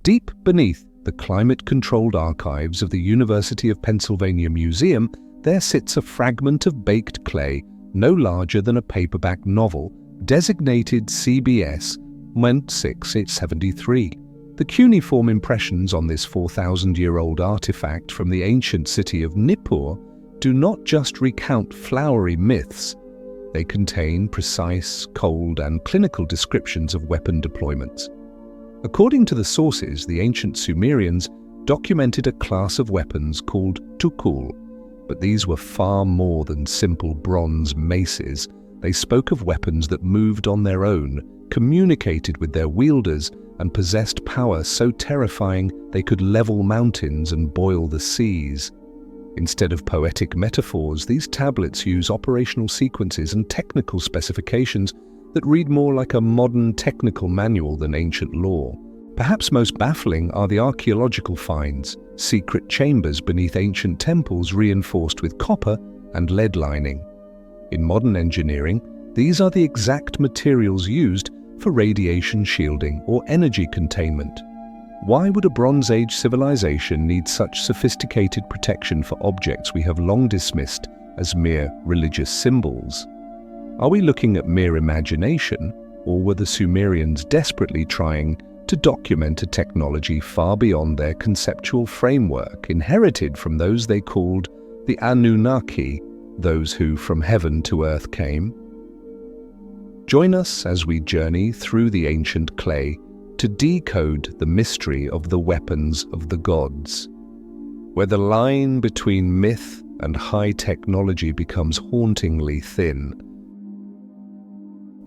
Deep beneath the climate-controlled archives of the University of Pennsylvania Museum, there sits a fragment of baked clay no larger than a paperback novel, designated CBS 1673. The cuneiform impressions on this 4,000-year-old artifact from the ancient city of Nippur do not just recount flowery myths. They contain precise, cold, and clinical descriptions of weapon deployments. According to the sources, the ancient Sumerians documented a class of weapons called tukul, but these were far more than simple bronze maces. They spoke of weapons that moved on their own, communicated with their wielders, and possessed power so terrifying they could level mountains and boil the seas. Instead of poetic metaphors, these tablets use operational sequences and technical specifications that read more like a modern technical manual than ancient law. Perhaps most baffling are the archaeological finds, secret chambers beneath ancient temples reinforced with copper and lead lining. In modern engineering, these are the exact materials used for radiation shielding or energy containment. Why would a Bronze Age civilization need such sophisticated protection for objects we have long dismissed as mere religious symbols? Are we looking at mere imagination, or were the Sumerians desperately trying to document a technology far beyond their conceptual framework, inherited from those they called the Anunnaki, those who from heaven to earth came? Join us as we journey through the ancient clay to decode the mystery of the weapons of the gods, where the line between myth and high technology becomes hauntingly thin.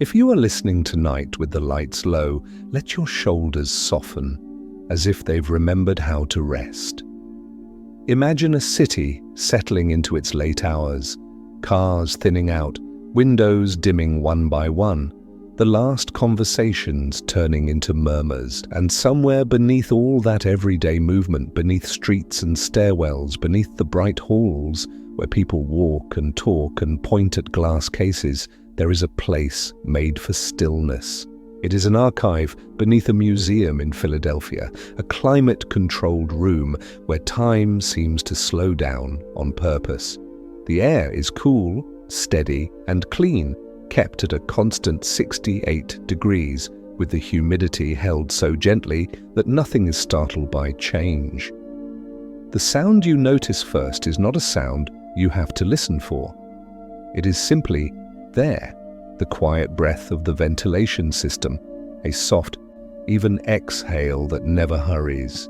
If you are listening tonight with the lights low, let your shoulders soften, as if they've remembered how to rest. Imagine a city settling into its late hours, cars thinning out, windows dimming one by one, the last conversations turning into murmurs, and somewhere beneath all that everyday movement, beneath streets and stairwells, beneath the bright halls where people walk and talk and point at glass cases, there is a place made for stillness. It is an archive beneath a museum in Philadelphia, a climate-controlled room where time seems to slow down on purpose. The air is cool, steady, and clean, kept at a constant 68 degrees, with the humidity held so gently that nothing is startled by change. The sound you notice first is not a sound you have to listen for. It is simply there, the quiet breath of the ventilation system, a soft, even exhale that never hurries.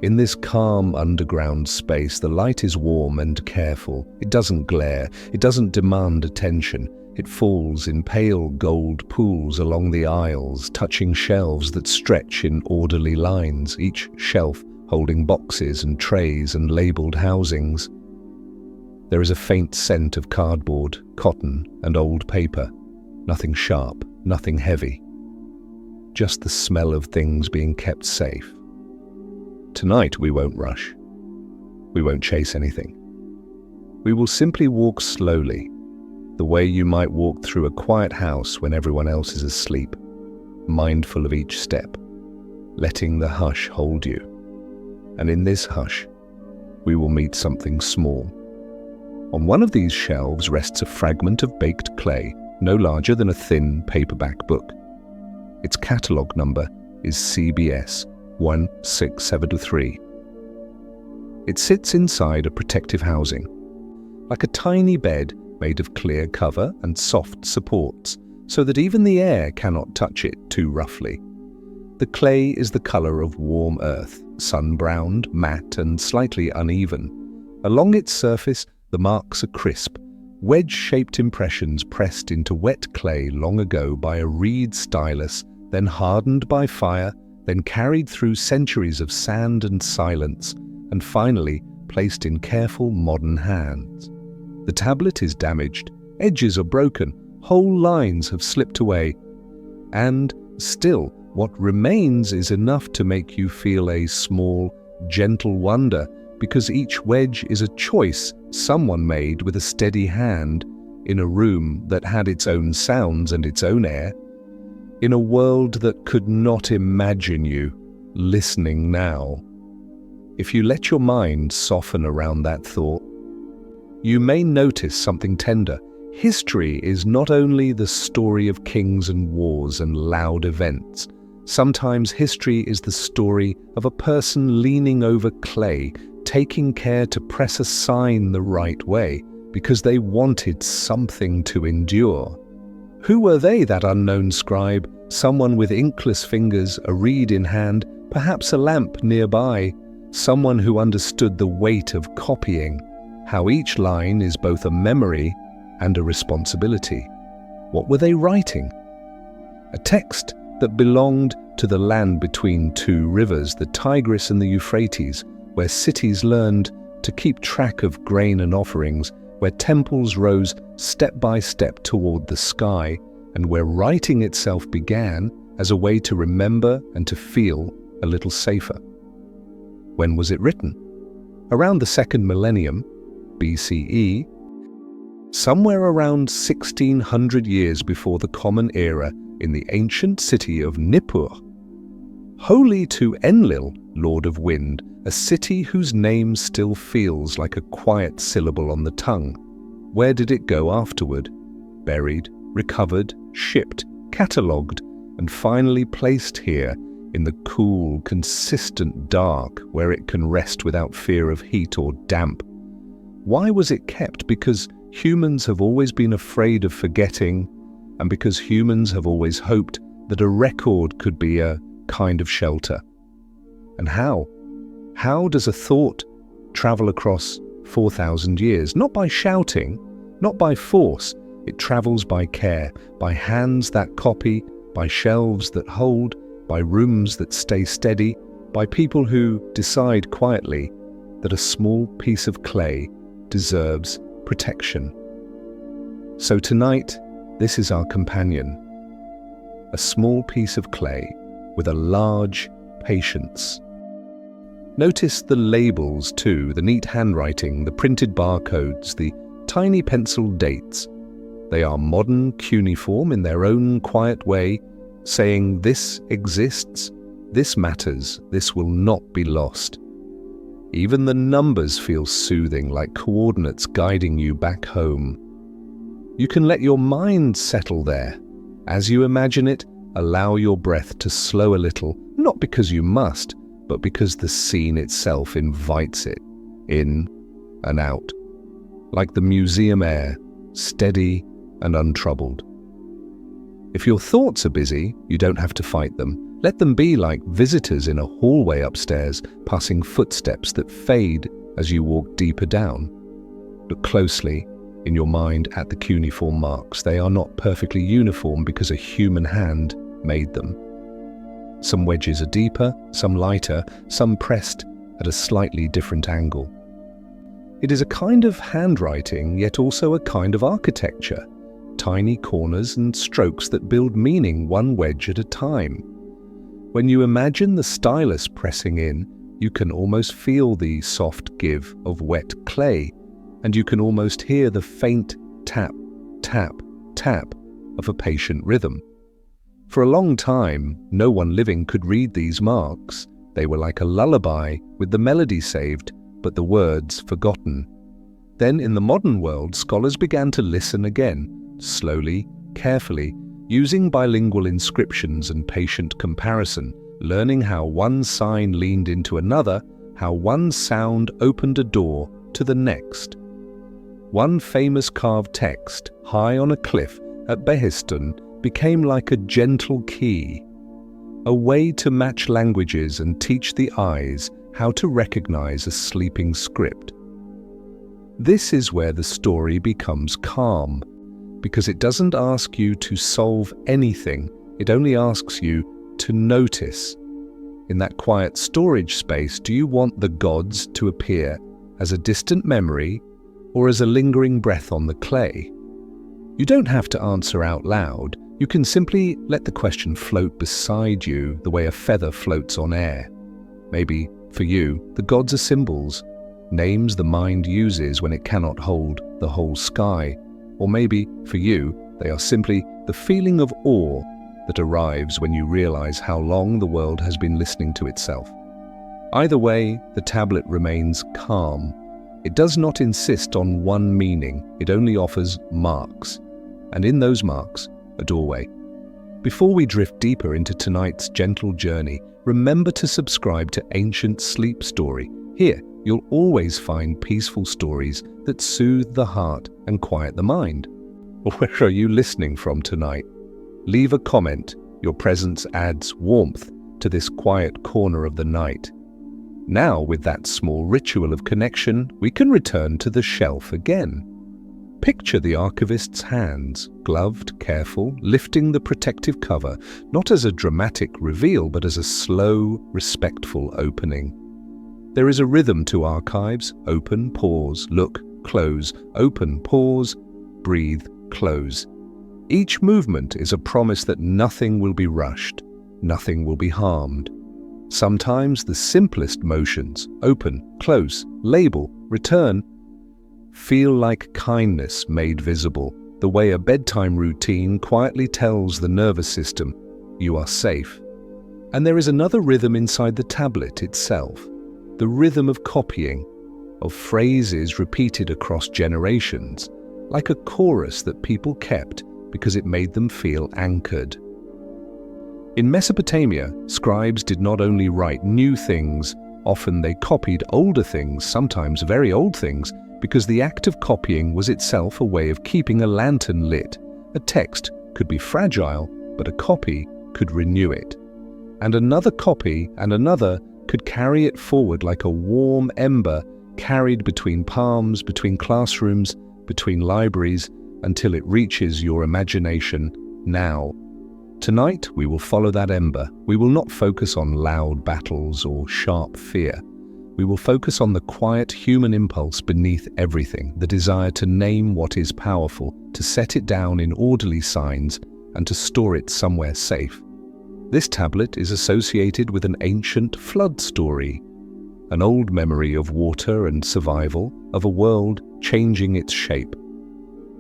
In this calm underground space, the light is warm and careful. It doesn't glare, it doesn't demand attention. It falls in pale gold pools along the aisles, touching shelves that stretch in orderly lines, each shelf holding boxes and trays and labeled housings. There is a faint scent of cardboard, cotton, and old paper. Nothing sharp, nothing heavy. Just the smell of things being kept safe. Tonight we won't rush. We won't chase anything. We will simply walk slowly, the way you might walk through a quiet house when everyone else is asleep, mindful of each step, letting the hush hold you. And in this hush, we will meet something small. On one of these shelves rests a fragment of baked clay, no larger than a thin paperback book. Its catalogue number is CBS 1673. It sits inside a protective housing, like a tiny bed made of clear cover and soft supports, so that even the air cannot touch it too roughly. The clay is the colour of warm earth, sun-browned, matte and slightly uneven. Along its surface, the marks are crisp, wedge-shaped impressions pressed into wet clay long ago by a reed stylus, then hardened by fire, then carried through centuries of sand and silence, and finally placed in careful modern hands. The tablet is damaged, edges are broken, whole lines have slipped away, and still what remains is enough to make you feel a small, gentle wonder, because each wedge is a choice someone made with a steady hand in a room that had its own sounds and its own air, in a world that could not imagine you listening now. If you let your mind soften around that thought, you may notice something tender. History is not only the story of kings and wars and loud events. Sometimes history is the story of a person leaning over clay, taking care to press a sign the right way, because they wanted something to endure. Who were they, that unknown scribe? Someone with inkless fingers, a reed in hand, perhaps a lamp nearby. Someone who understood the weight of copying, how each line is both a memory and a responsibility. What were they writing? A text that belonged to the land between two rivers, the Tigris and the Euphrates, where cities learned to keep track of grain and offerings, where temples rose step by step toward the sky, and where writing itself began as a way to remember and to feel a little safer. When was it written? Around the second millennium, BCE, somewhere around 1600 years before the Common Era, in the ancient city of Nippur, holy to Enlil, Lord of Wind, a city whose name still feels like a quiet syllable on the tongue. Where did it go afterward? Buried, recovered, shipped, catalogued, and finally placed here in the cool, consistent dark where it can rest without fear of heat or damp. Why was it kept? Because humans have always been afraid of forgetting, and because humans have always hoped that a record could be a kind of shelter. And how? How does a thought travel across 4,000 years? Not by shouting, not by force. It travels by care, by hands that copy, by shelves that hold, by rooms that stay steady, by people who decide quietly that a small piece of clay deserves protection. So tonight, this is our companion, a small piece of clay with a large patience. Notice the labels too, the neat handwriting, the printed barcodes, the tiny penciled dates. They are modern cuneiform in their own quiet way, saying this exists, this matters, this will not be lost. Even the numbers feel soothing, like coordinates guiding you back home. You can let your mind settle there. As you imagine it, allow your breath to slow a little, not because you must, but because the scene itself invites it, in and out. Like the museum air, steady and untroubled. If your thoughts are busy, you don't have to fight them. Let them be like visitors in a hallway upstairs, passing footsteps that fade as you walk deeper down. Look closely in your mind at the cuneiform marks. They are not perfectly uniform because a human hand made them. Some wedges are deeper, some lighter, some pressed at a slightly different angle. It is a kind of handwriting, yet also a kind of architecture. Tiny corners and strokes that build meaning one wedge at a time. When you imagine the stylus pressing in, you can almost feel the soft give of wet clay, and you can almost hear the faint tap, tap, tap of a patient rhythm. For a long time, no one living could read these marks. They were like a lullaby with the melody saved, but the words forgotten. Then in the modern world, scholars began to listen again, slowly, carefully, using bilingual inscriptions and patient comparison, learning how one sign leaned into another, how one sound opened a door to the next. One famous carved text, high on a cliff at Behistun, became like a gentle key, a way to match languages and teach the eyes how to recognize a sleeping script. This is where the story becomes calm, because it doesn't ask you to solve anything, it only asks you to notice. In that quiet storage space, do you want the gods to appear as a distant memory or as a lingering breath on the clay? You don't have to answer out loud. You can simply let the question float beside you the way a feather floats on air. Maybe, for you, the gods are symbols, names the mind uses when it cannot hold the whole sky. Or maybe, for you, they are simply the feeling of awe that arrives when you realize how long the world has been listening to itself. Either way, the tablet remains calm. It does not insist on one meaning, it only offers marks. And in those marks, a doorway. Before we drift deeper into tonight's gentle journey, remember to subscribe to Ancient Sleep Story. Here, you'll always find peaceful stories that soothe the heart and quiet the mind. Where are you listening from tonight? Leave a comment. Your presence adds warmth to this quiet corner of the night. Now, with that small ritual of connection, we can return to the shelf again. Picture the archivist's hands, gloved, careful, lifting the protective cover, not as a dramatic reveal, but as a slow, respectful opening. There is a rhythm to archives: open, pause, look, close, open, pause, breathe, close. Each movement is a promise that nothing will be rushed, nothing will be harmed. Sometimes the simplest motions, open, close, label, return, feel like kindness made visible, the way a bedtime routine quietly tells the nervous system, you are safe. And there is another rhythm inside the tablet itself, the rhythm of copying, of phrases repeated across generations, like a chorus that people kept because it made them feel anchored. In Mesopotamia, scribes did not only write new things, often they copied older things, sometimes very old things, because the act of copying was itself a way of keeping a lantern lit. A text could be fragile, but a copy could renew it. And another copy and another could carry it forward like a warm ember carried between palms, between classrooms, between libraries, until it reaches your imagination now. Tonight, we will follow that ember. We will not focus on loud battles or sharp fear. We will focus on the quiet human impulse beneath everything, the desire to name what is powerful, to set it down in orderly signs, and to store it somewhere safe. This tablet is associated with an ancient flood story, an old memory of water and survival, of a world changing its shape.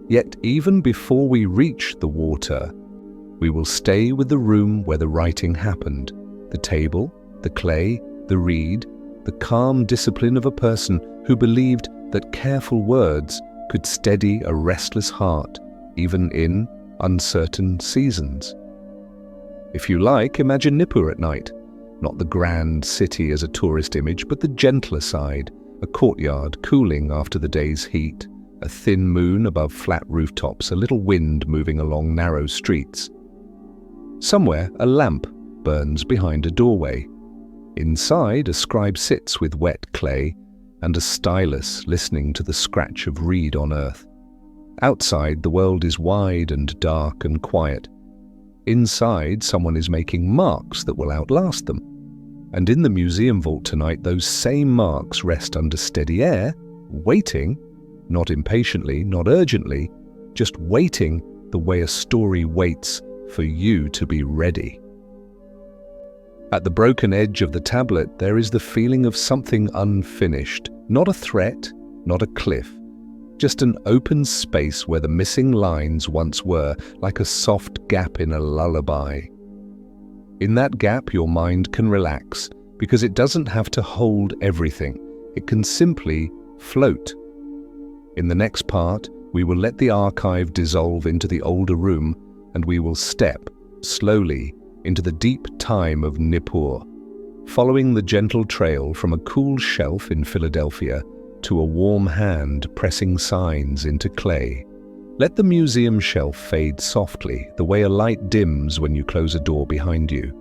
Yet even before we reach the water, we will stay with the room where the writing happened, the table, the clay, the reed, the calm discipline of a person who believed that careful words could steady a restless heart, even in uncertain seasons. If you like, imagine Nippur at night, not the grand city as a tourist image, but the gentler side, a courtyard cooling after the day's heat, a thin moon above flat rooftops, a little wind moving along narrow streets. Somewhere, a lamp burns behind a doorway. Inside, a scribe sits with wet clay and a stylus listening to the scratch of reed on earth. Outside, the world is wide and dark and quiet. Inside, someone is making marks that will outlast them. And in the museum vault tonight, those same marks rest under steady air, waiting, not impatiently, not urgently, just waiting the way a story waits for you to be ready. At the broken edge of the tablet, there is the feeling of something unfinished, not a threat, not a cliff, just an open space where the missing lines once were, like a soft gap in a lullaby. In that gap, your mind can relax, because it doesn't have to hold everything. It can simply float. In the next part, we will let the archive dissolve into the older room, and we will step, slowly, into the deep time of Nippur, following the gentle trail from a cool shelf in Philadelphia to a warm hand pressing signs into clay. Let the museum shelf fade softly, the way a light dims when you close a door behind you.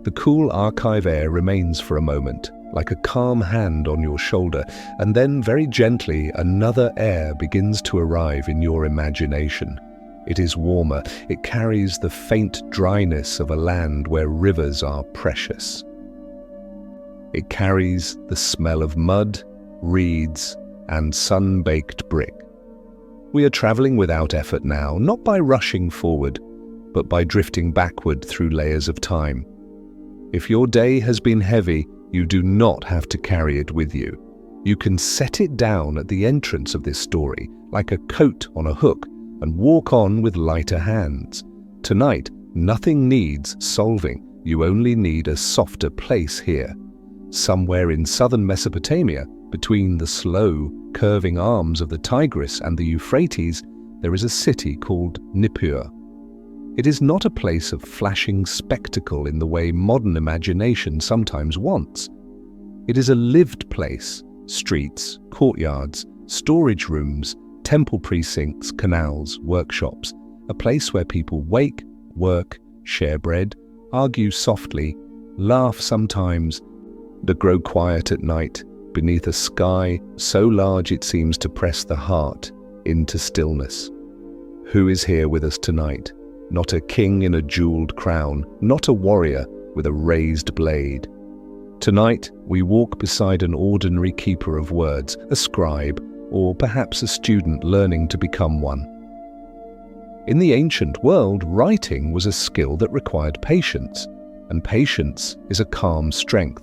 The cool archive air remains for a moment, like a calm hand on your shoulder, and then very gently another air begins to arrive in your imagination. It is warmer. It carries the faint dryness of a land where rivers are precious. It carries the smell of mud, reeds, and sun-baked brick. We are traveling without effort now, not by rushing forward, but by drifting backward through layers of time. If your day has been heavy, you do not have to carry it with you. You can set it down at the entrance of this story, like a coat on a hook, and walk on with lighter hands. Tonight, Nothing needs solving. You only need a softer place here. Somewhere in southern Mesopotamia, between the slow, curving arms of the Tigris and the Euphrates, there is a city called Nippur. It is not a place of flashing spectacle in the way modern imagination sometimes wants. It is a lived place: streets, courtyards, storage rooms, temple precincts, canals, workshops, a place where people wake, work, share bread, argue softly, laugh sometimes, and grow quiet at night beneath a sky so large it seems to press the heart into stillness. Who is here with us tonight? Not a king in a jeweled crown, not a warrior with a raised blade. Tonight, we walk beside an ordinary keeper of words, a scribe, or perhaps a student learning to become one. In the ancient world, writing was a skill that required patience, and patience is a calm strength.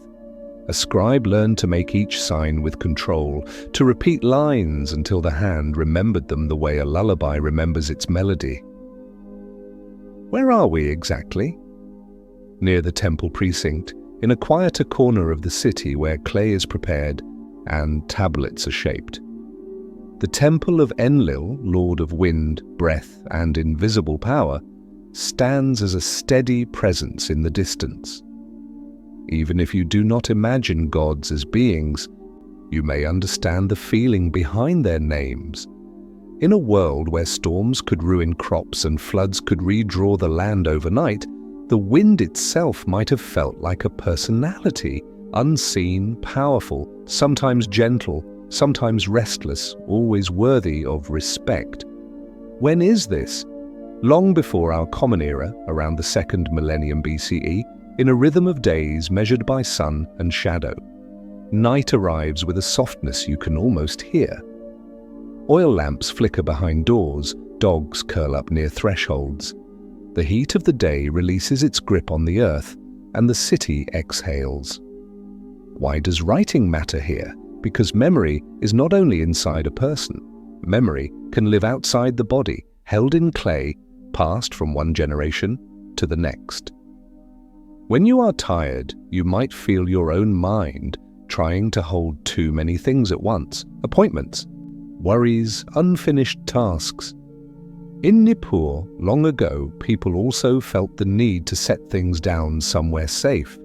A scribe learned to make each sign with control, to repeat lines until the hand remembered them the way a lullaby remembers its melody. Where are we exactly? Near the temple precinct, in a quieter corner of the city where clay is prepared and tablets are shaped. The temple of Enlil, lord of wind, breath, and invisible power, stands as a steady presence in the distance. Even if you do not imagine gods as beings, you may understand the feeling behind their names. In a world where storms could ruin crops and floods could redraw the land overnight, the wind itself might have felt like a personality, unseen, powerful, sometimes gentle, sometimes restless, always worthy of respect. When is this? Long before our Common Era, around the 2nd millennium BCE, in a rhythm of days measured by sun and shadow. Night arrives with a softness you can almost hear. Oil lamps flicker behind doors, dogs curl up near thresholds. The heat of the day releases its grip on the earth, and the city exhales. Why does writing matter here? Because memory is not only inside a person. Memory can live outside the body, held in clay, passed from one generation to the next. When you are tired, you might feel your own mind trying to hold too many things at once: appointments, worries, unfinished tasks. In Nippur, long ago, people also felt the need to set things down somewhere safe.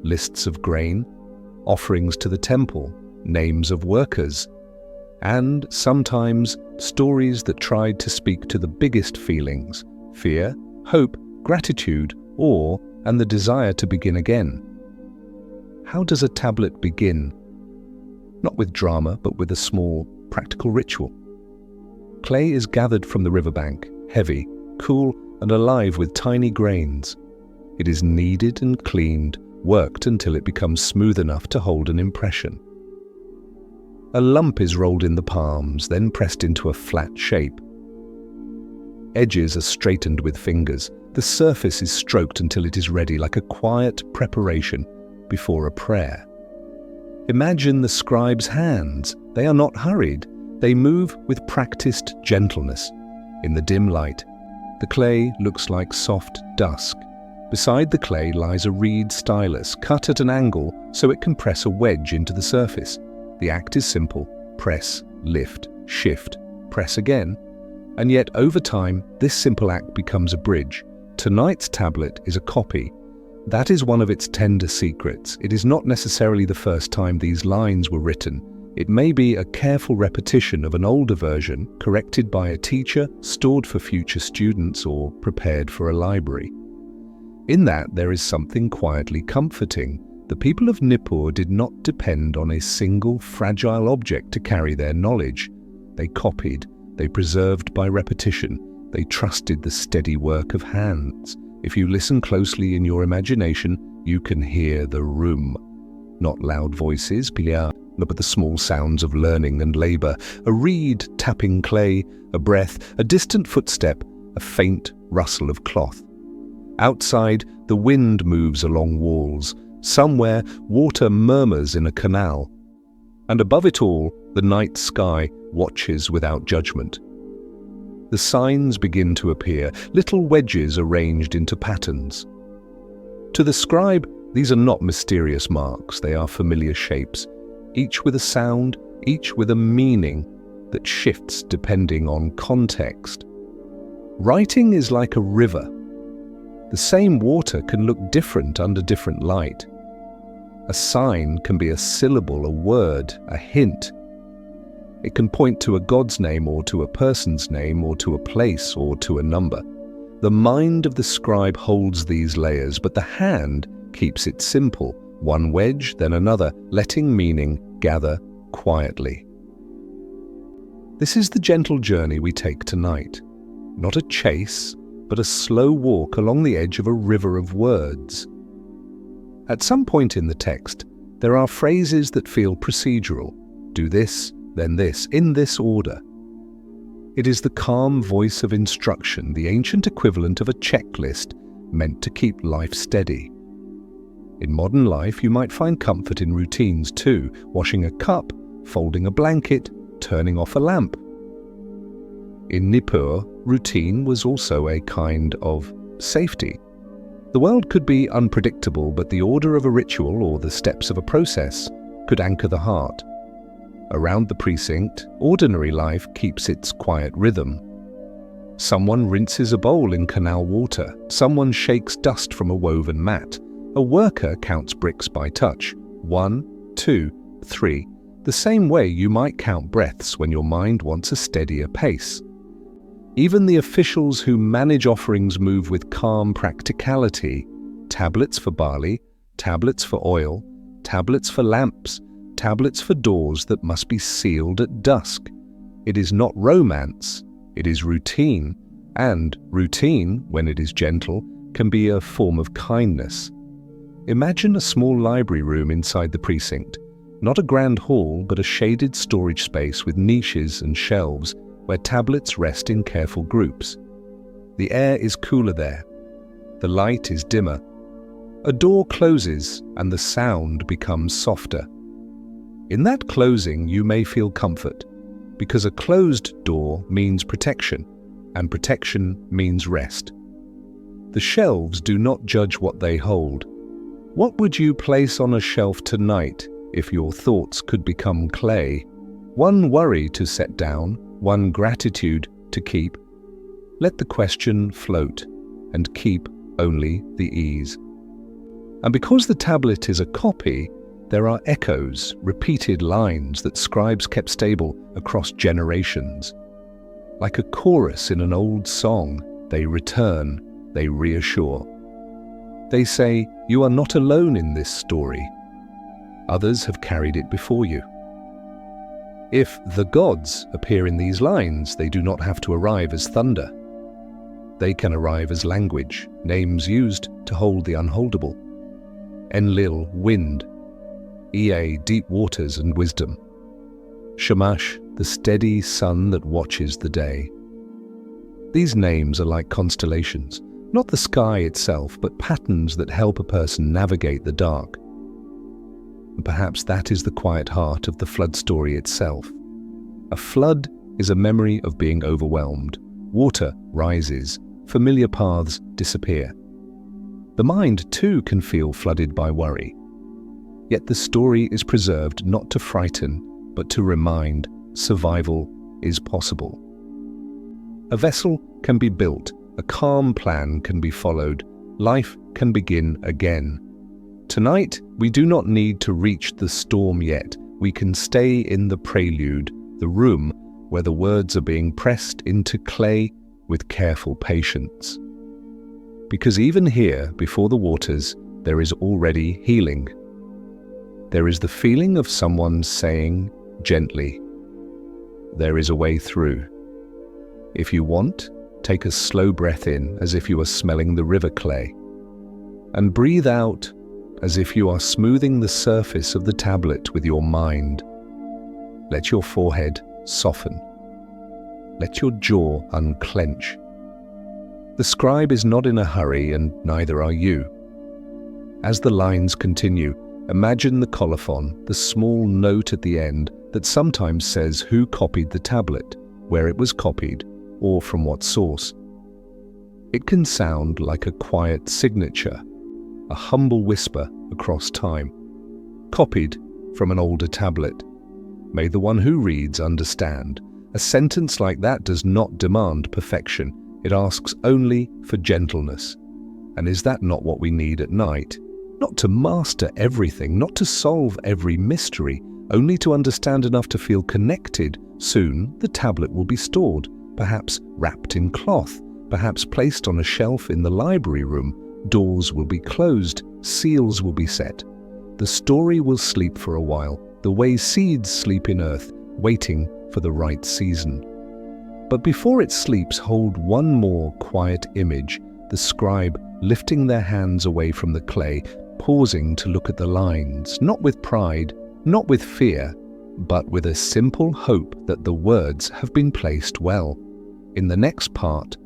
Lists of grain, offerings to the temple, names of workers, and sometimes stories that tried to speak to the biggest feelings: fear, hope, gratitude, awe, and the desire to begin again. How does a tablet begin? Not with drama, but with a small, practical ritual. Clay is gathered from the riverbank, heavy, cool, and alive with tiny grains. It is kneaded and cleaned, worked until it becomes smooth enough to hold an impression. A lump is rolled in the palms, then pressed into a flat shape. Edges are straightened with fingers. The surface is stroked until it is ready, like a quiet preparation before a prayer. Imagine the scribe's hands. They are not hurried. They move with practiced gentleness. In the dim light, the clay looks like soft dusk. Beside the clay lies a reed stylus, cut at an angle so it can press a wedge into the surface. The act is simple: press, lift, shift, press again. And yet, over time, this simple act becomes a bridge. Tonight's tablet is a copy. That is one of its tender secrets. It is not necessarily the first time these lines were written. It may be a careful repetition of an older version, corrected by a teacher, stored for future students, or prepared for a library. In that, there is something quietly comforting. The people of Nippur did not depend on a single fragile object to carry their knowledge. They copied, they preserved by repetition, they trusted the steady work of hands. If you listen closely in your imagination, you can hear the room. Not loud voices, but the small sounds of learning and labor. A reed tapping clay, a breath, a distant footstep, a faint rustle of cloth. Outside, the wind moves along walls. Somewhere, water murmurs in a canal. And above it all, the night sky watches without judgment. The signs begin to appear, little wedges arranged into patterns. To the scribe, these are not mysterious marks, they are familiar shapes, each with a sound, each with a meaning that shifts depending on context. Writing is like a river. The same water can look different under different light. A sign can be a syllable, a word, a hint. It can point to a god's name or to a person's name or to a place or to a number. The mind of the scribe holds these layers, but the hand keeps it simple, one wedge, then another, letting meaning gather quietly. This is the gentle journey we take tonight. Not a chase, but a slow walk along the edge of a river of words. At some point in the text, there are phrases that feel procedural. Do this, then this, in this order. It is the calm voice of instruction, the ancient equivalent of a checklist meant to keep life steady. In modern life, you might find comfort in routines too, washing a cup, folding a blanket, turning off a lamp. In Nippur, routine was also a kind of safety. The world could be unpredictable, but the order of a ritual or the steps of a process could anchor the heart. Around the precinct, ordinary life keeps its quiet rhythm. Someone rinses a bowl in canal water, someone shakes dust from a woven mat, a worker counts bricks by touch, 1, 2, 3, the same way you might count breaths when your mind wants a steadier pace. Even the officials who manage offerings move with calm practicality. Tablets for barley, tablets for oil, tablets for lamps, tablets for doors that must be sealed at dusk. It is not romance, it is routine, and routine, when it is gentle, can be a form of kindness. Imagine a small library room inside the precinct, not a grand hall, but a shaded storage space with niches and shelves where tablets rest in careful groups. The air is cooler there. The light is dimmer. A door closes and the sound becomes softer. In that closing, you may feel comfort, because a closed door means protection, and protection means rest. The shelves do not judge what they hold. What would you place on a shelf tonight if your thoughts could become clay? One worry to set down, one gratitude to keep. Let the question float, and keep only the ease. And because the tablet is a copy, there are echoes, repeated lines that scribes kept stable across generations. Like a chorus in an old song, they return, they reassure. They say, you are not alone in this story. Others have carried it before you. If the gods appear in these lines, they do not have to arrive as thunder. They can arrive as language, names used to hold the unholdable. Enlil, wind. Ea, deep waters and wisdom. Shamash, the steady sun that watches the day. These names are like constellations, not the sky itself, but patterns that help a person navigate the dark. And perhaps that is the quiet heart of the flood story itself. A flood is a memory of being overwhelmed. Water rises, familiar paths disappear. The mind too can feel flooded by worry. Yet the story is preserved not to frighten, but to remind survival is possible. A vessel can be built, a calm plan can be followed, life can begin again. Tonight, we do not need to reach the storm yet. We can stay in the prelude, the room where the words are being pressed into clay with careful patience. Because even here, before the waters, there is already healing. There is the feeling of someone saying gently, there is a way through. If you want, take a slow breath in as if you are smelling the river clay, and breathe out as if you are smoothing the surface of the tablet with your mind. Let your forehead soften. Let your jaw unclench. The scribe is not in a hurry, and neither are you. As the lines continue, imagine the colophon, the small note at the end that sometimes says who copied the tablet, where it was copied, or from what source. It can sound like a quiet signature, a humble whisper across time, copied from an older tablet. May the one who reads understand. A sentence like that does not demand perfection. It asks only for gentleness. And is that not what we need at night? Not to master everything, not to solve every mystery, only to understand enough to feel connected. Soon the tablet will be stored, perhaps wrapped in cloth, perhaps placed on a shelf in the library room. Doors will be closed, seals will be set. The story will sleep for a while, the way seeds sleep in earth, waiting for the right season. But before it sleeps, hold one more quiet image, the scribe lifting their hands away from the clay, pausing to look at the lines, not with pride, not with fear, but with a simple hope that the words have been placed well. In the next part,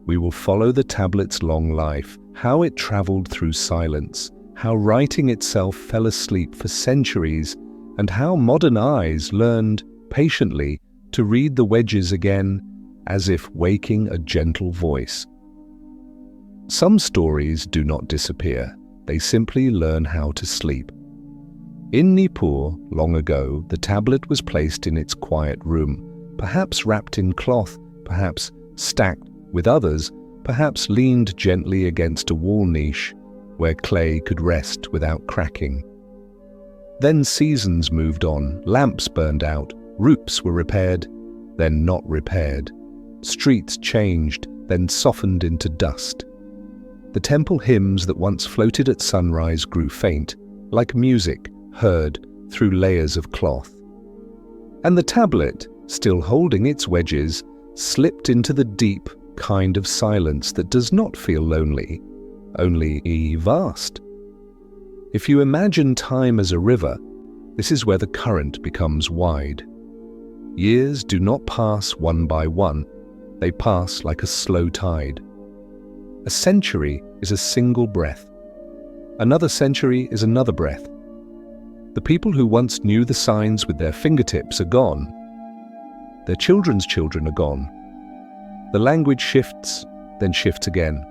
we will follow the tablet's long life, how it traveled through silence, how writing itself fell asleep for centuries, and how modern eyes learned patiently to read the wedges again as if waking a gentle voice. Some stories do not disappear, they simply learn how to sleep. In Nippur, long ago, the tablet was placed in its quiet room, perhaps wrapped in cloth, perhaps stacked with others, perhaps leaned gently against a wall niche where clay could rest without cracking. Then seasons moved on, lamps burned out, roofs were repaired, then not repaired. Streets changed, then softened into dust. The temple hymns that once floated at sunrise grew faint, like music heard through layers of cloth. And the tablet, still holding its wedges, slipped into the deep kind of silence that does not feel lonely, only vast. If you imagine time as a river, this is where the current becomes wide. Years do not pass one by one, they pass like a slow tide. A century is a single breath. Another century is another breath. The people who once knew the signs with their fingertips are gone. Their children's children are gone. The language shifts, then shifts again.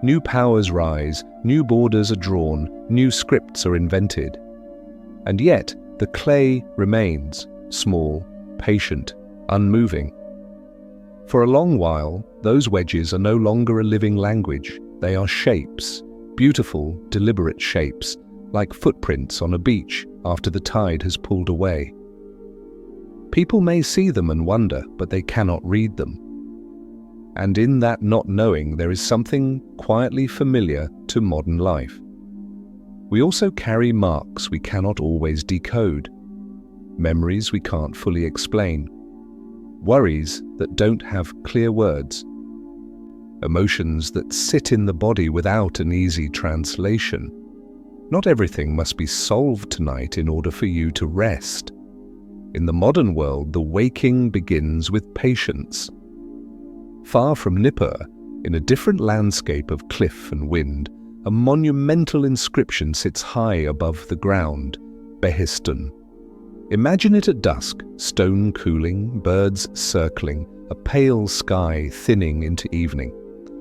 New powers rise, new borders are drawn, new scripts are invented. And yet, the clay remains, small, patient, unmoving. For a long while, those wedges are no longer a living language. They are shapes, beautiful, deliberate shapes, like footprints on a beach after the tide has pulled away. People may see them and wonder, but they cannot read them. And in that not knowing, there is something quietly familiar to modern life. We also carry marks we cannot always decode, memories we can't fully explain, worries that don't have clear words, emotions that sit in the body without an easy translation. Not everything must be solved tonight in order for you to rest. In the modern world, the waking begins with patience. Far from Nippur, in a different landscape of cliff and wind, a monumental inscription sits high above the ground, Behistun. Imagine it at dusk, stone cooling, birds circling, a pale sky thinning into evening.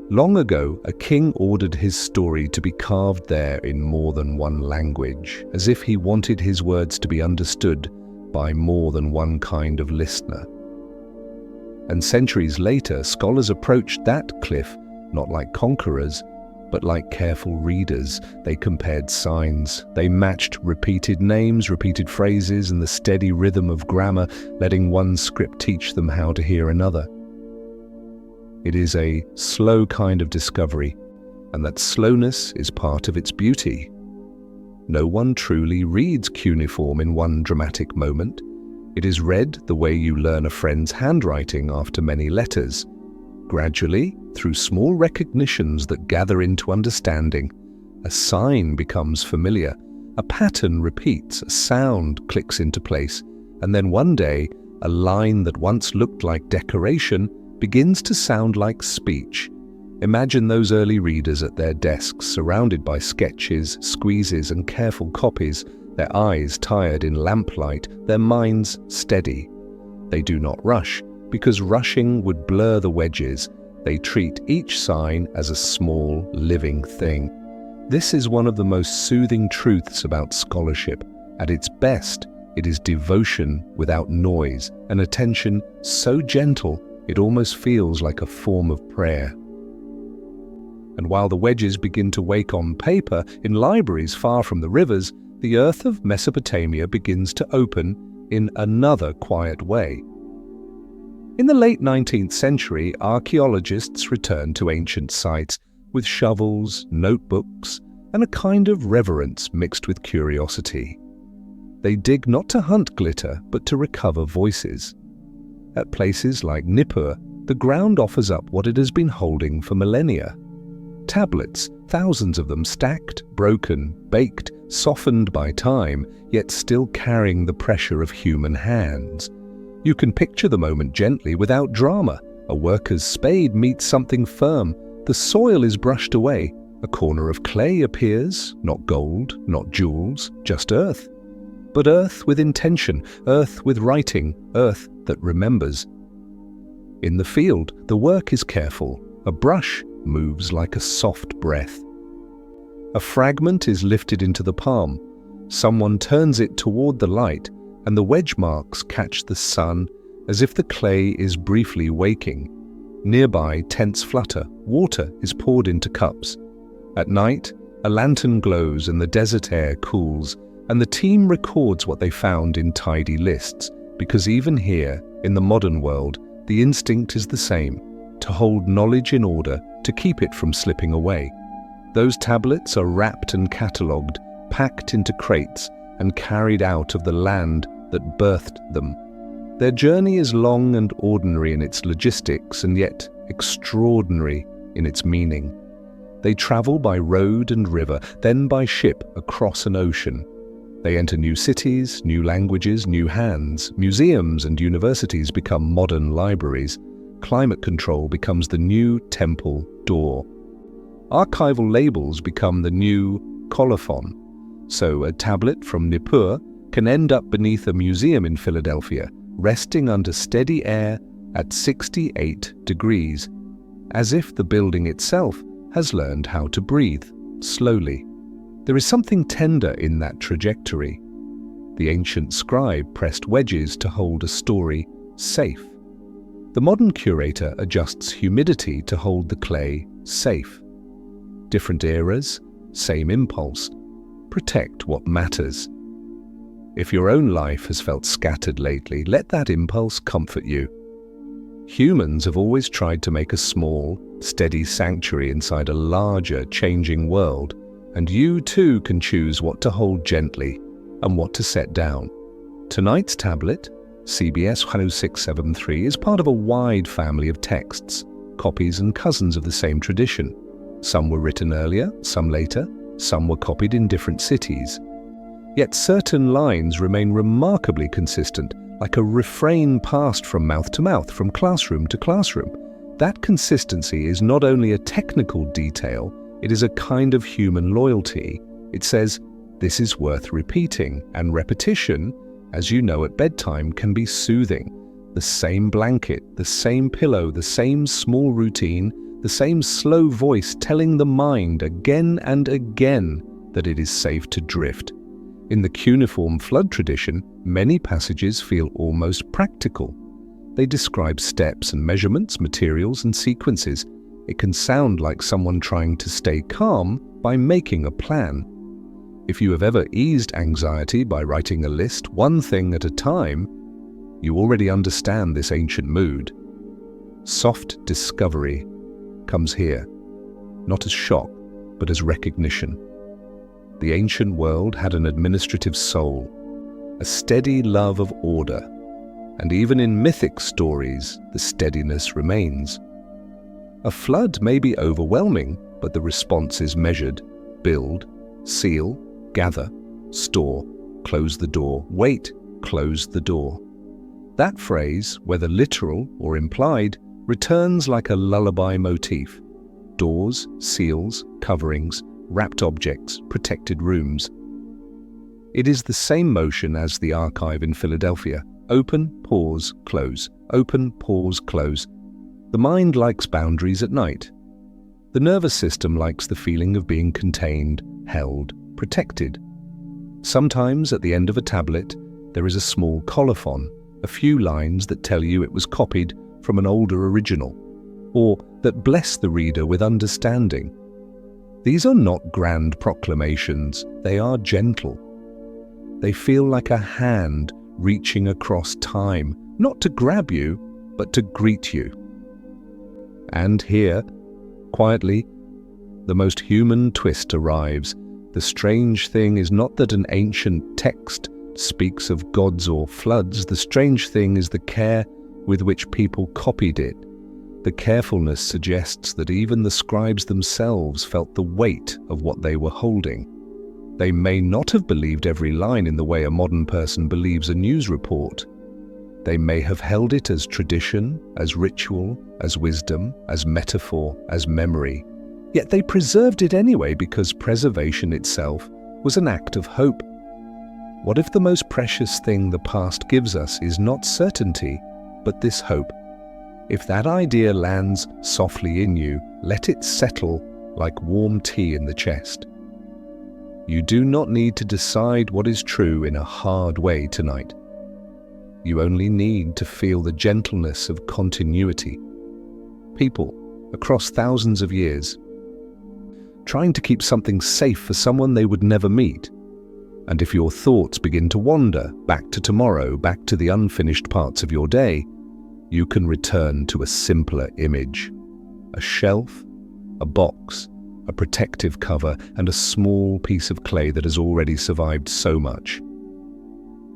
Long ago, a king ordered his story to be carved there in more than one language, as if he wanted his words to be understood by more than one kind of listener. And centuries later, scholars approached that cliff not like conquerors, but like careful readers. They compared signs. They matched repeated names, repeated phrases, and the steady rhythm of grammar, letting one script teach them how to hear another. It is a slow kind of discovery, and that slowness is part of its beauty. No one truly reads cuneiform in one dramatic moment. It is read the way you learn a friend's handwriting after many letters. Gradually, through small recognitions that gather into understanding, a sign becomes familiar, a pattern repeats, a sound clicks into place, and then one day, a line that once looked like decoration begins to sound like speech. Imagine those early readers at their desks, surrounded by sketches, squeezes, and careful copies, their eyes tired in lamplight, their minds steady. They do not rush, Because rushing would blur the wedges, they treat each sign as a small, living thing. This is one of the most soothing truths about scholarship. At its best, it is devotion without noise, an attention so gentle it almost feels like a form of prayer. And while the wedges begin to wake on paper in libraries far from the rivers, the earth of Mesopotamia begins to open in another quiet way. In the late 19th century, archaeologists returned to ancient sites with shovels, notebooks, and a kind of reverence mixed with curiosity. They dig not to hunt glitter, but to recover voices. At places like Nippur, the ground offers up what it has been holding for millennia. Tablets, thousands of them stacked, broken, baked, softened by time, yet still carrying the pressure of human hands. You can picture the moment gently, without drama. A worker's spade meets something firm. The soil is brushed away. A corner of clay appears, not gold, not jewels, just earth. But earth with intention, earth with writing, earth that remembers. In the field, the work is careful. A brush moves like a soft breath. A fragment is lifted into the palm. Someone turns it toward the light, and the wedge marks catch the sun as if the clay is briefly waking. Nearby, tents flutter. Water is poured into cups. At night, a lantern glows and the desert air cools, and the team records what they found in tidy lists, because even here, in the modern world, the instinct is the same, to hold knowledge in order, to keep it from slipping away. Those tablets are wrapped and catalogued, packed into crates, and carried out of the land that birthed them. Their journey is long and ordinary in its logistics, and yet extraordinary in its meaning. They travel by road and river, then by ship across an ocean. They enter new cities, new languages, new hands. Museums and universities become modern libraries. Climate control becomes the new temple door. Archival labels become the new colophon. So a tablet from Nippur can end up beneath a museum in Philadelphia, resting under steady air at 68 degrees, as if the building itself has learned how to breathe, slowly. There is something tender in that trajectory. The ancient scribe pressed wedges to hold a story safe. The modern curator adjusts humidity to hold the clay safe. Different eras, same impulse. Protect what matters. If your own life has felt scattered lately, let that impulse comfort you. Humans have always tried to make a small, steady sanctuary inside a larger, changing world, and you too can choose what to hold gently and what to set down. Tonight's tablet, CBS 1673, is part of a wide family of texts, copies and cousins of the same tradition. Some were written earlier, some later, some were copied in different cities. Yet certain lines remain remarkably consistent, like a refrain passed from mouth to mouth, from classroom to classroom. That consistency is not only a technical detail, it is a kind of human loyalty. It says, this is worth repeating, and repetition, as you know at bedtime, can be soothing. The same blanket, the same pillow, the same small routine, the same slow voice telling the mind again and again that it is safe to drift. In the cuneiform flood tradition, many passages feel almost practical. They describe steps and measurements, materials and sequences. It can sound like someone trying to stay calm by making a plan. If you have ever eased anxiety by writing a list, one thing at a time, you already understand this ancient mood. Soft discovery comes here, not as shock, but as recognition. The ancient world had an administrative soul, a steady love of order, and even in mythic stories, the steadiness remains. A flood may be overwhelming, but the response is measured. Build, seal, gather, store, close the door, wait, close the door. That phrase, whether literal or implied, returns like a lullaby motif. Doors, seals, coverings, wrapped objects, protected rooms. It is the same motion as the archive in Philadelphia, Open, pause, close. Open, pause, close. The mind likes boundaries at night. The nervous system likes the feeling of being contained, held, protected. Sometimes at the end of a tablet, there is a small colophon, a few lines that tell you it was copied from an older original, or that bless the reader with understanding. These are not grand proclamations, they are gentle. They feel like a hand reaching across time, not to grab you, but to greet you. And here, quietly, the most human twist arrives. The strange thing is not that an ancient text speaks of gods or floods. The strange thing is the care with which people copied it. The carefulness suggests that even the scribes themselves felt the weight of what they were holding. They may not have believed every line in the way a modern person believes a news report. They may have held it as tradition, as ritual, as wisdom, as metaphor, as memory. Yet they preserved it anyway because preservation itself was an act of hope. What if the most precious thing the past gives us is not certainty, but this hope? If that idea lands softly in you, let it settle like warm tea in the chest. You do not need to decide what is true in a hard way tonight. You only need to feel the gentleness of continuity. People, across thousands of years, trying to keep something safe for someone they would never meet. And if your thoughts begin to wander back to tomorrow, back to the unfinished parts of your day, you can return to a simpler image. A shelf, a box, a protective cover, and a small piece of clay that has already survived so much.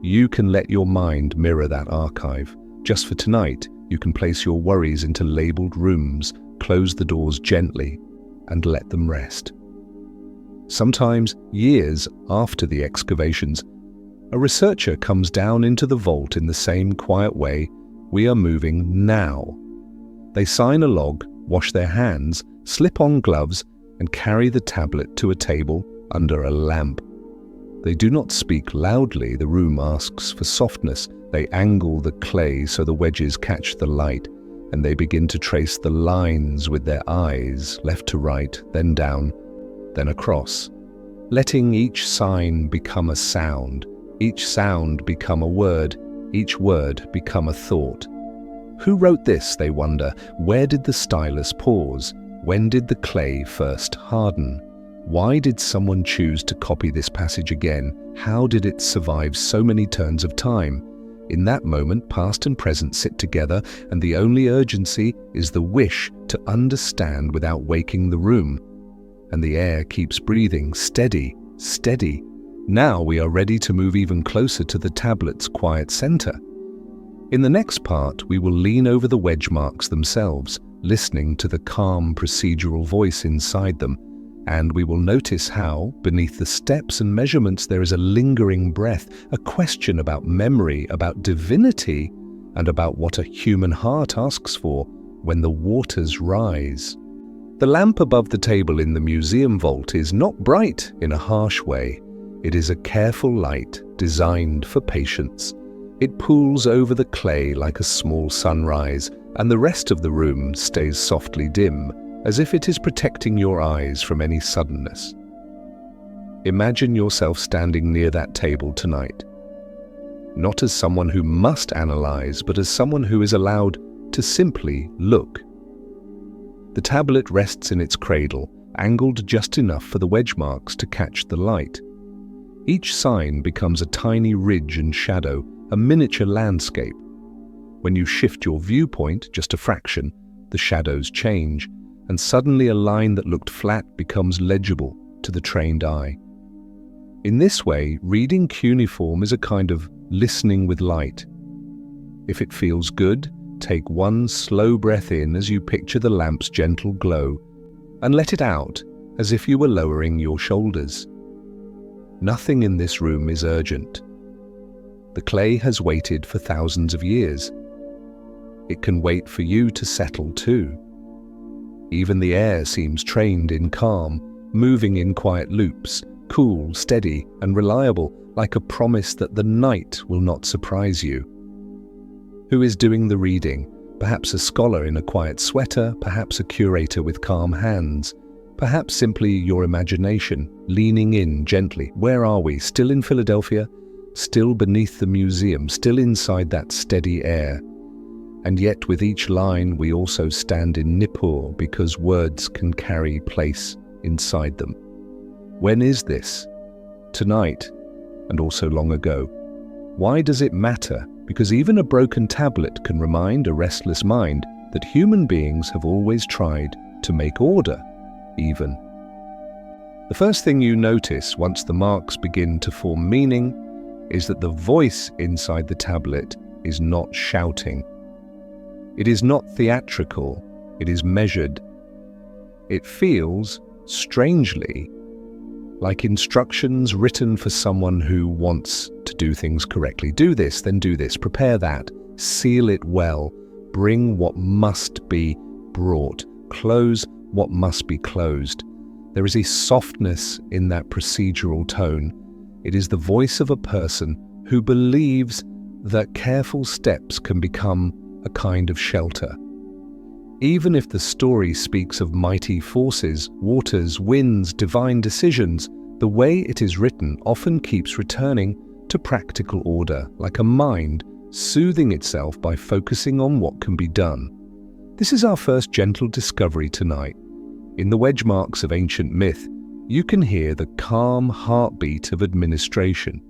You can let your mind mirror that archive. Just for tonight, you can place your worries into labeled rooms, close the doors gently, and let them rest. Sometimes, years after the excavations, a researcher comes down into the vault in the same quiet way we are moving now. They sign a log, wash their hands, slip on gloves, and carry the tablet to a table under a lamp. They do not speak loudly, the room asks for softness. They angle the clay so the wedges catch the light, and they begin to trace the lines with their eyes, left to right, then down, then across, letting each sign become a sound, each sound become a word, each word become a thought. Who wrote this, they wonder? Where did the stylus pause? When did the clay first harden? Why did someone choose to copy this passage again? How did it survive so many turns of time? In that moment, past and present sit together, and the only urgency is the wish to understand without waking the room. And the air keeps breathing, steady, steady. Now we are ready to move even closer to the tablet's quiet center. In the next part, we will lean over the wedge marks themselves, listening to the calm procedural voice inside them, and we will notice how, beneath the steps and measurements, there is a lingering breath, a question about memory, about divinity, and about what a human heart asks for when the waters rise. The lamp above the table in the museum vault is not bright in a harsh way. It is a careful light designed for patience. It pools over the clay like a small sunrise, and the rest of the room stays softly dim, as if it is protecting your eyes from any suddenness. Imagine yourself standing near that table tonight, not as someone who must analyze, but as someone who is allowed to simply look. The tablet rests in its cradle, angled just enough for the wedge marks to catch the light. Each sign becomes a tiny ridge and shadow, a miniature landscape. When you shift your viewpoint just a fraction, the shadows change, and suddenly a line that looked flat becomes legible to the trained eye. In this way, reading cuneiform is a kind of listening with light. If it feels good, take one slow breath in as you picture the lamp's gentle glow, and let it out as if you were lowering your shoulders. Nothing in this room is urgent. The clay has waited for thousands of years. It can wait for you to settle too. Even the air seems trained in calm, moving in quiet loops, cool, steady, and reliable, like a promise that the night will not surprise you. Who is doing the reading? Perhaps a scholar in a quiet sweater, perhaps a curator with calm hands, perhaps simply your imagination, leaning in gently. Where are we? Still in Philadelphia? Still beneath the museum? Still inside that steady air? And yet with each line we also stand in Nippur because words can carry place inside them. When is this? Tonight, and also long ago. Why does it matter? Because even a broken tablet can remind a restless mind that human beings have always tried to make order, even. The first thing you notice once the marks begin to form meaning is that the voice inside the tablet is not shouting. It is not theatrical, it is measured. It feels, strangely, like instructions written for someone who wants to do things correctly. Do this, then do this, prepare that, seal it well, bring what must be brought, close what must be closed. There is a softness in that procedural tone. It is the voice of a person who believes that careful steps can become a kind of shelter. Even if the story speaks of mighty forces, waters, winds, divine decisions, the way it is written often keeps returning to practical order, like a mind soothing itself by focusing on what can be done. This is our first gentle discovery tonight. In the wedge marks of ancient myth, you can hear the calm heartbeat of administration.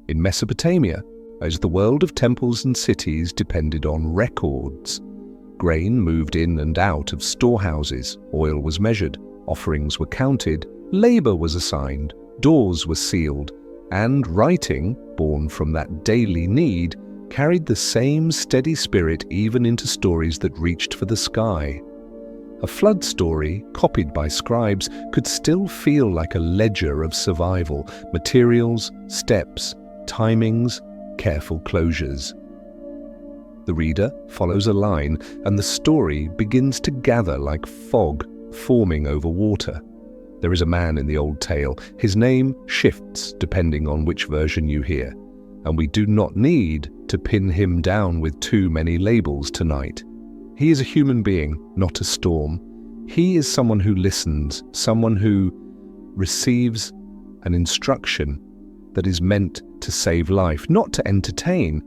In Mesopotamia, as the world of temples and cities depended on records, grain moved in and out of storehouses, oil was measured, offerings were counted, labor was assigned, doors were sealed, and writing, born from that daily need, carried the same steady spirit even into stories that reached for the sky. A flood story, copied by scribes, could still feel like a ledger of survival, materials, steps, timings, careful closures. The reader follows a line, and the story begins to gather like fog forming over water. There is a man in the old tale. His name shifts depending on which version you hear, and we do not need to pin him down with too many labels tonight. He is a human being, not a storm. He is someone who listens, someone who receives an instruction that is meant to save life, not to entertain.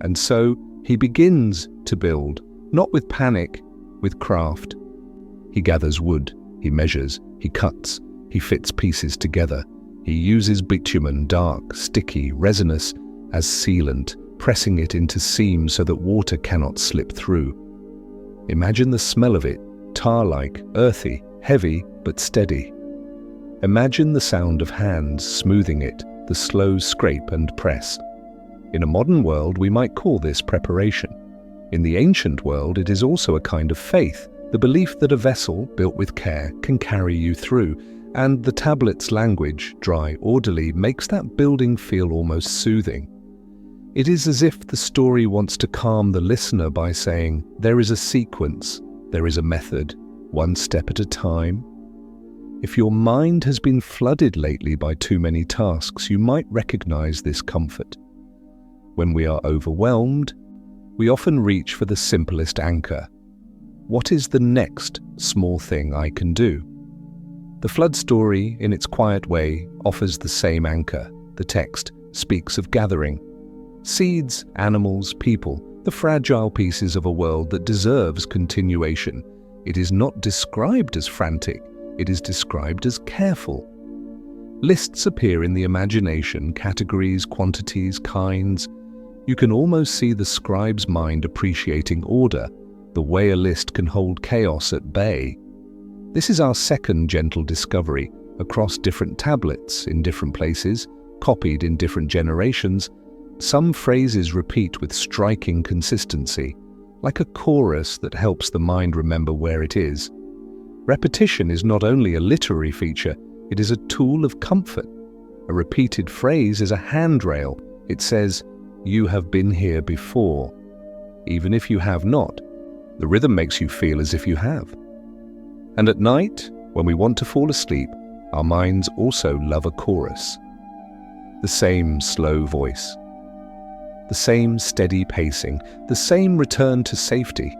And so he begins to build, not with panic, with craft. He gathers wood, he measures, he cuts, he fits pieces together. He uses bitumen, dark, sticky, resinous, as sealant, pressing it into seams so that water cannot slip through. Imagine the smell of it, tar-like, earthy, heavy but steady. Imagine the sound of hands smoothing it, the slow scrape and press. In a modern world, we might call this preparation. In the ancient world, it is also a kind of faith, the belief that a vessel, built with care, can carry you through, and the tablet's language, dry, orderly, makes that building feel almost soothing. It is as if the story wants to calm the listener by saying, there is a sequence, there is a method, one step at a time. If your mind has been flooded lately by too many tasks, you might recognize this comfort. When we are overwhelmed, we often reach for the simplest anchor. What is the next small thing I can do? The flood story, in its quiet way, offers the same anchor. The text speaks of gathering. Seeds, animals, people, the fragile pieces of a world that deserves continuation. It is not described as frantic, it is described as careful. Lists appear in the imagination, categories, quantities, kinds. You can almost see the scribe's mind appreciating order, the way a list can hold chaos at bay. This is our second gentle discovery, across different tablets in different places, copied in different generations. Some phrases repeat with striking consistency, like a chorus that helps the mind remember where it is. Repetition is not only a literary feature, it is a tool of comfort. A repeated phrase is a handrail. It says, "You have been here before." Even if you have not, the rhythm makes you feel as if you have. And at night, when we want to fall asleep, our minds also love a chorus. The same slow voice. the same steady pacing, the same return to safety.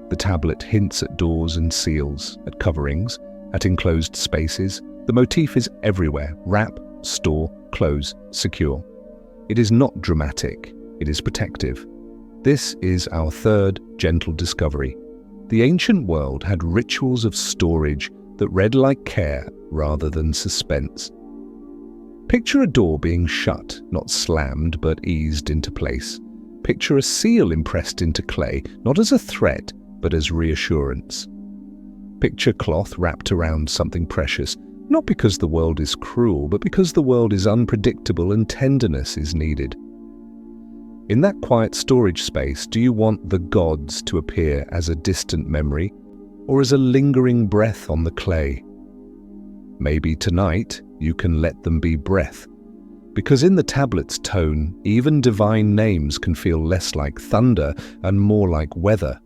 The tablet hints at doors and seals, at coverings, at enclosed spaces. The motif is everywhere: wrap, store, close, secure. It is not dramatic, it is protective. This is our third gentle discovery. The ancient world had rituals of storage that read like care rather than suspense. Picture a door being shut, not slammed, but eased into place. Picture a seal impressed into clay, not as a threat, but as reassurance. Picture cloth wrapped around something precious, not because the world is cruel, but because the world is unpredictable and tenderness is needed. In that quiet storage space, do you want the gods to appear as a distant memory, or as a lingering breath on the clay? Maybe tonight you can let them be breath, because in the tablet's tone, even divine names can feel less like thunder and more like weather.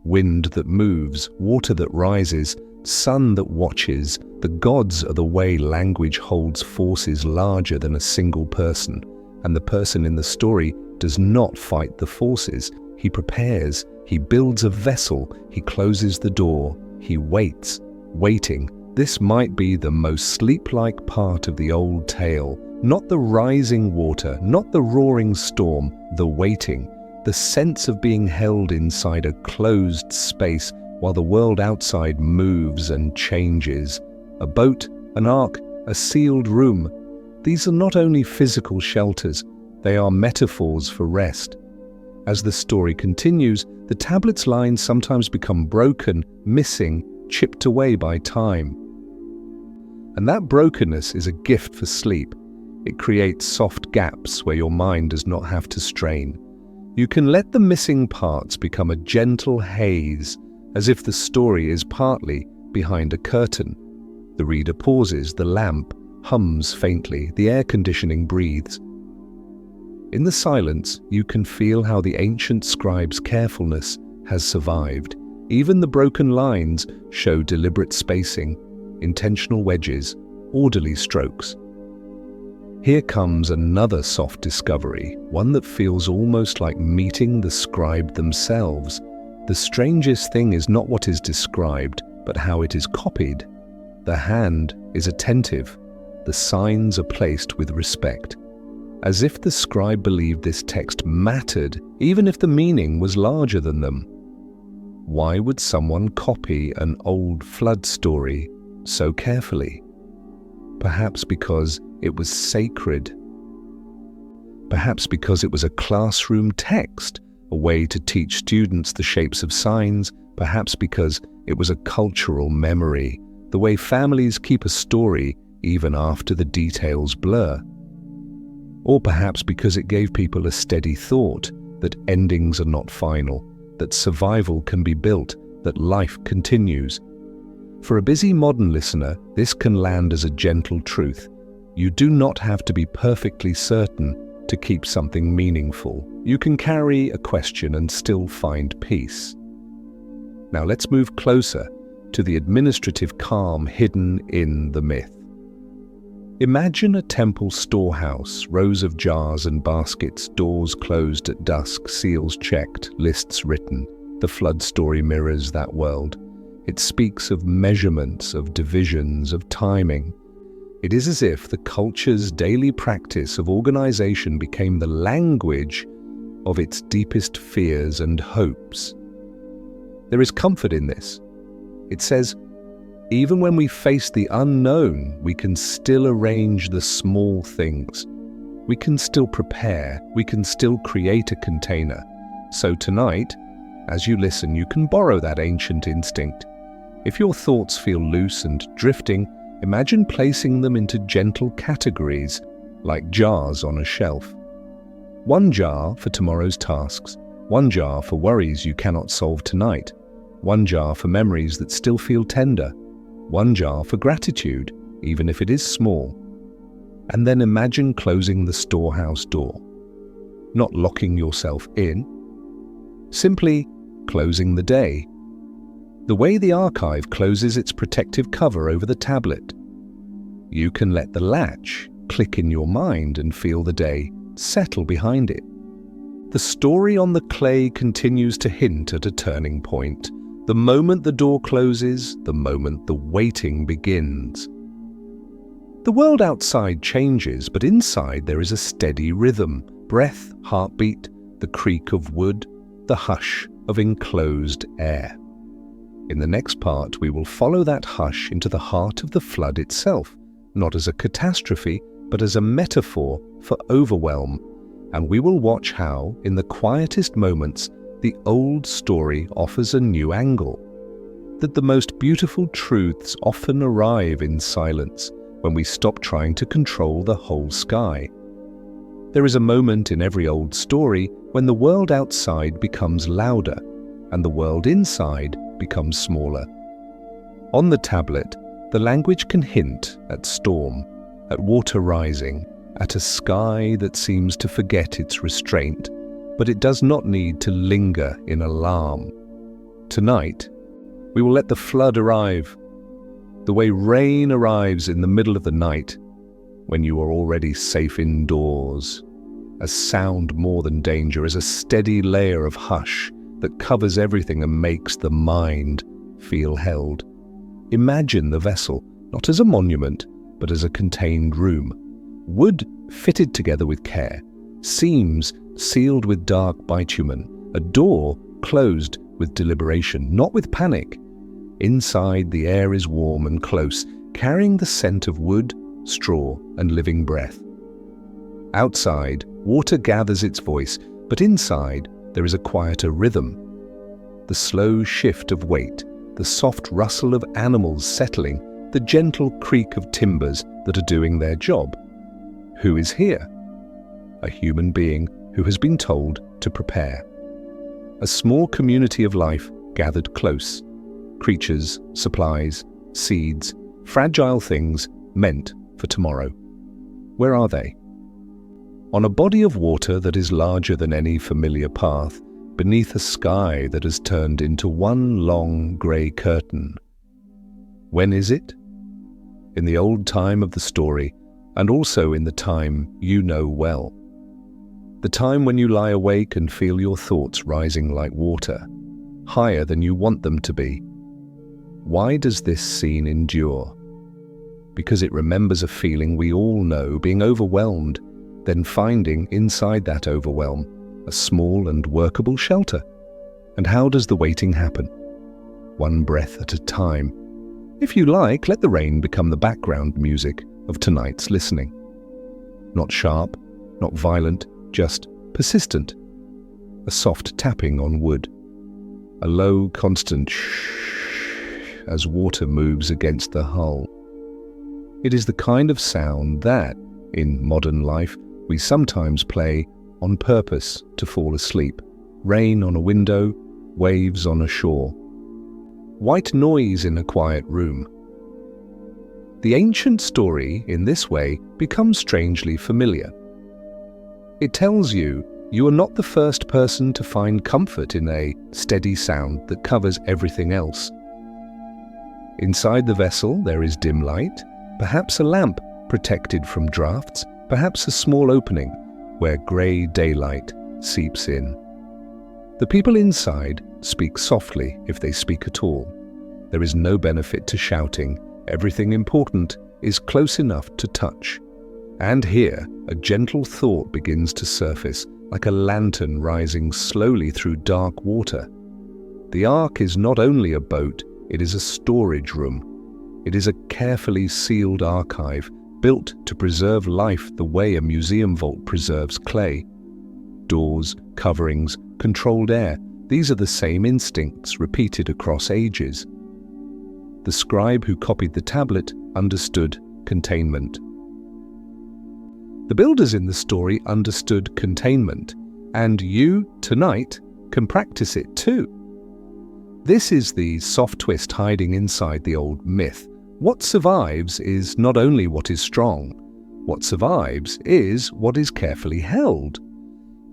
Wind that moves, water that rises, sun that watches. The gods are the way language holds forces larger than a single person, and the person in the story does not fight the forces. He prepares, he builds a vessel, he closes the door, he waits. Waiting, this might be the most sleep-like part of the old tale. Not the rising water, not the roaring storm, the waiting. The sense of being held inside a closed space while the world outside moves and changes. A boat, an ark, a sealed room. These are not only physical shelters, they are metaphors for rest. As the story continues, the tablet's lines sometimes become broken, missing, chipped away by time. And that brokenness is a gift for sleep. It creates soft gaps where your mind does not have to strain. You can let the missing parts become a gentle haze, as if the story is partly behind a curtain. The reader pauses, the lamp hums faintly, the air conditioning breathes. In the silence, you can feel how the ancient scribe's carefulness has survived. Even the broken lines show deliberate spacing, intentional wedges, orderly strokes. Here comes another soft discovery, one that feels almost like meeting the scribe themselves. The strangest thing is not what is described, but how it is copied. The hand is attentive. The signs are placed with respect, as if the scribe believed this text mattered, even if the meaning was larger than them. Why would someone copy an old flood story so carefully? Perhaps because it was sacred. Perhaps because it was a classroom text, a way to teach students the shapes of signs. Perhaps because it was a cultural memory, the way families keep a story even after the details blur. Or perhaps because it gave people a steady thought that endings are not final, that survival can be built, that life continues. For a busy modern listener, this can land as a gentle truth. You do not have to be perfectly certain to keep something meaningful. You can carry a question and still find peace. Now let's move closer to the administrative calm hidden in the myth. Imagine a temple storehouse, rows of jars and baskets, doors closed at dusk, seals checked, lists written. The flood story mirrors that world. It speaks of measurements, of divisions, of timing. It is as if the culture's daily practice of organization became the language of its deepest fears and hopes. There is comfort in this. It says, even when we face the unknown, we can still arrange the small things. We can still prepare. We can still create a container. So tonight, as you listen, you can borrow that ancient instinct. If your thoughts feel loose and drifting, imagine placing them into gentle categories, like jars on a shelf. One jar for tomorrow's tasks, one jar for worries you cannot solve tonight, one jar for memories that still feel tender, one jar for gratitude, even if it is small. And then imagine closing the storehouse door. Not locking yourself in, simply closing the day. The way the archive closes its protective cover over the tablet. You can let the latch click in your mind and feel the day settle behind it. The story on the clay continues to hint at a turning point. The moment the door closes, the moment the waiting begins. The world outside changes, but inside there is a steady rhythm. Breath, heartbeat, the creak of wood, the hush of enclosed air. In the next part, we will follow that hush into the heart of the flood itself, not as a catastrophe, but as a metaphor for overwhelm. And we will watch how, in the quietest moments, the old story offers a new angle. That the most beautiful truths often arrive in silence, when we stop trying to control the whole sky. There is a moment in every old story when the world outside becomes louder and the world inside becomes smaller. On the tablet, the language can hint at storm, at water rising, at a sky that seems to forget its restraint, but it does not need to linger in alarm. Tonight, we will let the flood arrive, the way rain arrives in the middle of the night, when you are already safe indoors. A sound more than danger is a steady layer of hush that covers everything and makes the mind feel held. Imagine the vessel, not as a monument, but as a contained room. Wood fitted together with care, seams sealed with dark bitumen, a door closed with deliberation, not with panic. Inside, the air is warm and close, carrying the scent of wood, straw, and living breath. Outside, water gathers its voice, but inside, there is a quieter rhythm. The slow shift of weight, the soft rustle of animals settling, the gentle creak of timbers that are doing their job. Who is here? A human being who has been told to prepare. A small community of life gathered close. Creatures, supplies, seeds, fragile things meant for tomorrow. Where are they? On a body of water that is larger than any familiar path, beneath a sky that has turned into one long grey curtain. When is it? In the old time of the story, and also in the time you know well. The time when you lie awake and feel your thoughts rising like water, higher than you want them to be. Why does this scene endure? Because it remembers a feeling we all know, being overwhelmed, then finding inside that overwhelm a small and workable shelter. And how does the waiting happen? One breath at a time. If you like, let the rain become the background music of tonight's listening. Not sharp, not violent, just persistent. A soft tapping on wood. A low, constant shh as water moves against the hull. It is the kind of sound that, in modern life, we sometimes play on purpose to fall asleep. Rain on a window, waves on a shore. White noise in a quiet room. The ancient story, in this way, becomes strangely familiar. It tells you you are not the first person to find comfort in a steady sound that covers everything else. Inside the vessel there is dim light, perhaps a lamp protected from drafts, perhaps a small opening where grey daylight seeps in. The people inside speak softly if they speak at all. There is no benefit to shouting. Everything important is close enough to touch. And here, a gentle thought begins to surface, like a lantern rising slowly through dark water. The Ark is not only a boat, it is a storage room. It is a carefully sealed archive, built to preserve life the way a museum vault preserves clay. Doors, coverings, controlled air, these are the same instincts repeated across ages. The scribe who copied the tablet understood containment. The builders in the story understood containment, and you, tonight, can practice it too. This is the soft twist hiding inside the old myth. What survives is not only what is strong. What survives is what is carefully held.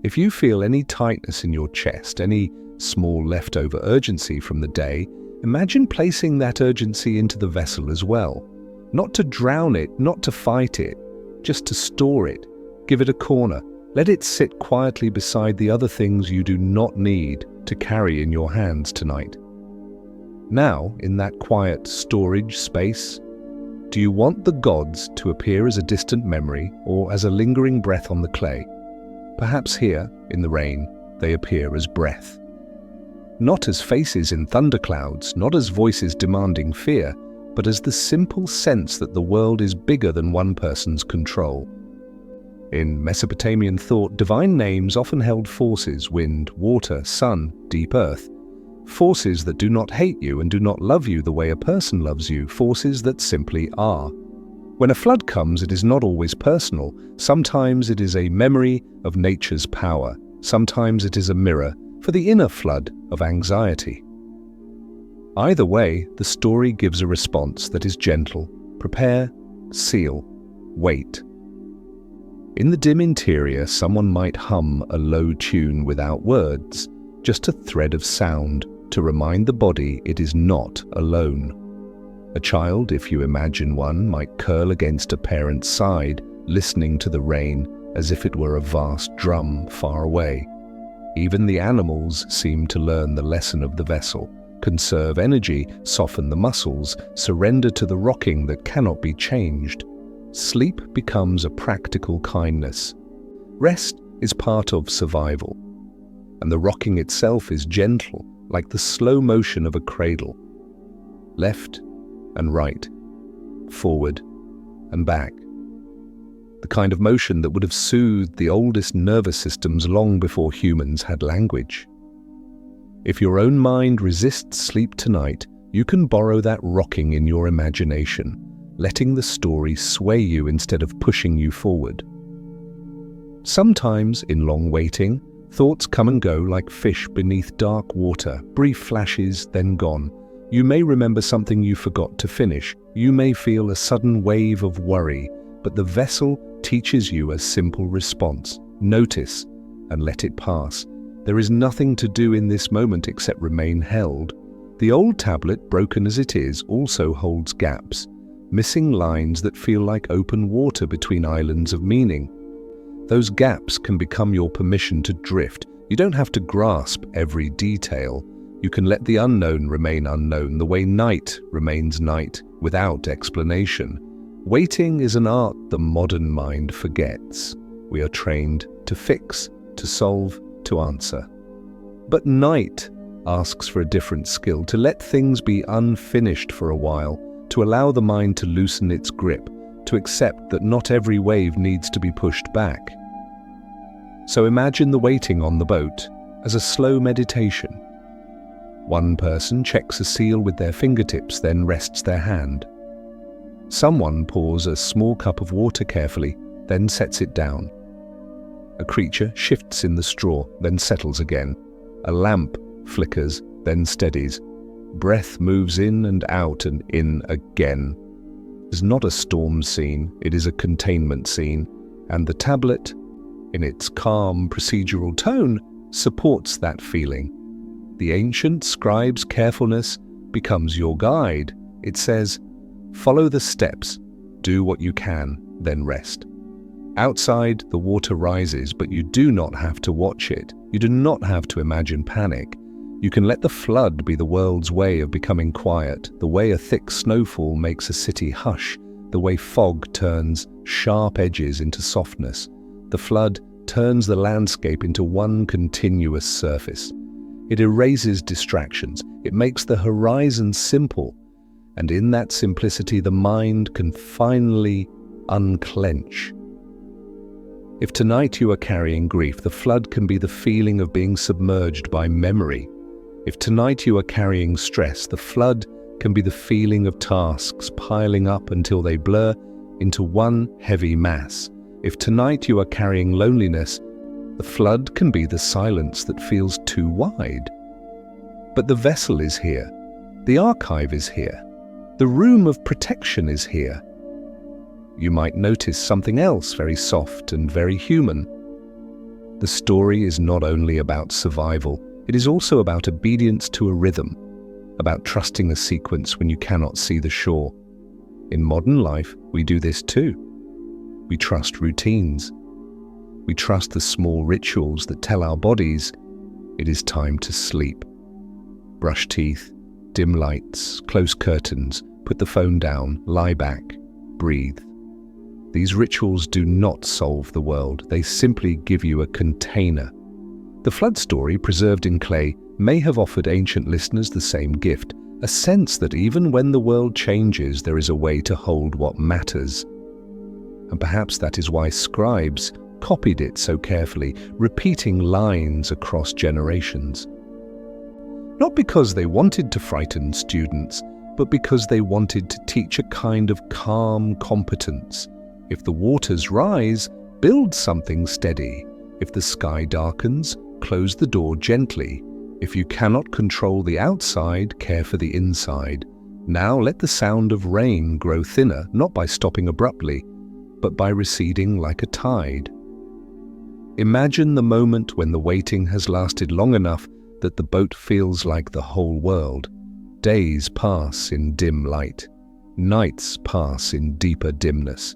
If you feel any tightness in your chest, any small leftover urgency from the day, imagine placing that urgency into the vessel as well. Not to drown it, not to fight it, just to store it. Give it a corner. Let it sit quietly beside the other things you do not need to carry in your hands tonight. Now, in that quiet storage space, do you want the gods to appear as a distant memory or as a lingering breath on the clay? Perhaps here, in the rain, they appear as breath. Not as faces in thunderclouds, not as voices demanding fear, but as the simple sense that the world is bigger than one person's control. In Mesopotamian thought, divine names often held forces: wind, water, sun, deep earth. Forces that do not hate you and do not love you the way a person loves you, forces that simply are. When a flood comes, it is not always personal. Sometimes it is a memory of nature's power. Sometimes it is a mirror for the inner flood of anxiety. Either way, the story gives a response that is gentle. Prepare, seal, wait. In the dim interior, someone might hum a low tune without words, just a thread of sound to remind the body it is not alone. A child, if you imagine one, might curl against a parent's side, listening to the rain as if it were a vast drum far away. Even the animals seem to learn the lesson of the vessel. Conserve energy, soften the muscles, surrender to the rocking that cannot be changed. Sleep becomes a practical kindness. Rest is part of survival, and the rocking itself is gentle, like the slow motion of a cradle. Left and right, forward and back. The kind of motion that would have soothed the oldest nervous systems long before humans had language. If your own mind resists sleep tonight, you can borrow that rocking in your imagination, letting the story sway you instead of pushing you forward. Sometimes, in long waiting, thoughts come and go like fish beneath dark water, brief flashes, then gone. You may remember something you forgot to finish. You may feel a sudden wave of worry, but the vessel teaches you a simple response. Notice and let it pass. There is nothing to do in this moment except remain held. The old tablet, broken as it is, also holds gaps, missing lines that feel like open water between islands of meaning. Those gaps can become your permission to drift. You don't have to grasp every detail. You can let the unknown remain unknown, the way night remains night, without explanation. Waiting is an art the modern mind forgets. We are trained to fix, to solve, to answer. But night asks for a different skill, to let things be unfinished for a while, to allow the mind to loosen its grip, to accept that not every wave needs to be pushed back. So imagine the waiting on the boat as a slow meditation. One person checks a seal with their fingertips, then rests their hand. Someone pours a small cup of water carefully, then sets it down. A creature shifts in the straw, then settles again. A lamp flickers, then steadies. Breath moves in and out and in again. It is not a storm scene, it is a containment scene, and the tablet, in its calm, procedural tone, supports that feeling. The ancient scribe's carefulness becomes your guide. It says, follow the steps, do what you can, then rest. Outside, the water rises, but you do not have to watch it. You do not have to imagine panic. You can let the flood be the world's way of becoming quiet, the way a thick snowfall makes a city hush, the way fog turns sharp edges into softness. The flood turns the landscape into one continuous surface. It erases distractions. It makes the horizon simple. And in that simplicity, the mind can finally unclench. If tonight you are carrying grief, the flood can be the feeling of being submerged by memory. If tonight you are carrying stress, the flood can be the feeling of tasks piling up until they blur into one heavy mass. If tonight you are carrying loneliness, the flood can be the silence that feels too wide. But the vessel is here. The archive is here. The room of protection is here. You might notice something else very soft and very human. The story is not only about survival, it is also about obedience to a rhythm, about trusting a sequence when you cannot see the shore. In modern life, we do this too. We trust routines. We trust the small rituals that tell our bodies it is time to sleep. Brush teeth, dim lights, close curtains, put the phone down, lie back, breathe. These rituals do not solve the world, they simply give you a container. The flood story, preserved in clay, may have offered ancient listeners the same gift, a sense that even when the world changes, there is a way to hold what matters. And perhaps that is why scribes copied it so carefully, repeating lines across generations. Not because they wanted to frighten students, but because they wanted to teach a kind of calm competence. If the waters rise, build something steady. If the sky darkens, close the door gently. If you cannot control the outside, care for the inside. Now let the sound of rain grow thinner, not by stopping abruptly, but by receding like a tide. Imagine the moment when the waiting has lasted long enough that the boat feels like the whole world. Days pass in dim light. Nights pass in deeper dimness.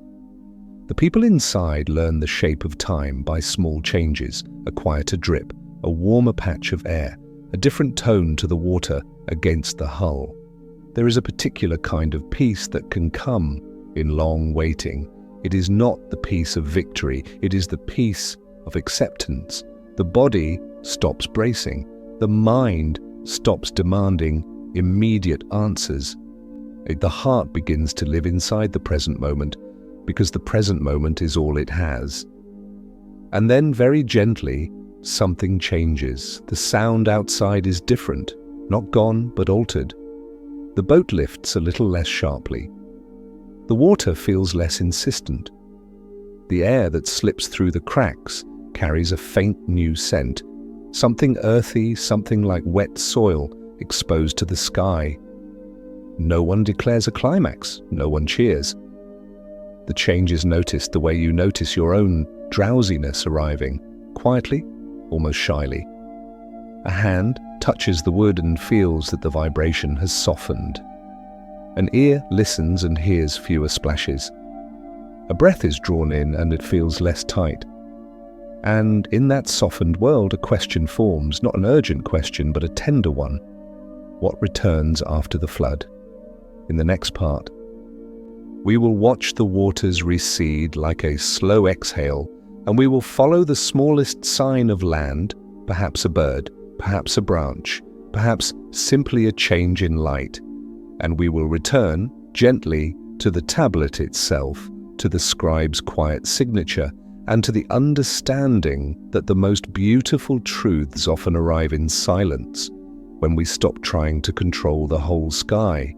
The people inside learn the shape of time by small changes, a quieter drip, a warmer patch of air, a different tone to the water against the hull. There is a particular kind of peace that can come in long waiting. It is not the peace of victory, it is the peace of acceptance. The body stops bracing. The mind stops demanding immediate answers. The heart begins to live inside the present moment, because the present moment is all it has. And then very gently, something changes. The sound outside is different, not gone, but altered. The boat lifts a little less sharply. The water feels less insistent. The air that slips through the cracks carries a faint new scent, something earthy, something like wet soil exposed to the sky. No one declares a climax, no one cheers. The change is noticed the way you notice your own drowsiness arriving, quietly, almost shyly. A hand touches the wood and feels that the vibration has softened. An ear listens and hears fewer splashes. A breath is drawn in and it feels less tight. And in that softened world, a question forms, not an urgent question, but a tender one. What returns after the flood? In the next part, we will watch the waters recede like a slow exhale, and we will follow the smallest sign of land, perhaps a bird, perhaps a branch, perhaps simply a change in light, and we will return gently to the tablet itself, to the scribe's quiet signature, and to the understanding that the most beautiful truths often arrive in silence, when we stop trying to control the whole sky.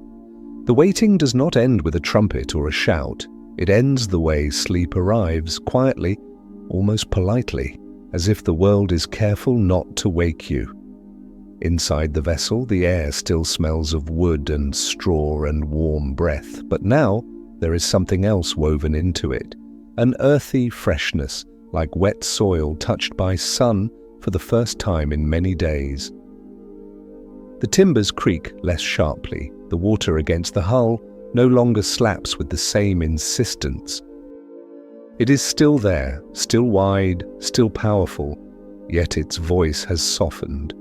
The waiting does not end with a trumpet or a shout. It ends the way sleep arrives, quietly, almost politely, as if the world is careful not to wake you. Inside the vessel, the air still smells of wood and straw and warm breath, but now there is something else woven into it, an earthy freshness, like wet soil touched by sun for the first time in many days. The timbers creak less sharply. The water against the hull no longer slaps with the same insistence. It is still there, still wide, still powerful, yet its voice has softened.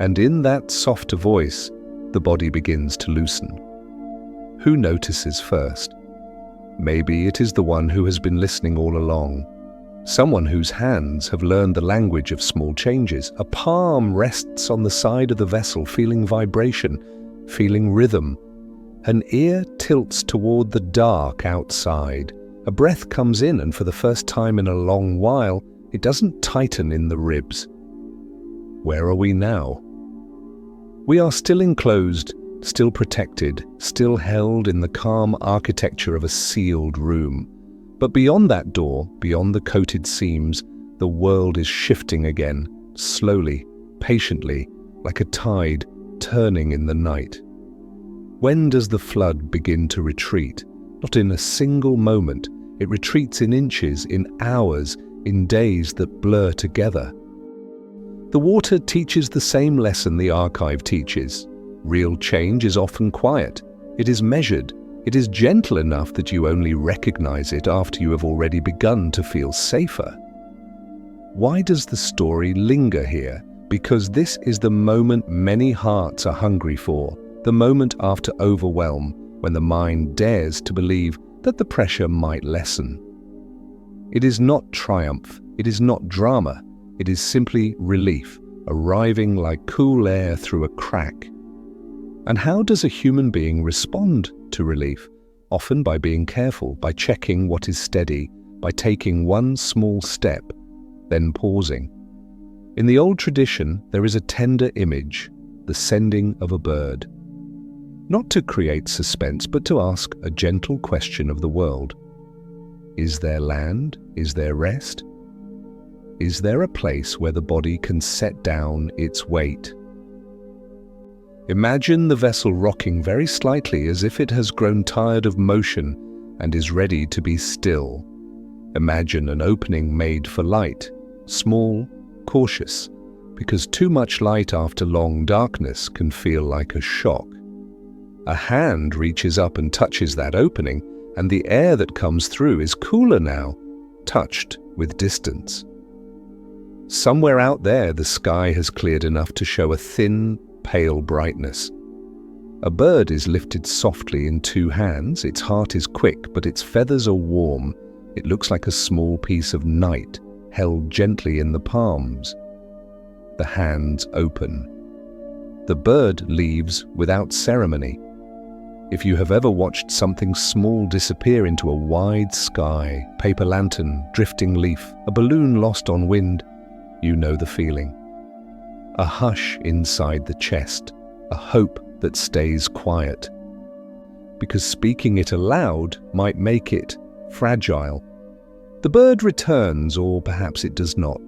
And in that softer voice, the body begins to loosen. Who notices first? Maybe it is the one who has been listening all along. Someone whose hands have learned the language of small changes. A palm rests on the side of the vessel, feeling vibration, feeling rhythm. An ear tilts toward the dark outside. A breath comes in, and for the first time in a long while, it doesn't tighten in the ribs. Where are we now? We are still enclosed, still protected, still held in the calm architecture of a sealed room. But beyond that door, beyond the coated seams, the world is shifting again, slowly, patiently, like a tide turning in the night. When does the flood begin to retreat? Not in a single moment. It retreats in inches, in hours, in days that blur together. The water teaches the same lesson the archive teaches. Real change is often quiet. It is measured. It is gentle enough that you only recognize it after you have already begun to feel safer. Why does the story linger here? Because this is the moment many hearts are hungry for, the moment after overwhelm, when the mind dares to believe that the pressure might lessen. It is not triumph, it is not drama, it is simply relief, arriving like cool air through a crack. And how does a human being respond to relief? Often by being careful, by checking what is steady, by taking one small step, then pausing. In the old tradition, there is a tender image, the sending of a bird. Not to create suspense, but to ask a gentle question of the world. Is there land? Is there rest? Is there a place where the body can set down its weight? Imagine the vessel rocking very slightly as if it has grown tired of motion and is ready to be still. Imagine an opening made for light, small, cautious, because too much light after long darkness can feel like a shock. A hand reaches up and touches that opening, and the air that comes through is cooler now, touched with distance. Somewhere out there, the sky has cleared enough to show a thin, pale brightness. A bird is lifted softly in two hands. Its heart is quick, but its feathers are warm. It looks like a small piece of night held gently in the palms. The hands open. The bird leaves without ceremony. If you have ever watched something small disappear into a wide sky, paper lantern, drifting leaf, a balloon lost on wind, you know the feeling. A hush inside the chest, a hope that stays quiet. Because speaking it aloud might make it fragile. The bird returns, or perhaps it does not.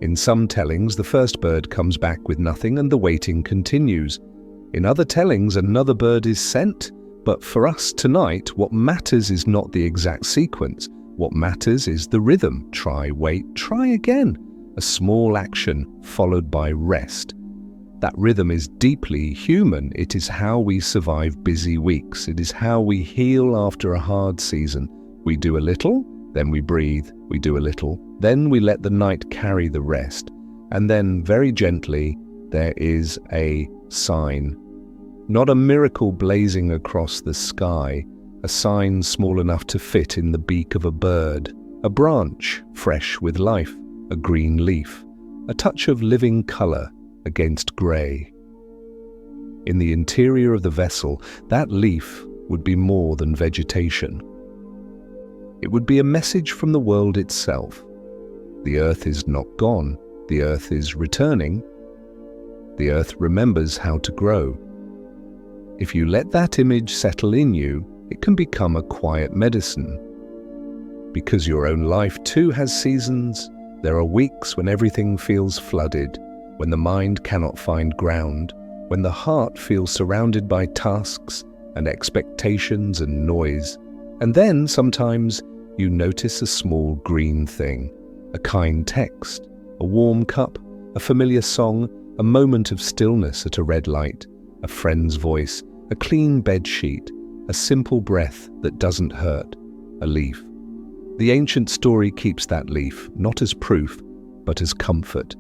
In some tellings, the first bird comes back with nothing and the waiting continues. In other tellings, another bird is sent. But for us tonight, what matters is not the exact sequence. What matters is the rhythm. Try, wait, try again. A small action followed by rest. That rhythm is deeply human. It is how we survive busy weeks. It is how we heal after a hard season. We do a little, then we breathe. We do a little, then we let the night carry the rest. And then, very gently, there is a sign. Not a miracle blazing across the sky, a sign small enough to fit in the beak of a bird, a branch fresh with life, a green leaf, a touch of living color against gray. In the interior of the vessel, that leaf would be more than vegetation. It would be a message from the world itself. The earth is not gone, the earth is returning. The earth remembers how to grow. If you let that image settle in you, it can become a quiet medicine. Because your own life too has seasons. There are weeks when everything feels flooded, when the mind cannot find ground, when the heart feels surrounded by tasks and expectations and noise. And then, sometimes, you notice a small green thing, a kind text, a warm cup, a familiar song, a moment of stillness at a red light, a friend's voice, a clean bed sheet, a simple breath that doesn't hurt, a leaf. The ancient story keeps that leaf, not as proof, but as comfort.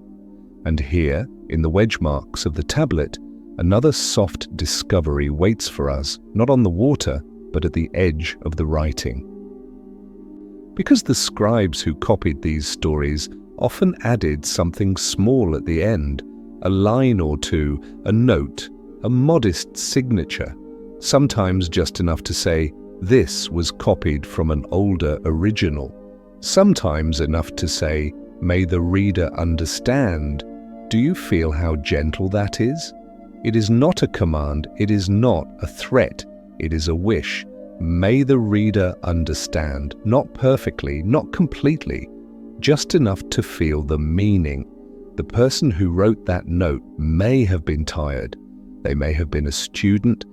And here, in the wedge marks of the tablet, another soft discovery waits for us, not on the water, but at the edge of the writing. Because the scribes who copied these stories often added something small at the end, a line or two, a note, a modest signature, sometimes just enough to say, "This was copied from an older original," sometimes enough to say, "May the reader understand." Do you feel how gentle that is? It is not a command, it is not a threat, it is a wish. May the reader understand, not perfectly, not completely, just enough to feel the meaning. The person who wrote that note may have been tired. They may have been a student,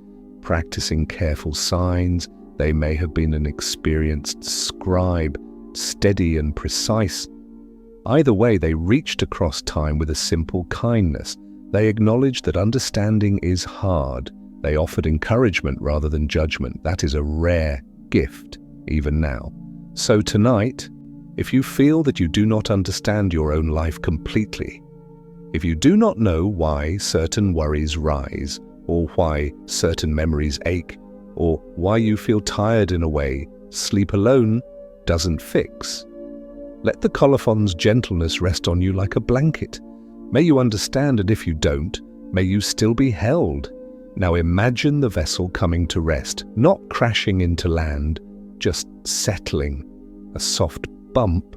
practicing careful signs. They may have been an experienced scribe, steady and precise. Either way, they reached across time with a simple kindness. They acknowledged that understanding is hard. They offered encouragement rather than judgment. That is a rare gift, even now. So tonight, if you feel that you do not understand your own life completely, if you do not know why certain worries rise, or why certain memories ache, or why you feel tired in a way sleep alone doesn't fix, let the colophon's gentleness rest on you like a blanket. May you understand, and if you don't, may you still be held. Now imagine the vessel coming to rest, not crashing into land, just settling, a soft bump.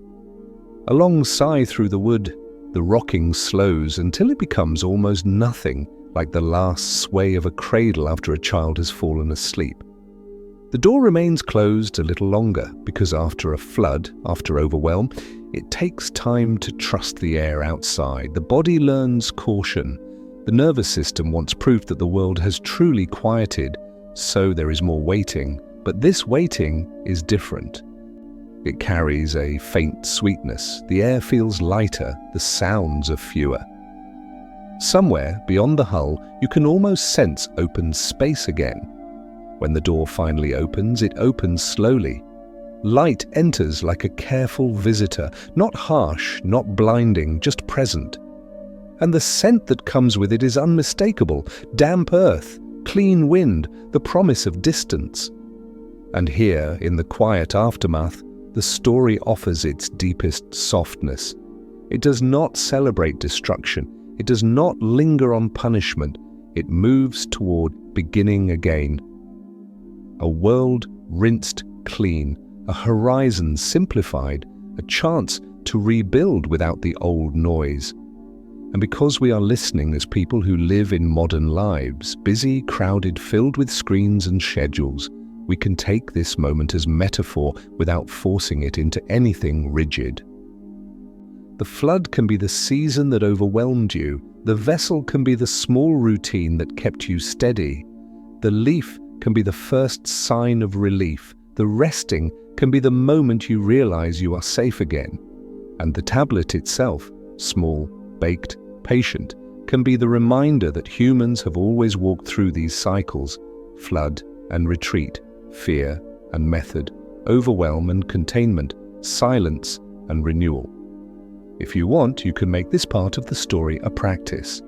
A long sigh through the wood, the rocking slows until it becomes almost nothing, like the last sway of a cradle after a child has fallen asleep. The door remains closed a little longer because after a flood, after overwhelm, it takes time to trust the air outside. The body learns caution. The nervous system wants proof that the world has truly quieted, so there is more waiting. But this waiting is different. It carries a faint sweetness. The air feels lighter, the sounds are fewer. Somewhere beyond the hull, you can almost sense open space again. When the door finally opens, it opens slowly. Light enters like a careful visitor, not harsh, not blinding, just present. And the scent that comes with it is unmistakable: damp earth, clean wind, the promise of distance. And here, in the quiet aftermath, the story offers its deepest softness. It does not celebrate destruction. It does not linger on punishment. It moves toward beginning again. A world rinsed clean, a horizon simplified, a chance to rebuild without the old noise. And because we are listening as people who live in modern lives, busy, crowded, filled with screens and schedules, we can take this moment as metaphor without forcing it into anything rigid. The flood can be the season that overwhelmed you. The vessel can be the small routine that kept you steady. The leaf can be the first sign of relief. The resting can be the moment you realize you are safe again. And the tablet itself, small, baked, patient, can be the reminder that humans have always walked through these cycles: flood and retreat, fear and method, overwhelm and containment, silence and renewal. If you want, you can make this part of the story a practice.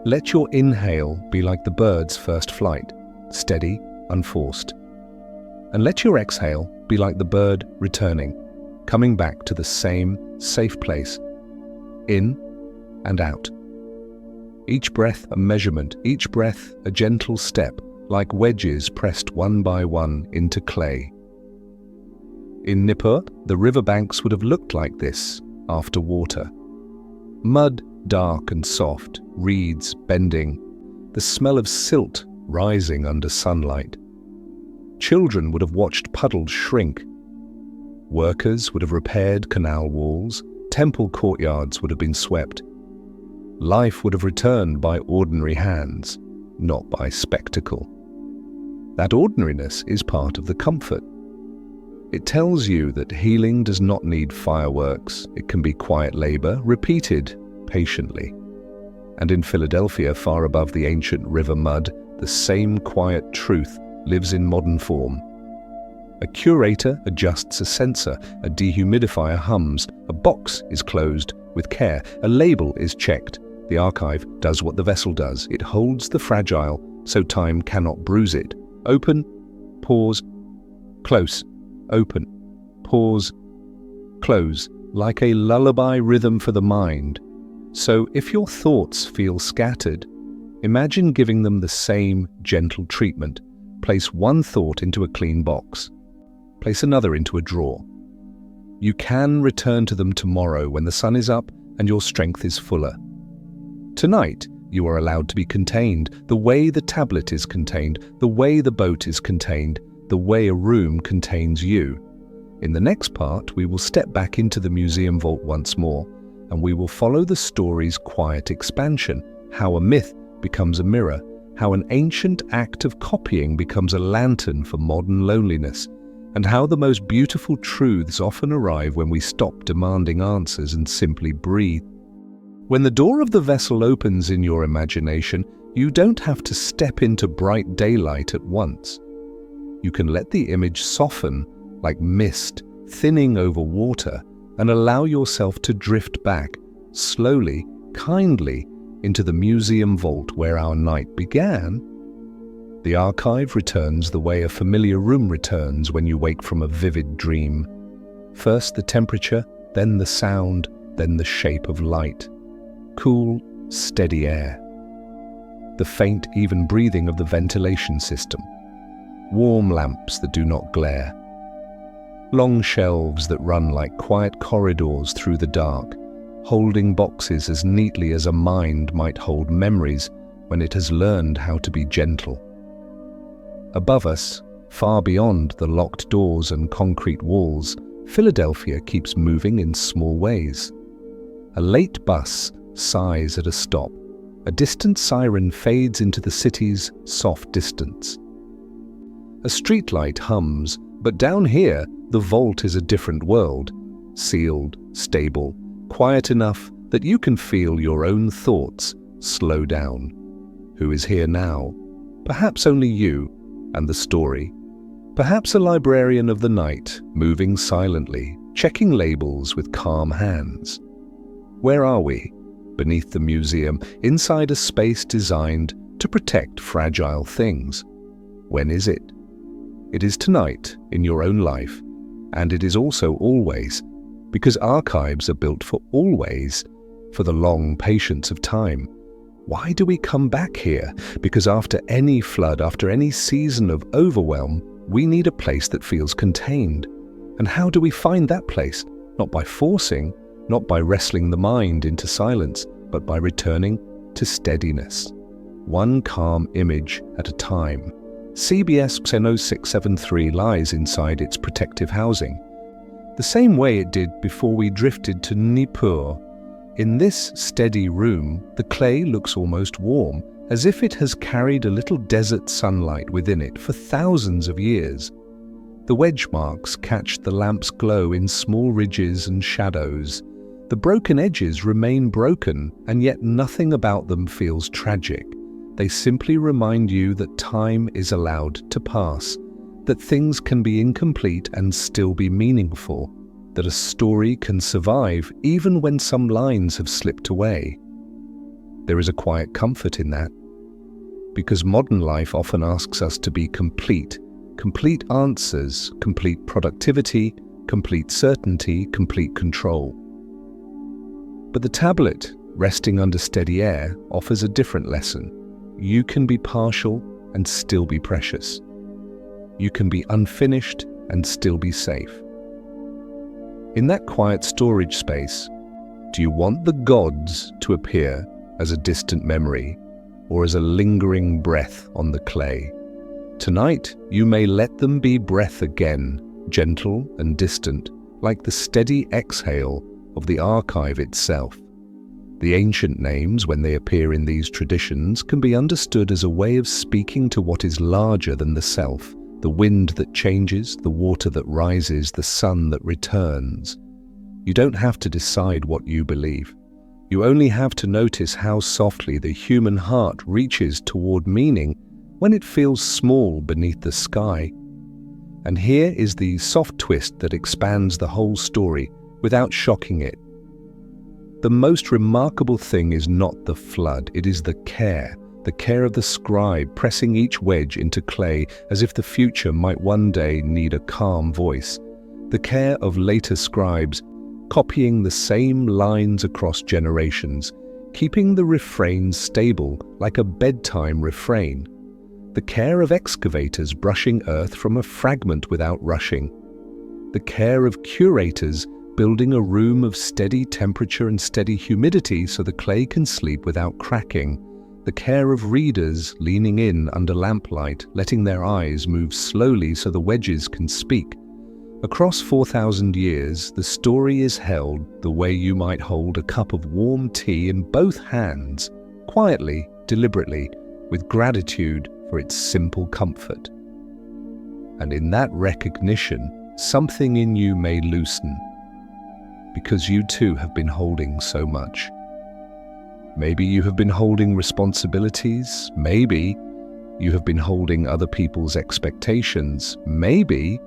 Let your inhale be like the bird's first flight, steady, unforced. And let your exhale be like the bird returning, coming back to the same safe place, in and out. Each breath a measurement, each breath a gentle step, like wedges pressed one by one into clay. In Nippur, the riverbanks would have looked like this after water. Mud dark and soft, reeds bending, the smell of silt rising under sunlight. Children would have watched puddles shrink. Workers would have repaired canal walls. Temple courtyards would have been swept. Life would have returned by ordinary hands, not by spectacle. That ordinariness is part of the comfort. It tells you that healing does not need fireworks. It can be quiet labor, repeated patiently. And in Philadelphia, far above the ancient river mud, the same quiet truth lives in modern form. A curator adjusts a sensor, a dehumidifier hums, a box is closed with care, a label is checked. The archive does what the vessel does. It holds the fragile so time cannot bruise it. Open, pause, close, open, pause, close, like a lullaby rhythm for the mind. So if your thoughts feel scattered, imagine giving them the same gentle treatment. Place one thought into a clean box. Place another into a drawer. You can return to them tomorrow when the sun is up and your strength is fuller. Tonight, you are allowed to be contained, the way the tablet is contained, the way the boat is contained, the way a room contains you. In the next part, we will step back into the museum vault once more, and we will follow the story's quiet expansion, how a myth becomes a mirror, how an ancient act of copying becomes a lantern for modern loneliness, and how the most beautiful truths often arrive when we stop demanding answers and simply breathe. When the door of the vessel opens in your imagination, you don't have to step into bright daylight at once. You can let the image soften like mist, thinning over water, and allow yourself to drift back, slowly, kindly, into the museum vault where our night began. The archive returns the way a familiar room returns when you wake from a vivid dream. First the temperature, then the sound, then the shape of light. Cool, steady air. The faint, even breathing of the ventilation system. Warm lamps that do not glare. Long shelves that run like quiet corridors through the dark, holding boxes as neatly as a mind might hold memories when it has learned how to be gentle. Above us, far beyond the locked doors and concrete walls, Philadelphia keeps moving in small ways. A late bus sighs at a stop. A distant siren fades into the city's soft distance. A streetlight hums, but down here, the vault is a different world. Sealed, stable, quiet enough that you can feel your own thoughts slow down. Who is here now? Perhaps only you and the story. Perhaps a librarian of the night, moving silently, checking labels with calm hands. Where are we? Beneath the museum, inside a space designed to protect fragile things. When is it? It is tonight, in your own life, and it is also always, because archives are built for always, for the long patience of time. Why do we come back here? Because after any flood, after any season of overwhelm, we need a place that feels contained. And how do we find that place? Not by forcing, not by wrestling the mind into silence, but by returning to steadiness. One calm image at a time. CBS 0673 lies inside its protective housing, the same way it did before we drifted to Nippur. In this steady room, the clay looks almost warm, as if it has carried a little desert sunlight within it for thousands of years. The wedge marks catch the lamp's glow in small ridges and shadows. The broken edges remain broken, and yet nothing about them feels tragic. They simply remind you that time is allowed to pass, that things can be incomplete and still be meaningful, that a story can survive even when some lines have slipped away. There is a quiet comfort in that, because modern life often asks us to be complete answers, complete productivity, complete certainty, complete control. But the tablet, resting under steady air, offers a different lesson. You can be partial and still be precious. You can be unfinished and still be safe. In that quiet storage space, do you want the gods to appear as a distant memory or as a lingering breath on the clay? Tonight, you may let them be breath again, gentle and distant, like the steady exhale of the archive itself. The ancient names, when they appear in these traditions, can be understood as a way of speaking to what is larger than the self, the wind that changes, the water that rises, the sun that returns. You don't have to decide what you believe. You only have to notice how softly the human heart reaches toward meaning when it feels small beneath the sky. And here is the soft twist that expands the whole story without shocking it. The most remarkable thing is not the flood, it is the care of the scribe pressing each wedge into clay as if the future might one day need a calm voice. The care of later scribes copying the same lines across generations, keeping the refrain stable like a bedtime refrain. The care of excavators brushing earth from a fragment without rushing. The care of curators building a room of steady temperature and steady humidity so the clay can sleep without cracking. The care of readers leaning in under lamplight, letting their eyes move slowly so the wedges can speak. Across 4,000 years, the story is held the way you might hold a cup of warm tea in both hands, quietly, deliberately, with gratitude for its simple comfort. And in that recognition, something in you may loosen, because you too have been holding so much. Maybe you have been holding responsibilities, maybe you have been holding other people's expectations, maybe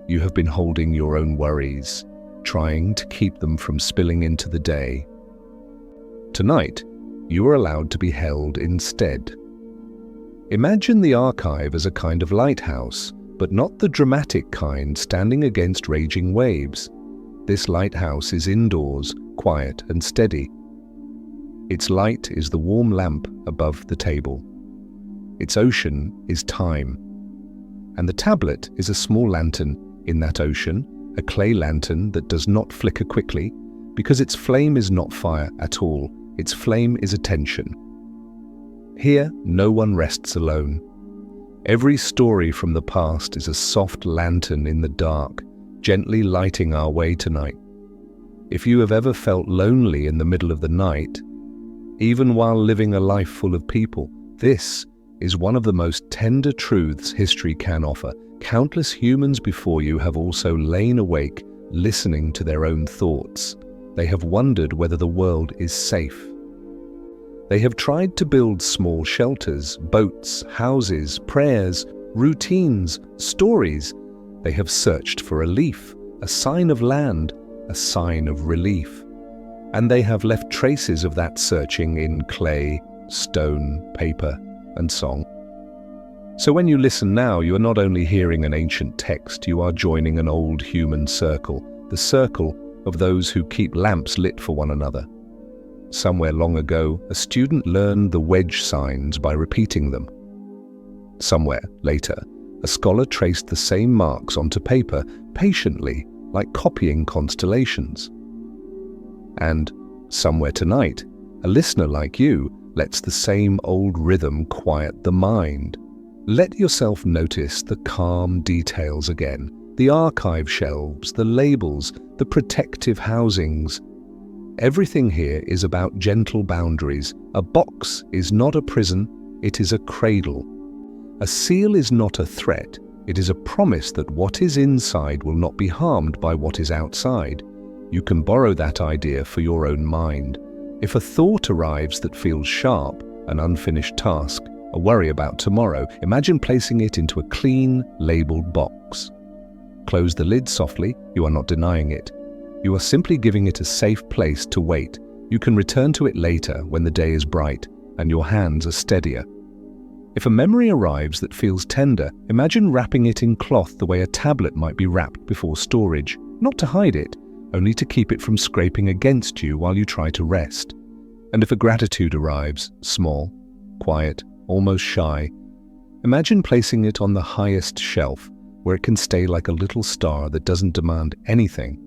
You have been holding your own worries, trying to keep them from spilling into the day. Tonight, you are allowed to be held instead. Imagine the archive as a kind of lighthouse, but not the dramatic kind standing against raging waves. This lighthouse is indoors, quiet and steady. Its light is the warm lamp above the table. Its ocean is time. And the tablet is a small lantern in that ocean, a clay lantern that does not flicker quickly, because its flame is not fire at all. Its flame is attention. Here, no one rests alone. Every story from the past is a soft lantern in the dark, gently lighting our way tonight. If you have ever felt lonely in the middle of the night, even while living a life full of people, this is one of the most tender truths history can offer. Countless humans before you have also lain awake, listening to their own thoughts. They have wondered whether the world is safe. They have tried to build small shelters, boats, houses, prayers, routines, stories. They have searched for a leaf, a sign of land, a sign of relief. And they have left traces of that searching in clay, stone, paper, and song. So when you listen now, you are not only hearing an ancient text, you are joining an old human circle, the circle of those who keep lamps lit for one another. Somewhere long ago, a student learned the wedge signs by repeating them. Somewhere later, a scholar traced the same marks onto paper, patiently, like copying constellations. And somewhere tonight, a listener like you lets the same old rhythm quiet the mind. Let yourself notice the calm details again, the archive shelves, the labels, the protective housings. Everything here is about gentle boundaries. A box is not a prison, it is a cradle. A seal is not a threat, it is a promise that what is inside will not be harmed by what is outside. You can borrow that idea for your own mind. If a thought arrives that feels sharp, an unfinished task, a worry about tomorrow, imagine placing it into a clean, labeled box. Close the lid softly, you are not denying it. You are simply giving it a safe place to wait. You can return to it later when the day is bright and your hands are steadier. If a memory arrives that feels tender, imagine wrapping it in cloth the way a tablet might be wrapped before storage, not to hide it, only to keep it from scraping against you while you try to rest. And if a gratitude arrives, small, quiet, almost shy, imagine placing it on the highest shelf, where it can stay like a little star that doesn't demand anything.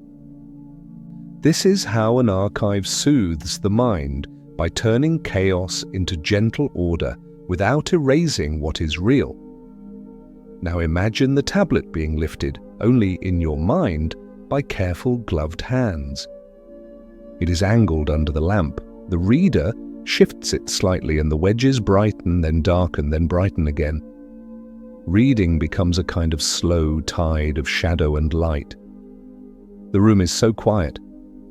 This is how an archive soothes the mind, by turning chaos into gentle order without erasing what is real. Now imagine the tablet being lifted, only in your mind, by careful gloved hands. It is angled under the lamp. The reader shifts it slightly and the wedges brighten, then darken, then brighten again. Reading becomes a kind of slow tide of shadow and light. The room is so quiet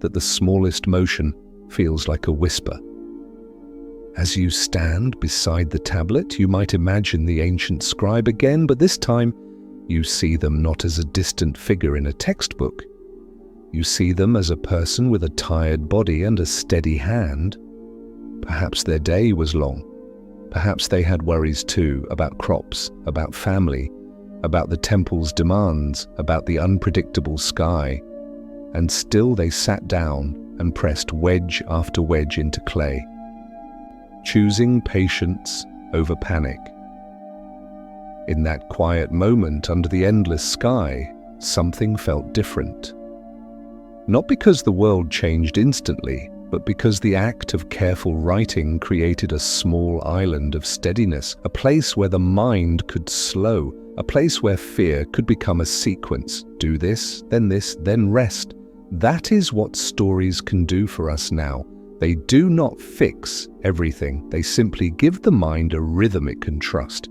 that the smallest motion feels like a whisper. As you stand beside the tablet, you might imagine the ancient scribe again, but this time you see them not as a distant figure in a textbook. You see them as a person with a tired body and a steady hand. Perhaps their day was long. Perhaps they had worries too, about crops, about family, about the temple's demands, about the unpredictable sky. And still they sat down and pressed wedge after wedge into clay, choosing patience over panic. In that quiet moment under the endless sky, something felt different. Not because the world changed instantly, but because the act of careful writing created a small island of steadiness, a place where the mind could slow, a place where fear could become a sequence. Do this, then rest. That is what stories can do for us now. They do not fix everything. They simply give the mind a rhythm it can trust.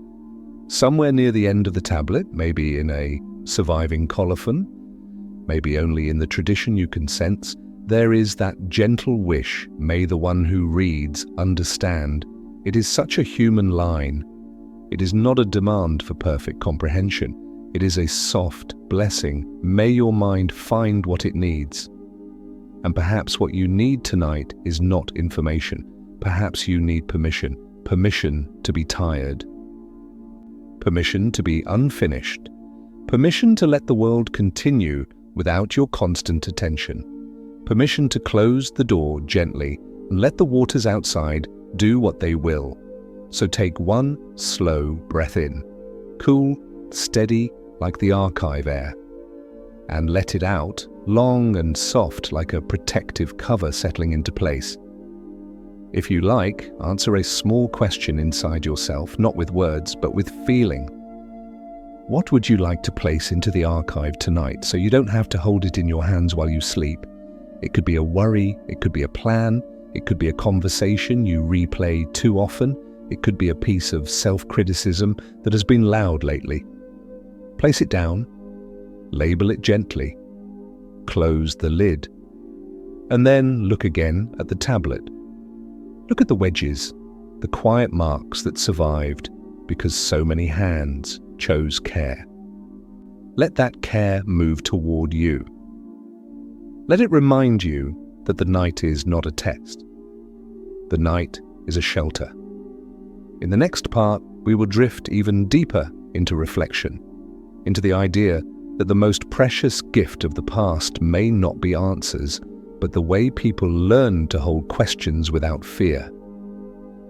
Somewhere near the end of the tablet, maybe in a surviving colophon, maybe only in the tradition you can sense, there is that gentle wish, may the one who reads understand. It is such a human line. It is not a demand for perfect comprehension. It is a soft blessing. May your mind find what it needs. And perhaps what you need tonight is not information. Perhaps you need permission. Permission to be tired. Permission to be unfinished. Permission to let the world continue without your constant attention. Permission to close the door gently and let the waters outside do what they will. So take one slow breath in, cool, steady like the archive air, and let it out, long and soft like a protective cover settling into place. If you like, answer a small question inside yourself, not with words, but with feeling. What would you like to place into the archive tonight so you don't have to hold it in your hands while you sleep? It could be a worry, it could be a plan, it could be a conversation you replay too often, it could be a piece of self-criticism that has been loud lately. Place it down, label it gently, close the lid, and then look again at the tablet. Look at the wedges, the quiet marks that survived because so many hands chose care. Let that care move toward you. Let it remind you that the night is not a test. The night is a shelter. In the next part, we will drift even deeper into reflection, into the idea that the most precious gift of the past may not be answers, but the way people learn to hold questions without fear.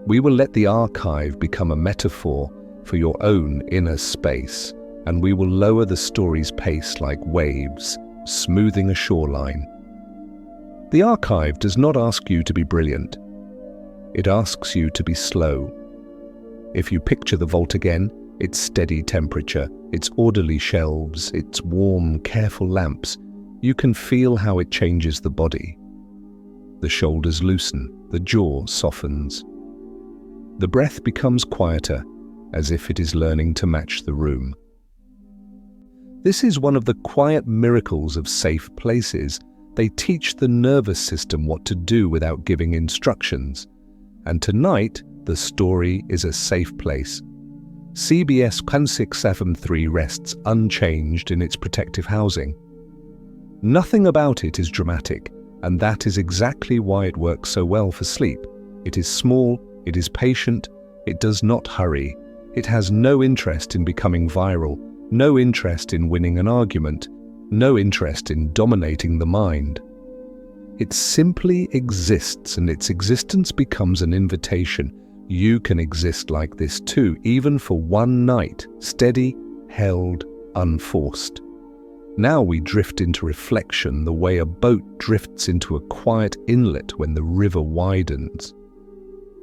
We will let the archive become a metaphor for your own inner space, and we will lower the story's pace like waves, smoothing a shoreline. The archive does not ask you to be brilliant. It asks you to be slow. If you picture the vault again, its steady temperature, its orderly shelves, its warm, careful lamps, you can feel how it changes the body. The shoulders loosen, the jaw softens. The breath becomes quieter, as if it is learning to match the room. This is one of the quiet miracles of safe places. They teach the nervous system what to do without giving instructions. And tonight, the story is a safe place. CBS 1673 rests unchanged in its protective housing. Nothing about it is dramatic, and that is exactly why it works so well for sleep. It is small, it is patient, it does not hurry. It has no interest in becoming viral, no interest in winning an argument, no interest in dominating the mind. It simply exists, and its existence becomes an invitation. You can exist like this too, even for one night, steady, held, unforced. Now we drift into reflection the way a boat drifts into a quiet inlet when the river widens.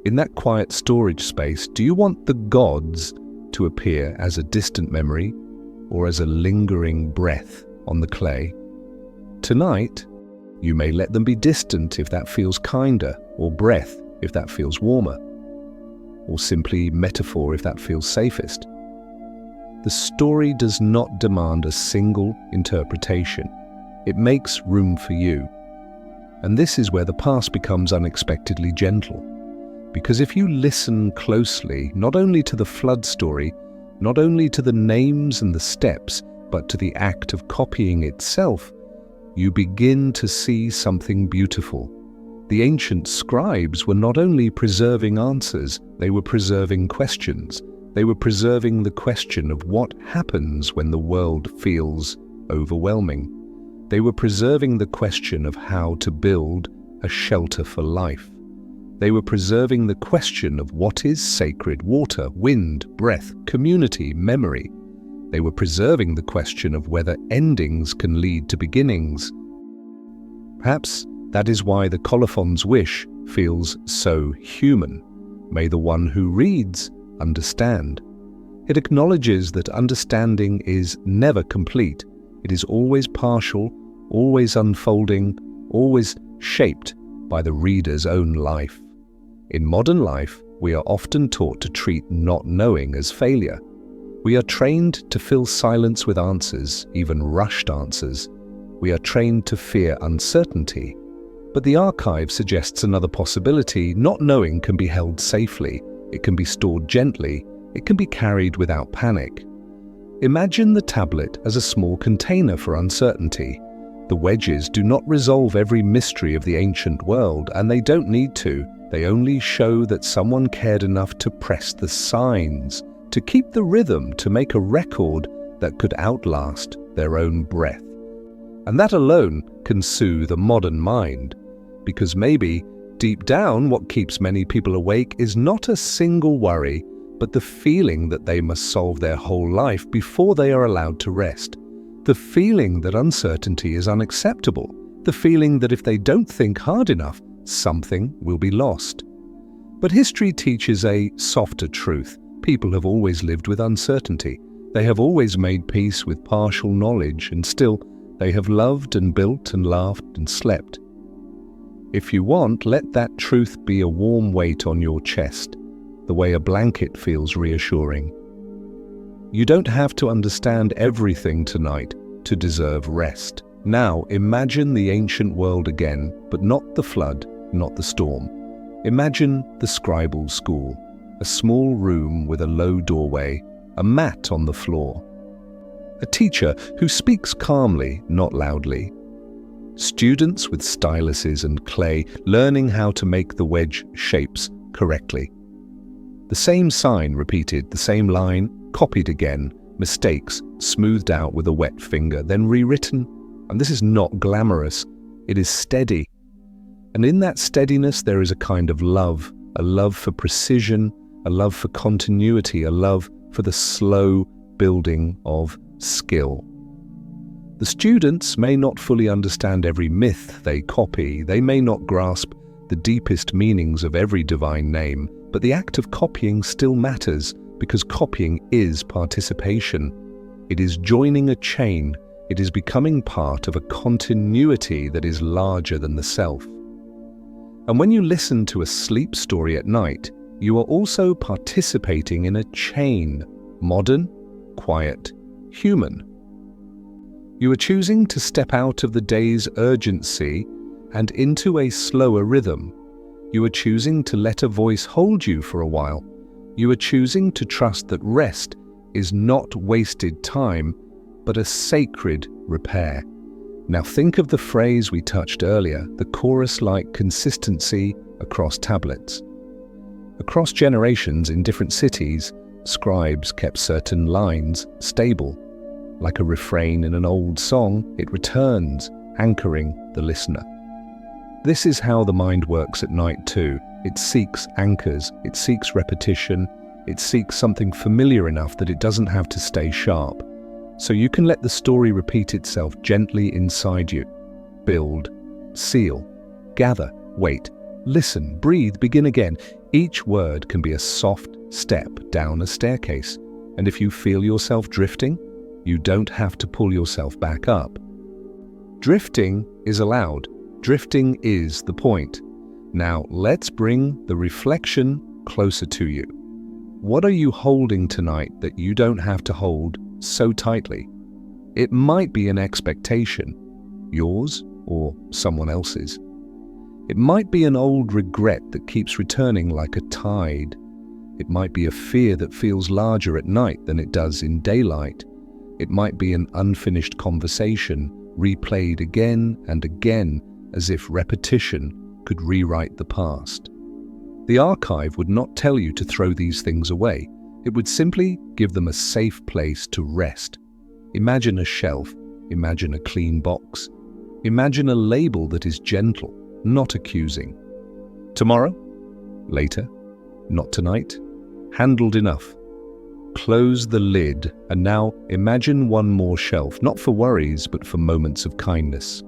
In that quiet storage space, do you want the gods to appear as a distant memory or as a lingering breath on the clay? Tonight, you may let them be distant if that feels kinder, or breath if that feels warmer, or simply metaphor if that feels safest. The story does not demand a single interpretation. It makes room for you. And this is where the past becomes unexpectedly gentle. Because if you listen closely, not only to the flood story, not only to the names and the steps, but to the act of copying itself, you begin to see something beautiful. The ancient scribes were not only preserving answers, they were preserving questions. They were preserving the question of what happens when the world feels overwhelming. They were preserving the question of how to build a shelter for life. They were preserving the question of what is sacred water, wind, breath, community, memory. They were preserving the question of whether endings can lead to beginnings. Perhaps that is why the colophon's wish feels so human. May the one who reads understand. It acknowledges that understanding is never complete. It is always partial, always unfolding, always shaped by the reader's own life. In modern life, we are often taught to treat not knowing as failure. We are trained to fill silence with answers, even rushed answers. We are trained to fear uncertainty. But the archive suggests another possibility. Not knowing can be held safely. It can be stored gently. It can be carried without panic. Imagine the tablet as a small container for uncertainty. The wedges do not resolve every mystery of the ancient world, and they don't need to. They only show that someone cared enough to press the signs, to keep the rhythm, to make a record that could outlast their own breath. And that alone can soothe a modern mind, because maybe, deep down, what keeps many people awake is not a single worry, but the feeling that they must solve their whole life before they are allowed to rest. The feeling that uncertainty is unacceptable. The feeling that if they don't think hard enough, something will be lost. But history teaches a softer truth. People have always lived with uncertainty. They have always made peace with partial knowledge, and still they have loved and built and laughed and slept. If you want, let that truth be a warm weight on your chest, the way a blanket feels reassuring. You don't have to understand everything tonight to deserve rest. Now imagine the ancient world again, but not the flood, not the storm. Imagine the scribal school, a small room with a low doorway, a mat on the floor. A teacher who speaks calmly, not loudly. Students with styluses and clay learning how to make the wedge shapes correctly. The same sign repeated, the same line copied again, mistakes smoothed out with a wet finger, then rewritten. And this is not glamorous, it is steady. And in that steadiness there is a kind of love, a love for precision, a love for continuity, a love for the slow building of skill. The students may not fully understand every myth they copy, they may not grasp the deepest meanings of every divine name, but the act of copying still matters, because copying is participation. It is joining a chain, it is becoming part of a continuity that is larger than the self. And when you listen to a sleep story at night, you are also participating in a chain, modern, quiet, human. You are choosing to step out of the day's urgency and into a slower rhythm. You are choosing to let a voice hold you for a while. You are choosing to trust that rest is not wasted time, but a sacred repair. Now think of the phrase we touched earlier, the chorus-like consistency across tablets. Across generations in different cities, scribes kept certain lines stable. Like a refrain in an old song, it returns, anchoring the listener. This is how the mind works at night too. It seeks anchors, it seeks repetition, it seeks something familiar enough that it doesn't have to stay sharp. So you can let the story repeat itself gently inside you. Build, seal, gather, wait, listen, breathe, begin again. Each word can be a soft step down a staircase. And if you feel yourself drifting, you don't have to pull yourself back up. Drifting is allowed. Drifting is the point. Now let's bring the reflection closer to you. What are you holding tonight that you don't have to hold so tightly? It might be an expectation, yours or someone else's. It might be an old regret that keeps returning like a tide. It might be a fear that feels larger at night than it does in daylight. It might be an unfinished conversation, replayed again and again, as if repetition could rewrite the past. The archive would not tell you to throw these things away. It would simply give them a safe place to rest. Imagine a shelf, imagine a clean box. Imagine a label that is gentle, not accusing. Tomorrow? Later? Not tonight? Handled enough. Close the lid, and now imagine one more shelf, not for worries, but for moments of kindness.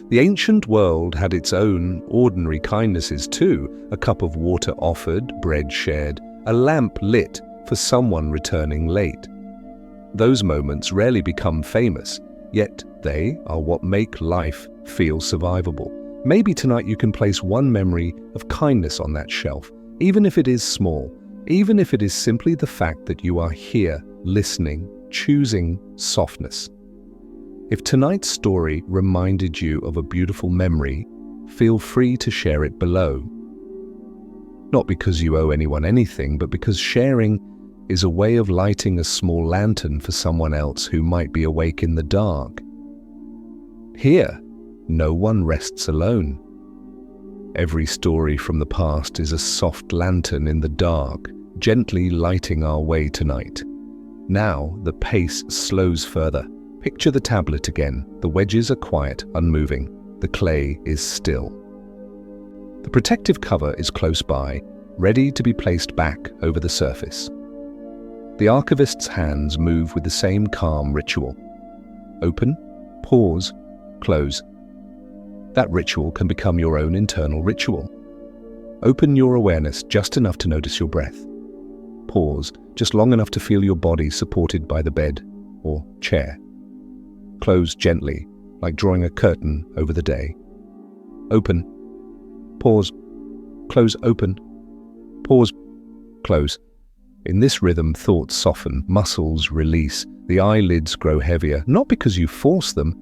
The ancient world had its own ordinary kindnesses too, a cup of water offered, bread shared, a lamp lit for someone returning late. Those moments rarely become famous, yet they are what make life feel survivable. Maybe tonight you can place one memory of kindness on that shelf, even if it is small, even if it is simply the fact that you are here, listening, choosing softness. If tonight's story reminded you of a beautiful memory, feel free to share it below. Not because you owe anyone anything, but because sharing is a way of lighting a small lantern for someone else who might be awake in the dark. Here, no one rests alone. Every story from the past is a soft lantern in the dark, gently lighting our way tonight. Now, the pace slows further. Picture the tablet again. The wedges are quiet, unmoving. The clay is still. The protective cover is close by, ready to be placed back over the surface. The archivist's hands move with the same calm ritual. Open, pause, close. That ritual can become your own internal ritual. Open your awareness just enough to notice your breath. Pause just long enough to feel your body supported by the bed or chair. Close gently, like drawing a curtain over the day. Open, pause, close, open, pause, close. In this rhythm, thoughts soften, muscles release, the eyelids grow heavier, not because you force them,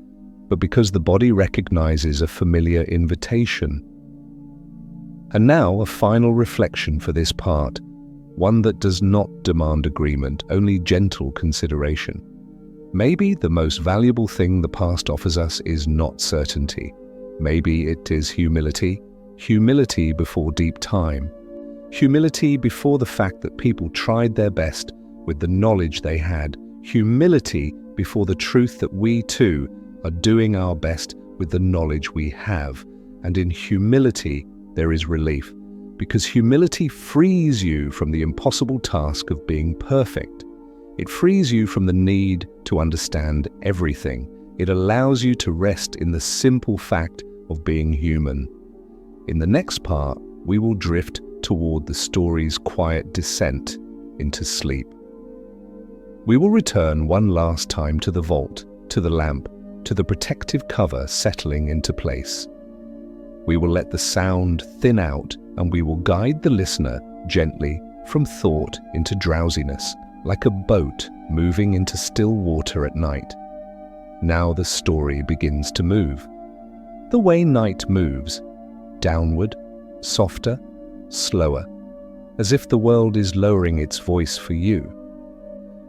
but because the body recognizes a familiar invitation. And now a final reflection for this part, one that does not demand agreement, only gentle consideration. Maybe the most valuable thing the past offers us is not certainty. Maybe it is humility, humility before deep time, humility before the fact that people tried their best with the knowledge they had, humility before the truth that we too are doing our best with the knowledge we have. And in humility, there is relief, because humility frees you from the impossible task of being perfect. It frees you from the need to understand everything. It allows you to rest in the simple fact of being human. In the next part, we will drift toward the story's quiet descent into sleep. We will return one last time to the vault, to the lamp, to the protective cover settling into place. We will let the sound thin out, and we will guide the listener gently from thought into drowsiness, like a boat moving into still water at night. Now the story begins to move. The way night moves, downward, softer, slower, as if the world is lowering its voice for you.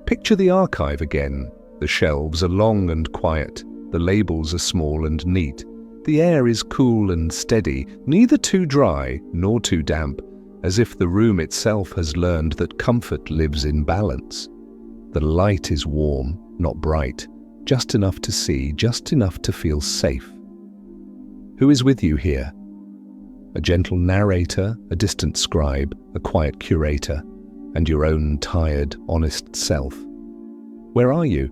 Picture the archive again. The shelves are long and quiet. The labels are small and neat. The air is cool and steady, neither too dry nor too damp, as if the room itself has learned that comfort lives in balance. The light is warm, not bright, just enough to see, just enough to feel safe. Who is with you here? A gentle narrator, a distant scribe, a quiet curator, and your own tired, honest self. Where are you?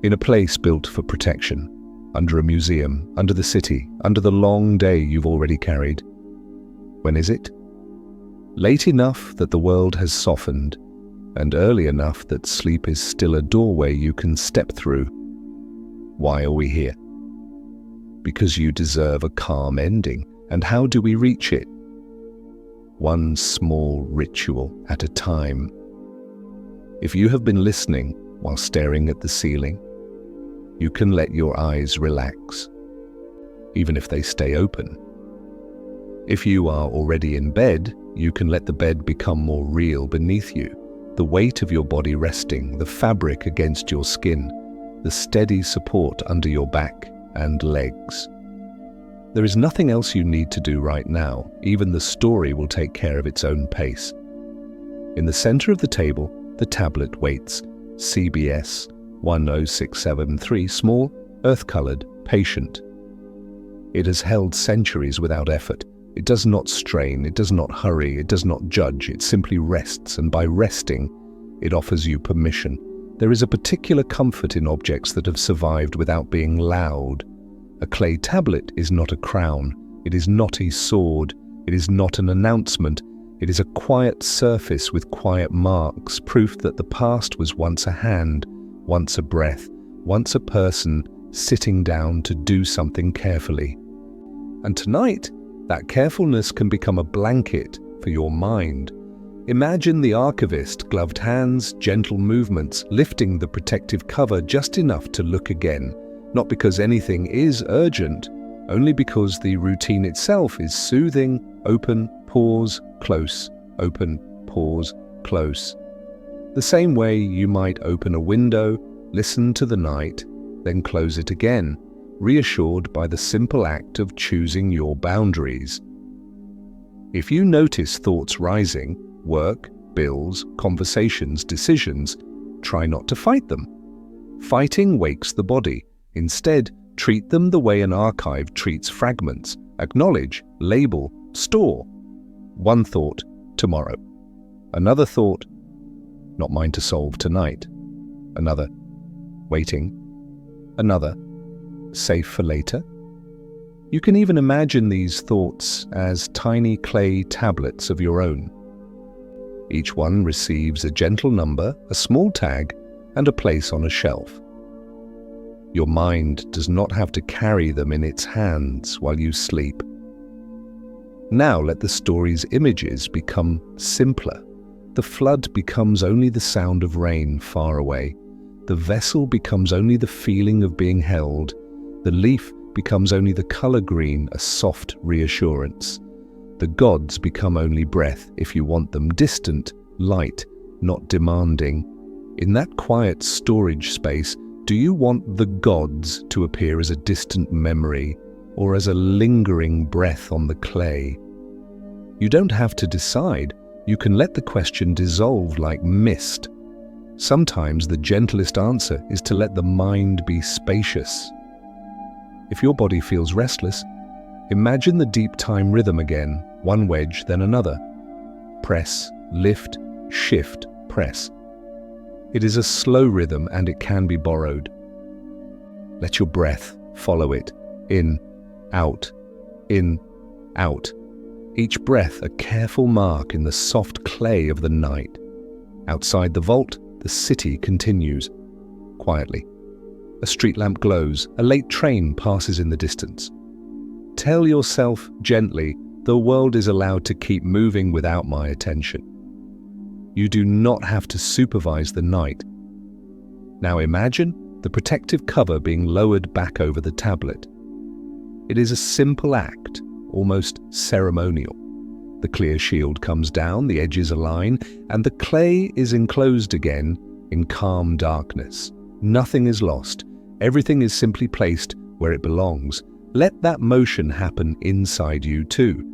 In a place built for protection, under a museum, under the city, under the long day you've already carried. When is it? Late enough that the world has softened, and early enough that sleep is still a doorway you can step through. Why are we here? Because you deserve a calm ending. And how do we reach it? One small ritual at a time. If you have been listening while staring at the ceiling, you can let your eyes relax, even if they stay open. If you are already in bed, you can let the bed become more real beneath you, the weight of your body resting, the fabric against your skin, the steady support under your back and legs. There is nothing else you need to do right now. Even the story will take care of its own pace. In the center of the table, the tablet waits. CBS 10673, small, earth-colored, patient. It has held centuries without effort. It does not strain, it does not hurry, it does not judge. It simply rests, and by resting, it offers you permission. There is a particular comfort in objects that have survived without being loud. A clay tablet is not a crown, it is not a sword, it is not an announcement, it is a quiet surface with quiet marks, proof that the past was once a hand, once a breath, once a person sitting down to do something carefully. And tonight, that carefulness can become a blanket for your mind. Imagine the archivist, gloved hands, gentle movements, lifting the protective cover just enough to look again. Not because anything is urgent, only because the routine itself is soothing, open, pause, close, open, pause, close. The same way you might open a window, listen to the night, then close it again, reassured by the simple act of choosing your boundaries. If you notice thoughts rising, work, bills, conversations, decisions, try not to fight them. Fighting wakes the body. Instead, treat them the way an archive treats fragments. Acknowledge, label, store. One thought, tomorrow. Another thought, not mine to solve tonight. Another, waiting. Another, safe for later. You can even imagine these thoughts as tiny clay tablets of your own. Each one receives a gentle number, a small tag, and a place on a shelf. Your mind does not have to carry them in its hands while you sleep. Now let the story's images become simpler. The flood becomes only the sound of rain far away. The vessel becomes only the feeling of being held. The leaf becomes only the color green, a soft reassurance. The gods become only breath if you want them distant, light, not demanding. In that quiet storage space, do you want the gods to appear as a distant memory or as a lingering breath on the clay? You don't have to decide. You can let the question dissolve like mist. Sometimes the gentlest answer is to let the mind be spacious. If your body feels restless, imagine the deep time rhythm again, one wedge, then another. Press, lift, shift, press. It is a slow rhythm and it can be borrowed. Let your breath follow it. In, out, in, out. Each breath a careful mark in the soft clay of the night. Outside the vault, the city continues. Quietly. A street lamp glows, a late train passes in the distance. Tell yourself gently, the world is allowed to keep moving without my attention. You do not have to supervise the night. Now imagine the protective cover being lowered back over the tablet. It is a simple act, almost ceremonial. The clear shield comes down, the edges align, and the clay is enclosed again in calm darkness. Nothing is lost. Everything is simply placed where it belongs. Let that motion happen inside you too.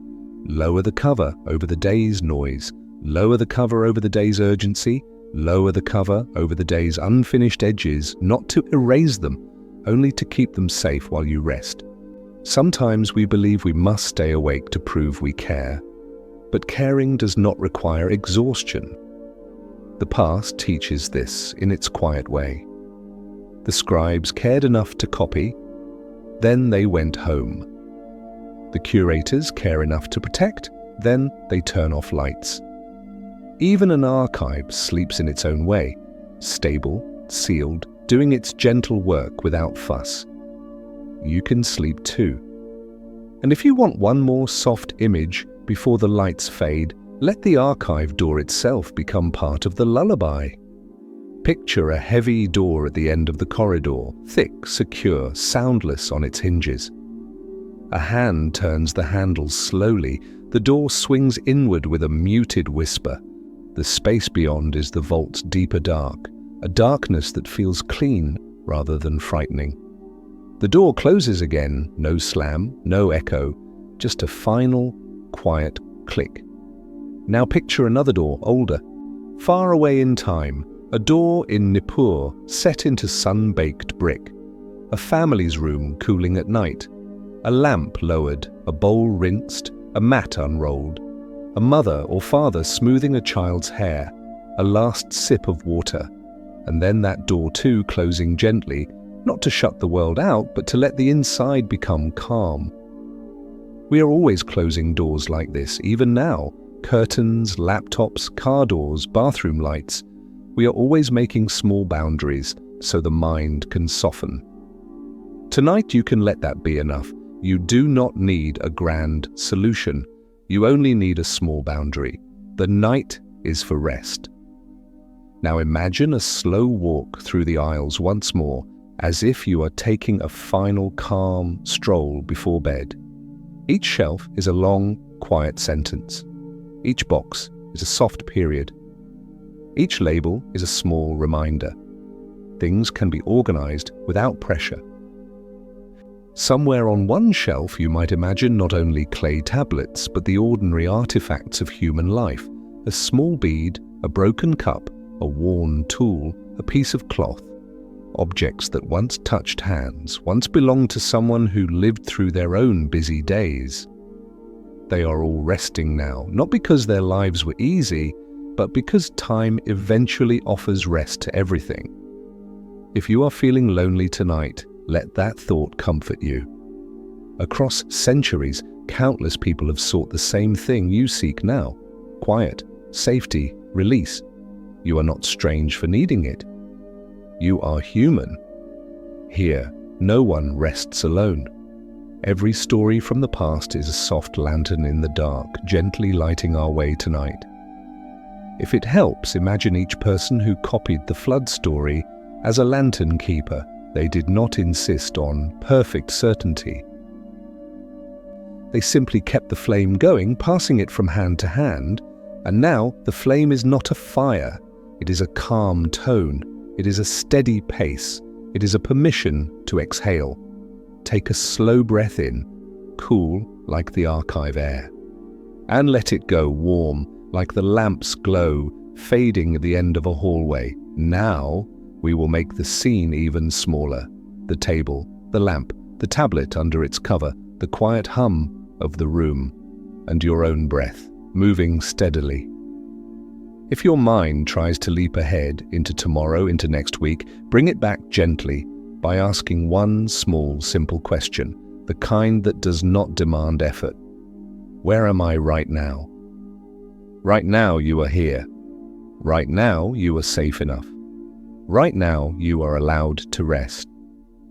Lower the cover over the day's noise. Lower the cover over the day's urgency. Lower the cover over the day's unfinished edges, not to erase them, only to keep them safe while you rest. Sometimes we believe we must stay awake to prove we care, but caring does not require exhaustion. The past teaches this in its quiet way. The scribes cared enough to copy, then they went home. The curators care enough to protect, then they turn off lights. Even an archive sleeps in its own way, stable, sealed, doing its gentle work without fuss. You can sleep too. And if you want one more soft image before the lights fade, let the archive door itself become part of the lullaby. Picture a heavy door at the end of the corridor, thick, secure, soundless on its hinges. A hand turns the handle slowly. The door swings inward with a muted whisper. The space beyond is the vault's deeper dark, a darkness that feels clean rather than frightening. The door closes again, no slam, no echo, just a final, quiet click. Now picture another door, older, far away in time, a door in Nippur set into sun-baked brick, a family's room cooling at night, a lamp lowered, a bowl rinsed, a mat unrolled, a mother or father smoothing a child's hair, a last sip of water, and then that door too closing gently, not to shut the world out, but to let the inside become calm. We are always closing doors like this, even now. Curtains, laptops, car doors, bathroom lights. We are always making small boundaries so the mind can soften. Tonight you can let that be enough. You do not need a grand solution. You only need a small boundary. The night is for rest. Now imagine a slow walk through the aisles once more, as if you are taking a final calm stroll before bed. Each shelf is a long, quiet sentence. Each box is a soft period. Each label is a small reminder. Things can be organized without pressure. Somewhere on one shelf you might imagine not only clay tablets, but the ordinary artifacts of human life: a small bead, a broken cup, a worn tool, a piece of cloth. Objects that once touched hands, once belonged to someone who lived through their own busy days. They are all resting now, not because their lives were easy, but because time eventually offers rest to everything. If you are feeling lonely tonight, let that thought comfort you. Across centuries, countless people have sought the same thing you seek now: quiet, safety, release. You are not strange for needing it. You are human. Here, no one rests alone. Every story from the past is a soft lantern in the dark, gently lighting our way tonight. If it helps, imagine each person who copied the flood story as a lantern keeper. They did not insist on perfect certainty. They simply kept the flame going, passing it from hand to hand, and now the flame is not a fire. It is a calm tone. It is a steady pace. It is a permission to exhale. Take a slow breath in, cool like the archive air, and let it go, warm like the lamp's glow, fading at the end of a hallway. Now we will make the scene even smaller. The table, the lamp, the tablet under its cover, the quiet hum of the room, and your own breath, moving steadily. If your mind tries to leap ahead into tomorrow, into next week, bring it back gently by asking one small, simple question, the kind that does not demand effort. Where am I right now? Right now you are here. Right now you are safe enough. Right now you are allowed to rest.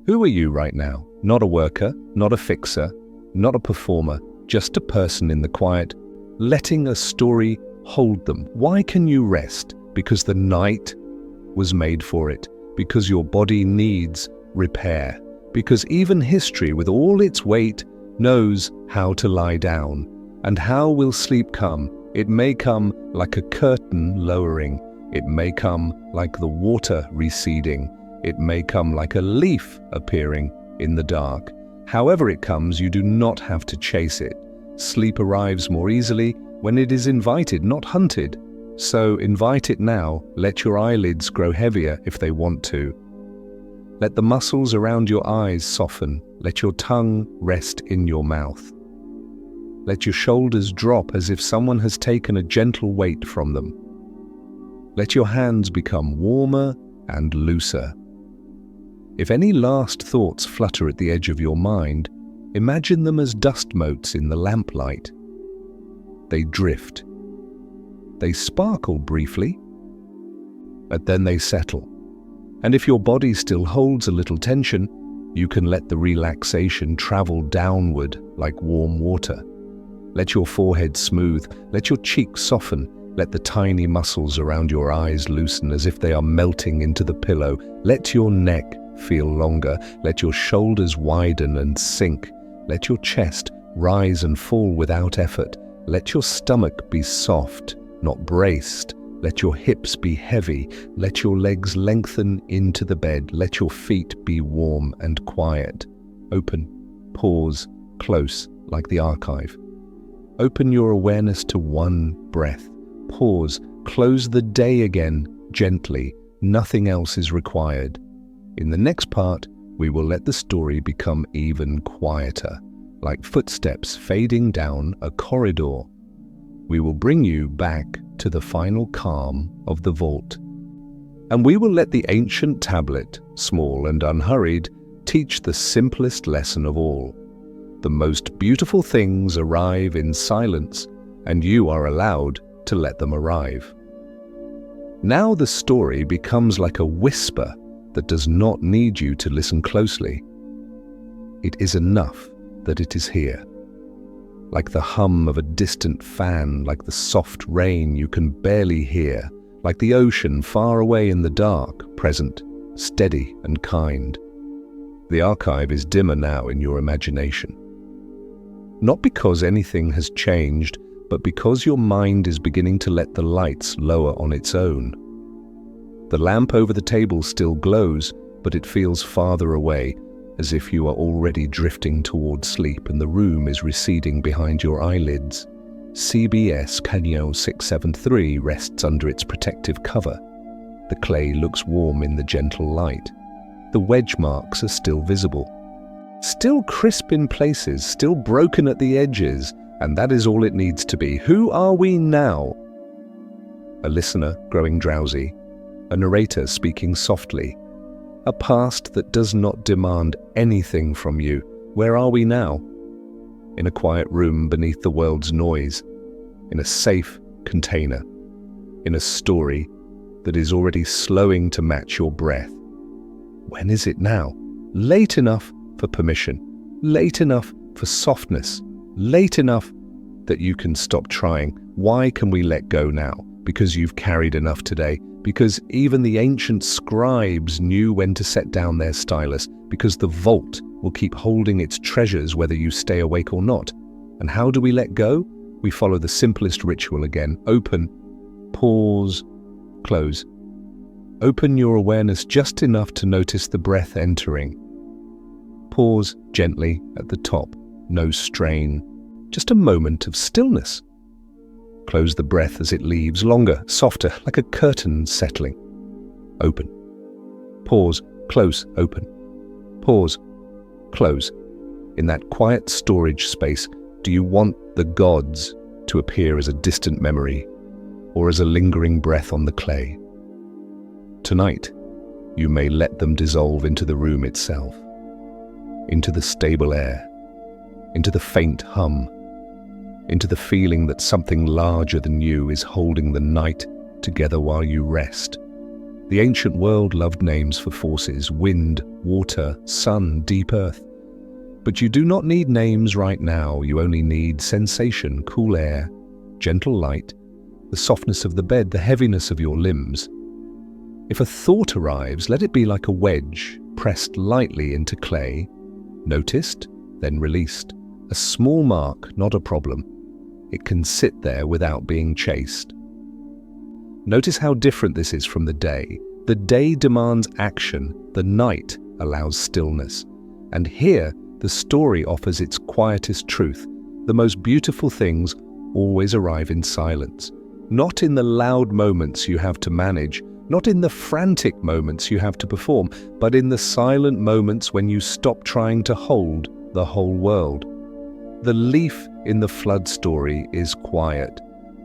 Who are you right now? Not a worker, not a fixer, not a performer, just a person in the quiet, letting a story hold them. Why can you rest? Because the night was made for it. Because your body needs repair. Because even history, with all its weight, knows how to lie down. And how will sleep come? It may come like a curtain lowering. It may come like the water receding. It may come like a leaf appearing in the dark. However it comes, you do not have to chase it. Sleep arrives more easily when it is invited, not hunted. So invite it now. Let your eyelids grow heavier if they want to. Let the muscles around your eyes soften. Let your tongue rest in your mouth. Let your shoulders drop as if someone has taken a gentle weight from them. Let your hands become warmer and looser. If any last thoughts flutter at the edge of your mind, imagine them as dust motes in the lamplight. They drift. They sparkle briefly, but then they settle. And if your body still holds a little tension, you can let the relaxation travel downward like warm water. Let your forehead smooth, let your cheeks soften, let the tiny muscles around your eyes loosen as if they are melting into the pillow. Let your neck feel longer, let your shoulders widen and sink, let your chest rise and fall without effort. Let your stomach be soft, not braced. Let your hips be heavy. Let your legs lengthen into the bed. Let your feet be warm and quiet. Open, pause, close, like the archive. Open your awareness to one breath. Pause, close the day again, gently. Nothing else is required. In the next part, we will let the story become even quieter, like footsteps fading down a corridor. We will bring you back to the final calm of the vault. And we will let the ancient tablet, small and unhurried, teach the simplest lesson of all. The most beautiful things arrive in silence, and you are allowed to let them arrive. Now the story becomes like a whisper that does not need you to listen closely. It is enough that it is here. Like the hum of a distant fan, like the soft rain you can barely hear, like the ocean far away in the dark, present, steady and kind. The archive is dimmer now in your imagination. Not because anything has changed, but because your mind is beginning to let the lights lower on its own. The lamp over the table still glows, but it feels farther away, as if you are already drifting toward sleep and the room is receding behind your eyelids. CBS Canyon 673 rests under its protective cover. The clay looks warm in the gentle light. The wedge marks are still visible. Still crisp in places, still broken at the edges, and that is all it needs to be. Who are we now? A listener growing drowsy, a narrator speaking softly, a past that does not demand anything from you. Where are we now? In a quiet room beneath the world's noise, in a safe container, in a story that is already slowing to match your breath. When is it now? Late enough for permission, late enough for softness, late enough that you can stop trying. Why can we let go now? Because you've carried enough today, because even the ancient scribes knew when to set down their stylus, because the vault will keep holding its treasures whether you stay awake or not. And how do we let go? We follow the simplest ritual again. Open, pause, close. Open your awareness just enough to notice the breath entering. Pause gently at the top, no strain, just a moment of stillness. Close the breath as it leaves, longer, softer, like a curtain settling. Open. Pause, close, open. Pause, close. In that quiet storage space, do you want the gods to appear as a distant memory or as a lingering breath on the clay? Tonight, you may let them dissolve into the room itself, into the stable air, into the faint hum, into the feeling that something larger than you is holding the night together while you rest. The ancient world loved names for forces: wind, water, sun, deep earth. But you do not need names right now. You only need sensation, cool air, gentle light, the softness of the bed, the heaviness of your limbs. If a thought arrives, let it be like a wedge pressed lightly into clay, noticed, then released. A small mark, not a problem. It can sit there without being chased. Notice how different this is from the day. The day demands action, the night allows stillness. And here, the story offers its quietest truth. The most beautiful things always arrive in silence. Not in the loud moments you have to manage, not in the frantic moments you have to perform, but in the silent moments when you stop trying to hold the whole world. The leaf in the flood story is quiet.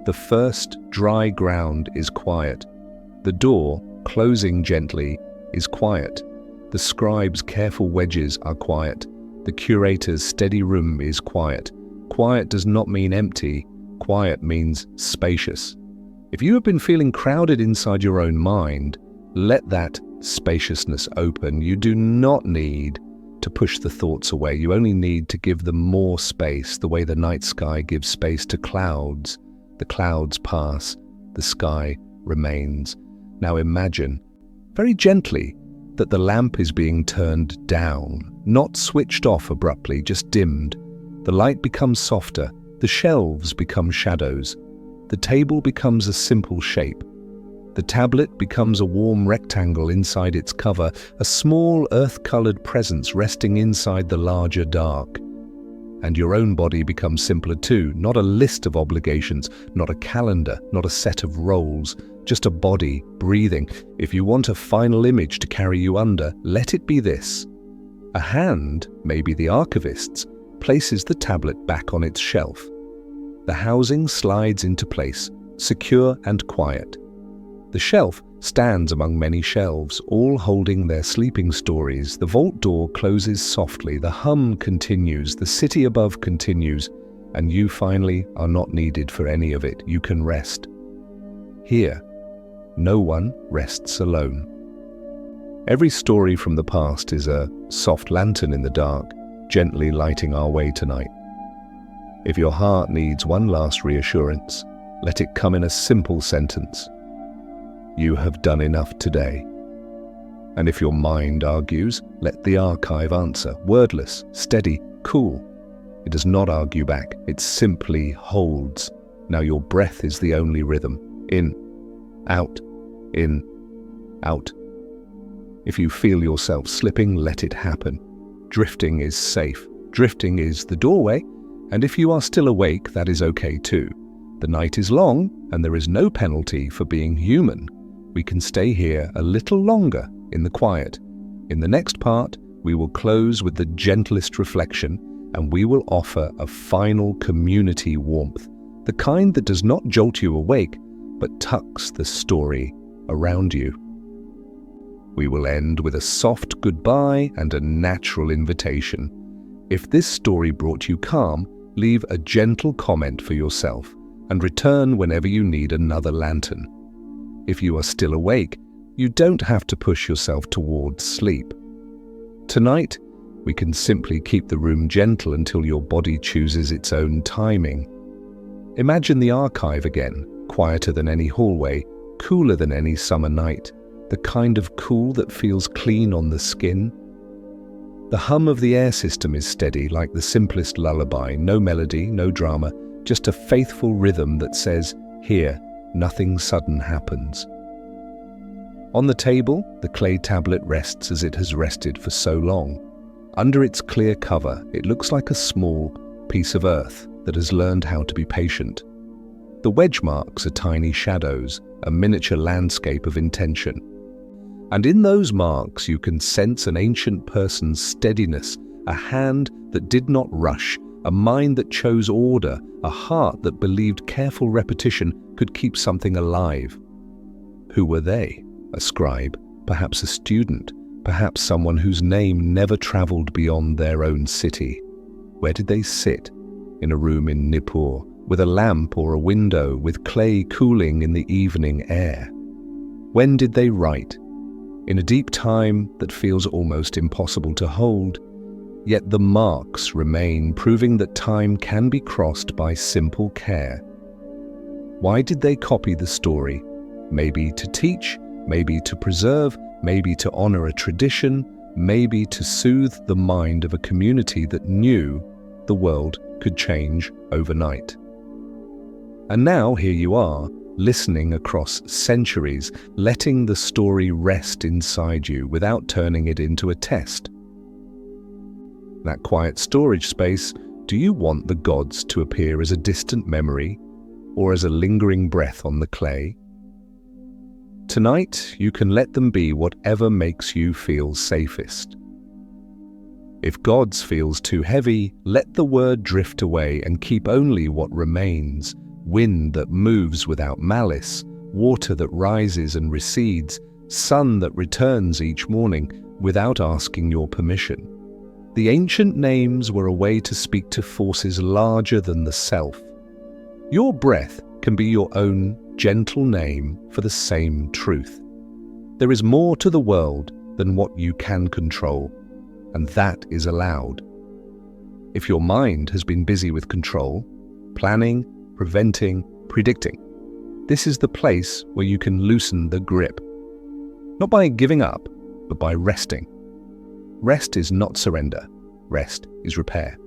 The first dry ground is quiet. The door, closing gently, is quiet. The scribe's careful wedges are quiet. The curator's steady room is quiet. Quiet does not mean empty. Quiet means spacious. If you have been feeling crowded inside your own mind, let that spaciousness open. You do not need to push the thoughts away. You only need to give them more space, the way the night sky gives space to clouds. The clouds pass, the sky remains. Now imagine, very gently, that the lamp is being turned down, not switched off abruptly, just dimmed. The light becomes softer, the shelves become shadows, the table becomes a simple shape. The tablet becomes a warm rectangle inside its cover, a small earth-colored presence resting inside the larger dark. And your own body becomes simpler too, not a list of obligations, not a calendar, not a set of roles, just a body, breathing. If you want a final image to carry you under, let it be this. A hand, maybe the archivist's, places the tablet back on its shelf. The housing slides into place, secure and quiet. The shelf stands among many shelves, all holding their sleeping stories. The vault door closes softly, the hum continues, the city above continues, and you finally are not needed for any of it. You can rest. Here, no one rests alone. Every story from the past is a soft lantern in the dark, gently lighting our way tonight. If your heart needs one last reassurance, let it come in a simple sentence. You have done enough today. And if your mind argues, let the archive answer, wordless, steady, cool. It does not argue back, it simply holds. Now your breath is the only rhythm. In, out, out. If you feel yourself slipping, let it happen. Drifting is safe. Drifting is the doorway, and if you are still awake, that is okay too. The night is long, and there is no penalty for being human. We can stay here a little longer in the quiet. In the next part, we will close with the gentlest reflection, and we will offer a final community warmth, the kind that does not jolt you awake, but tucks the story around you. We will end with a soft goodbye and a natural invitation. If this story brought you calm, leave a gentle comment for yourself and return whenever you need another lantern. If you are still awake, you don't have to push yourself towards sleep. Tonight, we can simply keep the room gentle until your body chooses its own timing. Imagine the archive again, quieter than any hallway, cooler than any summer night, the kind of cool that feels clean on the skin. The hum of the air system is steady, like the simplest lullaby, no melody, no drama, just a faithful rhythm that says, here, nothing sudden happens. On the table, the clay tablet rests as it has rested for so long. Under its clear cover, it looks like a small piece of earth that has learned how to be patient. The wedge marks are tiny shadows, a miniature landscape of intention. And in those marks you can sense an ancient person's steadiness, a hand that did not rush, a mind that chose order, a heart that believed careful repetition could keep something alive. Who were they? A scribe, perhaps a student, perhaps someone whose name never traveled beyond their own city. Where did they sit? In a room in Nippur, with a lamp or a window, with clay cooling in the evening air. When did they write? In a deep time that feels almost impossible to hold, yet the marks remain, proving that time can be crossed by simple care. Why did they copy the story? Maybe to teach, maybe to preserve, maybe to honor a tradition, maybe to soothe the mind of a community that knew the world could change overnight. And now here you are, listening across centuries, letting the story rest inside you without turning it into a test. That quiet storage space, do you want the gods to appear as a distant memory or as a lingering breath on the clay? Tonight, you can let them be whatever makes you feel safest. If gods feels too heavy, let the word drift away and keep only what remains. Wind that moves without malice, water that rises and recedes, sun that returns each morning without asking your permission. The ancient names were a way to speak to forces larger than the self. Your breath can be your own gentle name for the same truth. There is more to the world than what you can control, and that is allowed. If your mind has been busy with control, planning, preventing, predicting, this is the place where you can loosen the grip. Not by giving up, but by resting. Rest is not surrender. Rest is repair.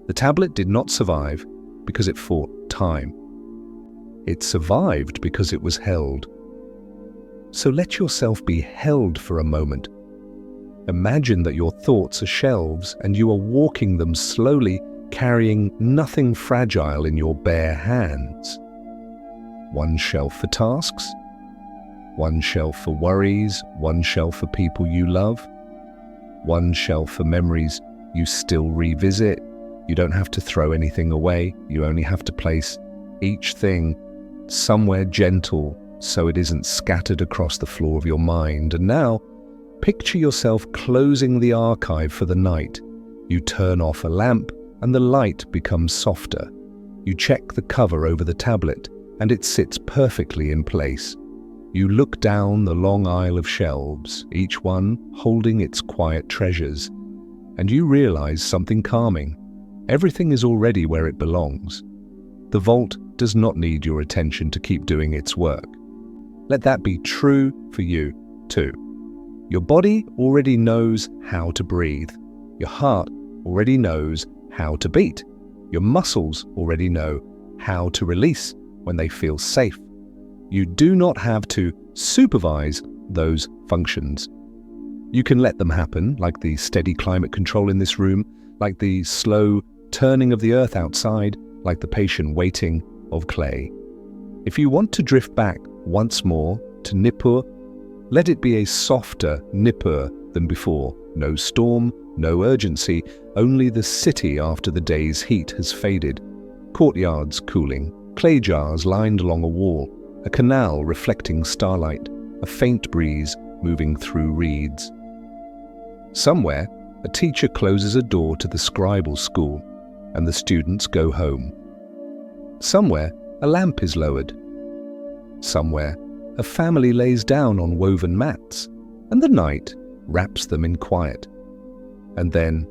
The tablet did not survive because it fought time. It survived because it was held. So let yourself be held for a moment. Imagine that your thoughts are shelves and you are walking them slowly, carrying nothing fragile in your bare hands. One shelf for tasks, one shelf for worries, one shelf for people you love, one shelf for memories you still revisit. You don't have to throw anything away, you only have to place each thing somewhere gentle so it isn't scattered across the floor of your mind. And now, picture yourself closing the archive for the night. You turn off a lamp and the light becomes softer. You check the cover over the tablet and it sits perfectly in place. You look down the long aisle of shelves, each one holding its quiet treasures, and you realize something calming. Everything is already where it belongs. The vault does not need your attention to keep doing its work. Let that be true for you too. Your body already knows how to breathe. Your heart already knows how to beat. Your muscles already know how to release when they feel safe. You do not have to supervise those functions. You can let them happen, like the steady climate control in this room, like the slow turning of the earth outside, like the patient waiting of clay. If you want to drift back once more to Nippur, let it be a softer Nippur than before. No storm, no urgency, only the city after the day's heat has faded. Courtyards cooling, clay jars lined along a wall, a canal reflecting starlight, a faint breeze moving through reeds. Somewhere, a teacher closes a door to the scribal school, and the students go home. Somewhere, a lamp is lowered. Somewhere, a family lays down on woven mats, and the night wraps them in quiet. And then,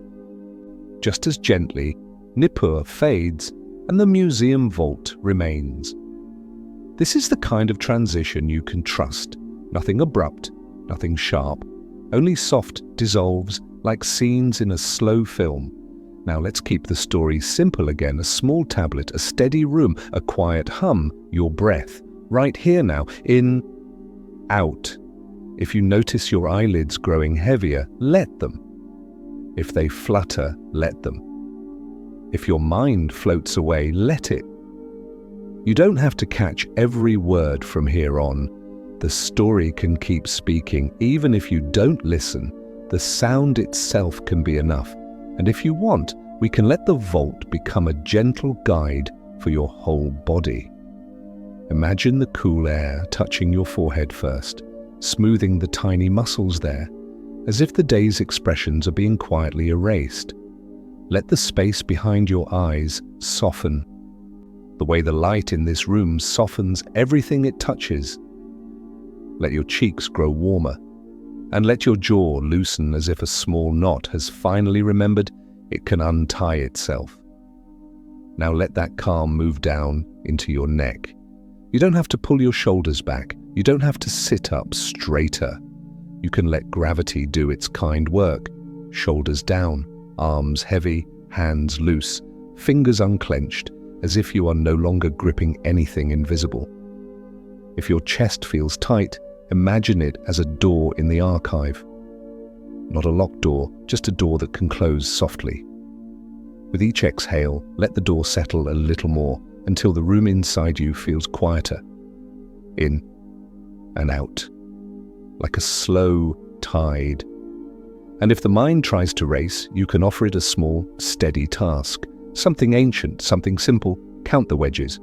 just as gently, Nippur fades and the museum vault remains. This is the kind of transition you can trust. Nothing abrupt, nothing sharp, only soft dissolves like scenes in a slow film. Now let's keep the story simple again. A small tablet, a steady room, a quiet hum, your breath. Right here now, in, out. If you notice your eyelids growing heavier, let them. If they flutter, let them. If your mind floats away, let it. You don't have to catch every word from here on. The story can keep speaking. Even if you don't listen, the sound itself can be enough. And if you want, we can let the vault become a gentle guide for your whole body. Imagine the cool air touching your forehead first, smoothing the tiny muscles there, as if the day's expressions are being quietly erased. Let the space behind your eyes soften. The way the light in this room softens everything it touches. Let your cheeks grow warmer, and let your jaw loosen as if a small knot has finally remembered it can untie itself. Now let that calm move down into your neck. You don't have to pull your shoulders back. You don't have to sit up straighter. You can let gravity do its kind work. Shoulders down, arms heavy, hands loose, fingers unclenched, as if you are no longer gripping anything invisible. If your chest feels tight, imagine it as a door in the archive. Not a locked door, just a door that can close softly. With each exhale, let the door settle a little more until the room inside you feels quieter. In and out, like a slow tide. And if the mind tries to race, you can offer it a small, steady task. Something ancient, something simple. Count the wedges.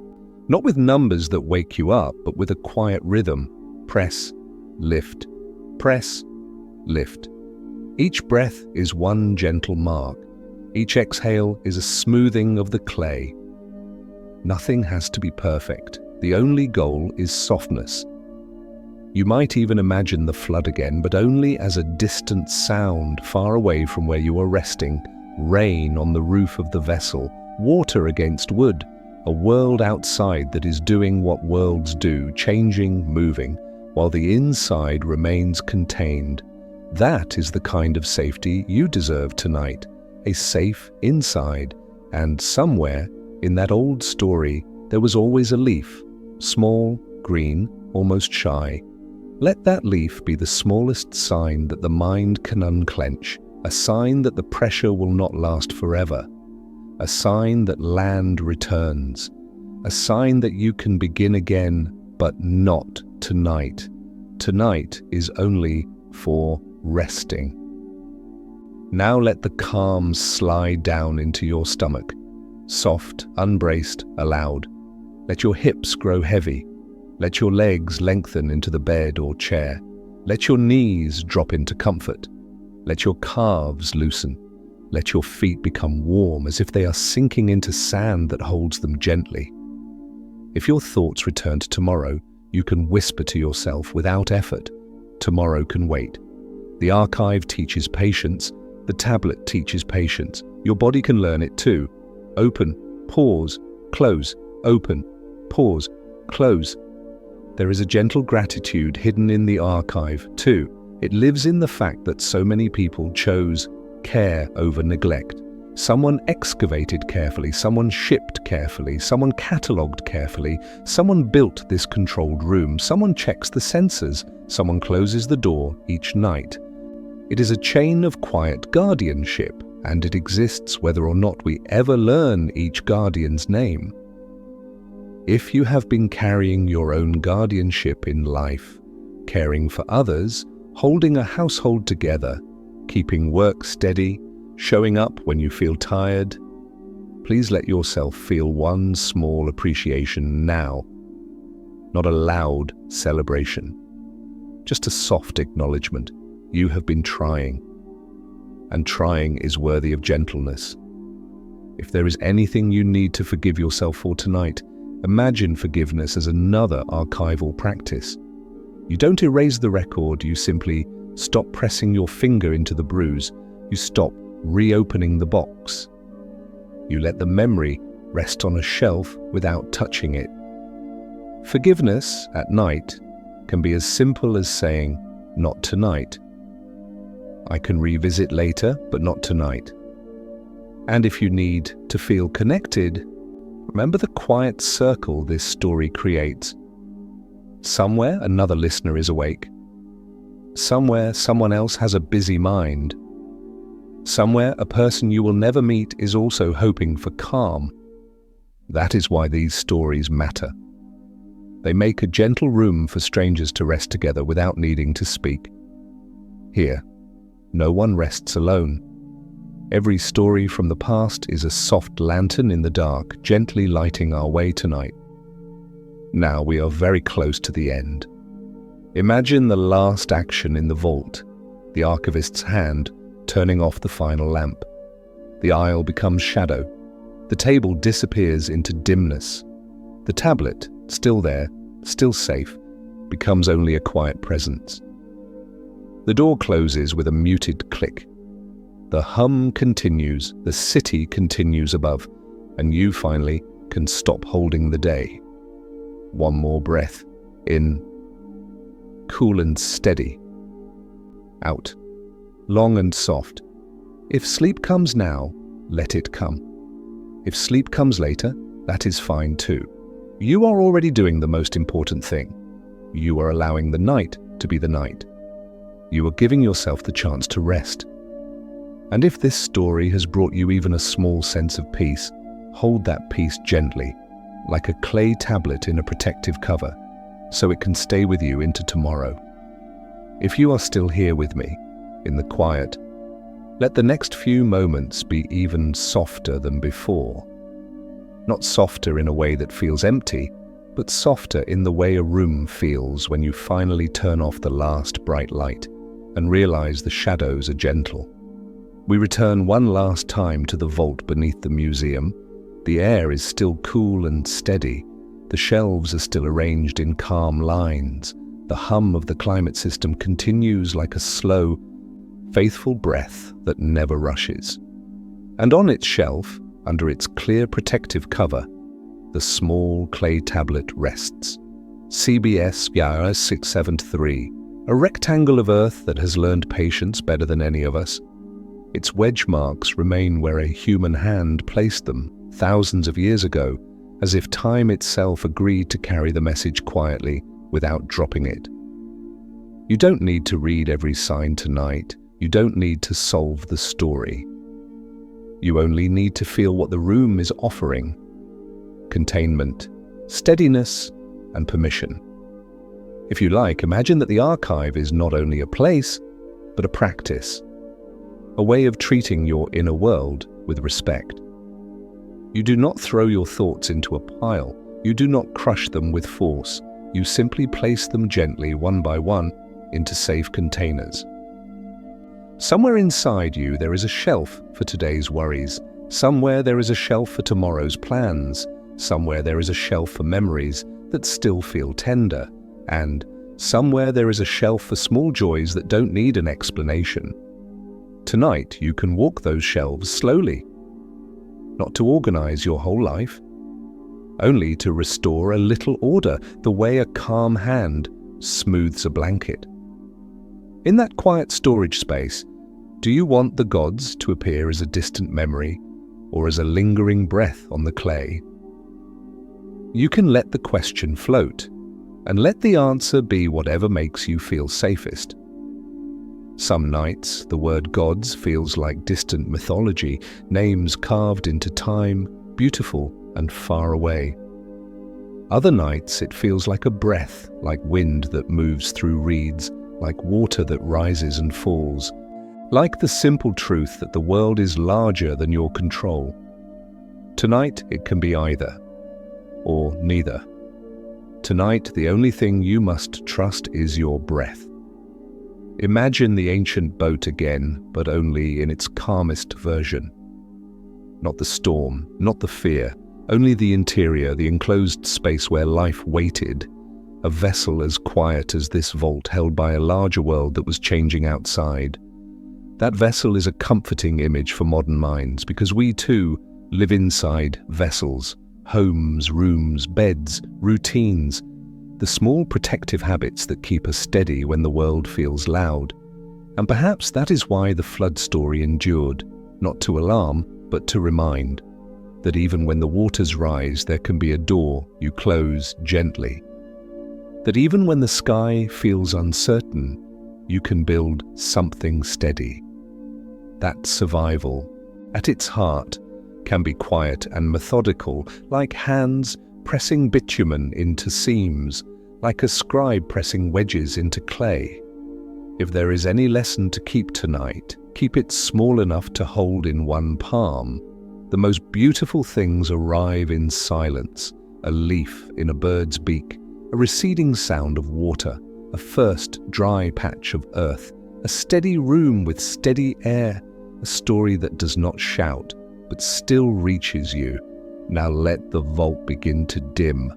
Not with numbers that wake you up, but with a quiet rhythm. Press, lift, press, lift. Each breath is one gentle mark. Each exhale is a smoothing of the clay. Nothing has to be perfect. The only goal is softness. You might even imagine the flood again, but only as a distant sound far away from where you are resting. Rain on the roof of the vessel, water against wood, a world outside that is doing what worlds do, changing, moving, while the inside remains contained. That is the kind of safety you deserve tonight, a safe inside. And somewhere in that old story, there was always a leaf, small, green, almost shy. Let that leaf be the smallest sign that the mind can unclench, a sign that the pressure will not last forever, a sign that land returns, a sign that you can begin again, but not tonight. Tonight is only for resting. Now let the calm slide down into your stomach, soft, unbraced, allowed. Let your hips grow heavy. Let your legs lengthen into the bed or chair. Let your knees drop into comfort. Let your calves loosen. Let your feet become warm as if they are sinking into sand that holds them gently. If your thoughts return to tomorrow, you can whisper to yourself without effort. Tomorrow can wait. The archive teaches patience. The tablet teaches patience. Your body can learn it too. Open, pause, close, open, pause, close. There is a gentle gratitude hidden in the archive too. It lives in the fact that so many people chose care over neglect, Someone excavated carefully, someone shipped carefully, someone catalogued carefully, someone built this controlled room, someone checks the sensors, someone closes the door each night. It is a chain of quiet guardianship, and it exists whether or not we ever learn each guardian's name. If you have been carrying your own guardianship in life, caring for others, holding a household together, keeping work steady, showing up when you feel tired, please let yourself feel one small appreciation now. Not a loud celebration, just a soft acknowledgement. You have been trying, and trying is worthy of gentleness. If there is anything you need to forgive yourself for tonight, imagine forgiveness as another archival practice. You don't erase the record, you simply stop pressing your finger into the bruise. You stop reopening the box. You let the memory rest on a shelf without touching it. Forgiveness at night can be as simple as saying, "Not tonight." I can revisit later, but not tonight. And if you need to feel connected, remember the quiet circle this story creates. Somewhere another listener is awake. Somewhere someone else has a busy mind. Somewhere a person you will never meet is also hoping for calm. That is why these stories matter. They make a gentle room for strangers to rest together without needing to speak. Here, no one rests alone. Every story from the past is a soft lantern in the dark, gently lighting our way tonight. Now we are very close to the end. Imagine the last action in the vault, the archivist's hand turning off the final lamp. The aisle becomes shadow. The table disappears into dimness. The tablet, still there, still safe, becomes only a quiet presence. The door closes with a muted click. The hum continues, the city continues above, and you finally can stop holding the day. One more breath. In. Cool and steady. Out. Long and soft. If sleep comes now, let it come. If sleep comes later, that is fine too. You are already doing the most important thing. You are allowing the night to be the night. You are giving yourself the chance to rest. And if this story has brought you even a small sense of peace, hold that peace gently, like a clay tablet in a protective cover, so it can stay with you into tomorrow. If you are still here with me, in the quiet, let the next few moments be even softer than before. Not softer in a way that feels empty, but softer in the way a room feels when you finally turn off the last bright light and realize the shadows are gentle. We return one last time to the vault beneath the museum. The air is still cool and steady. The shelves are still arranged in calm lines. The hum of the climate system continues like a slow, faithful breath that never rushes. And on its shelf, under its clear protective cover, the small clay tablet rests. CBS Yara 673, a rectangle of earth that has learned patience better than any of us. Its wedge marks remain where a human hand placed them thousands of years ago, as if time itself agreed to carry the message quietly without dropping it. You don't need to read every sign tonight. You don't need to solve the story. You only need to feel what the room is offering: containment, steadiness, and permission. If you like, imagine that the archive is not only a place, but a practice, a way of treating your inner world with respect. You do not throw your thoughts into a pile. You do not crush them with force. You simply place them gently, one by one, into safe containers. Somewhere inside you there is a shelf for today's worries. Somewhere there is a shelf for tomorrow's plans. Somewhere there is a shelf for memories that still feel tender. And somewhere there is a shelf for small joys that don't need an explanation. Tonight you can walk those shelves slowly. Not to organize your whole life, only to restore a little order, the way a calm hand smooths a blanket. In that quiet storage space, Do you want the gods to appear as a distant memory or as a lingering breath on the clay? You can let the question float and let the answer be whatever makes you feel safest. Some nights, the word gods feels like distant mythology, names carved into time, beautiful and far away. Other nights, it feels like a breath, like wind that moves through reeds, like water that rises and falls, like the simple truth that the world is larger than your control. Tonight, it can be either, or neither. Tonight, the only thing you must trust is your breath. Imagine the ancient boat again, but only in its calmest version. Not the storm, not the fear, only the interior, the enclosed space where life waited, a vessel as quiet as this vault held by a larger world that was changing outside. That vessel is a comforting image for modern minds because we too live inside vessels, homes, rooms, beds, routines, the small protective habits that keep us steady when the world feels loud. And perhaps that is why the flood story endured, not to alarm, but to remind that even when the waters rise, there can be a door you close gently. That even when the sky feels uncertain, you can build something steady. That survival, at its heart, can be quiet and methodical, like hands pressing bitumen into seams, like a scribe pressing wedges into clay. If there is any lesson to keep tonight, keep it small enough to hold in one palm. The most beautiful things arrive in silence, a leaf in a bird's beak, a receding sound of water, a first dry patch of earth, a steady room with steady air, a story that does not shout, but still reaches you. Now let the vault begin to dim.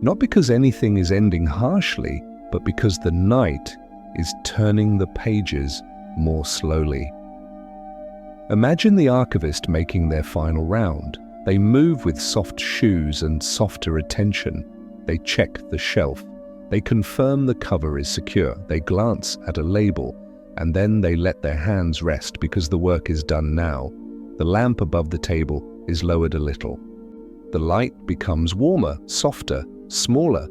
Not because anything is ending harshly, but because the night is turning the pages more slowly. Imagine the archivist making their final round. They move with soft shoes and softer attention. They check the shelf. They confirm the cover is secure. They glance at a label, and then they let their hands rest because the work is done now. The lamp above the table is lowered a little. The light becomes warmer, softer, smaller.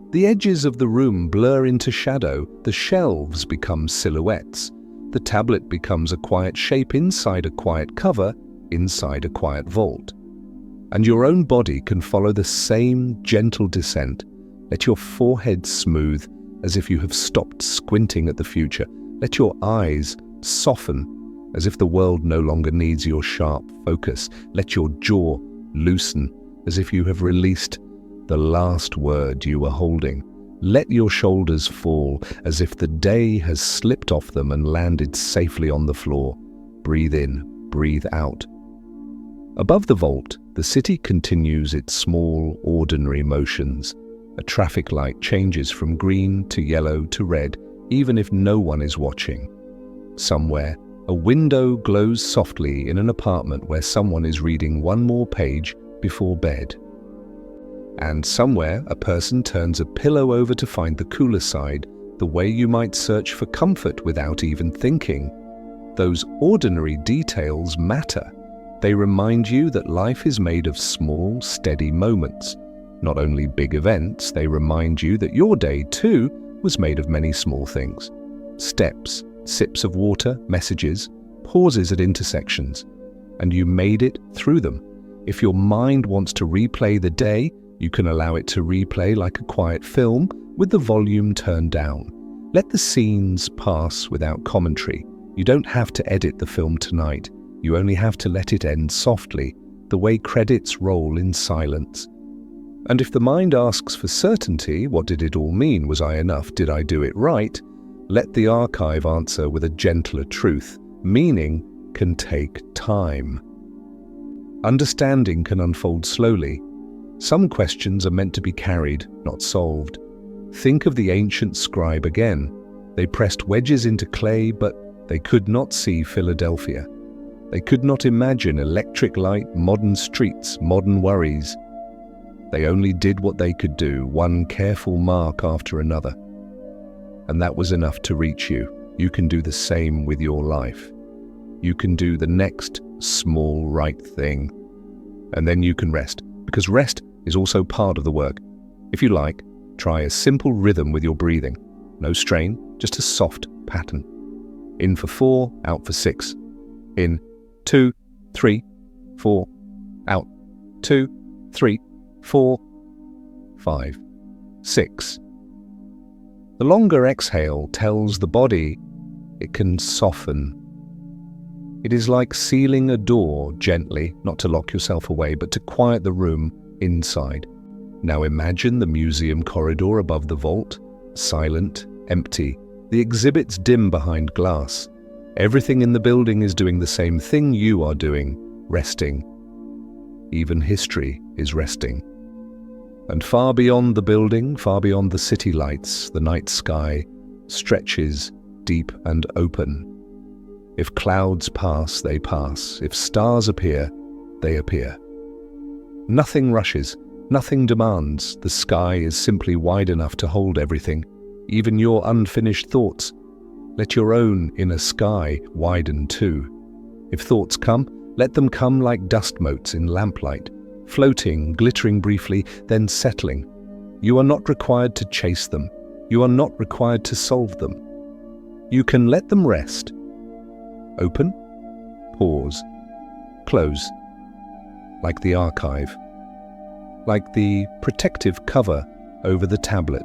The edges of the room blur into shadow. The shelves become silhouettes. The tablet becomes a quiet shape inside a quiet cover, inside a quiet vault. And your own body can follow the same gentle descent. Let your forehead smooth as if you have stopped squinting at the future. Let your eyes soften as if the world no longer needs your sharp focus. Let your jaw loosen as if you have released the last word you were holding. Let your shoulders fall as if the day has slipped off them and landed safely on the floor. Breathe in, breathe out. Above the vault, the city continues its small, ordinary motions. A traffic light changes from green to yellow to red, even if no one is watching. Somewhere, a window glows softly in an apartment where someone is reading one more page before bed. And somewhere, a person turns a pillow over to find the cooler side, the way you might search for comfort without even thinking. Those ordinary details matter. They remind you that life is made of small, steady moments. Not only big events, they remind you that your day, too, was made of many small things. Steps, sips of water, messages, pauses at intersections. And you made it through them. If your mind wants to replay the day, you can allow it to replay like a quiet film with the volume turned down. Let the scenes pass without commentary. You don't have to edit the film tonight. You only have to let it end softly, the way credits roll in silence. And if the mind asks for certainty, what did it all mean? Was I enough? Did I do it right? Let the archive answer with a gentler truth. Meaning can take time. Understanding can unfold slowly. Some questions are meant to be carried, not solved. Think of the ancient scribe again. They pressed wedges into clay, but they could not see Philadelphia. They could not imagine electric light, modern streets, modern worries. They only did what they could do, one careful mark after another. And that was enough to reach you. You can do the same with your life. you can do the next small right thing. And then you can rest, because rest is also part of the work. If you like, try a simple rhythm with your breathing. No strain, just a soft pattern. In for 4, out for 6. In 2, 3, 4, out 2, 3, 4, 5, 6. The longer exhale tells the body it can soften. It is like sealing a door gently, not to lock yourself away, but to quiet the room inside. Now imagine the museum corridor above the vault, silent, empty. The exhibits dim behind glass. Everything in the building is doing the same thing you are doing, resting. Even history is resting. And far beyond the building, far beyond the city lights, the night sky stretches deep and open. If clouds pass, they pass. If stars appear, they appear. Nothing rushes, nothing demands. The sky is simply wide enough to hold everything, even your unfinished thoughts. Let your own inner sky widen too. If thoughts come, let them come like dust motes in lamplight, floating, glittering briefly, then settling. You are not required to chase them. You are not required to solve them. You can let them rest. Open, pause, close, like the archive, like the protective cover over the tablet,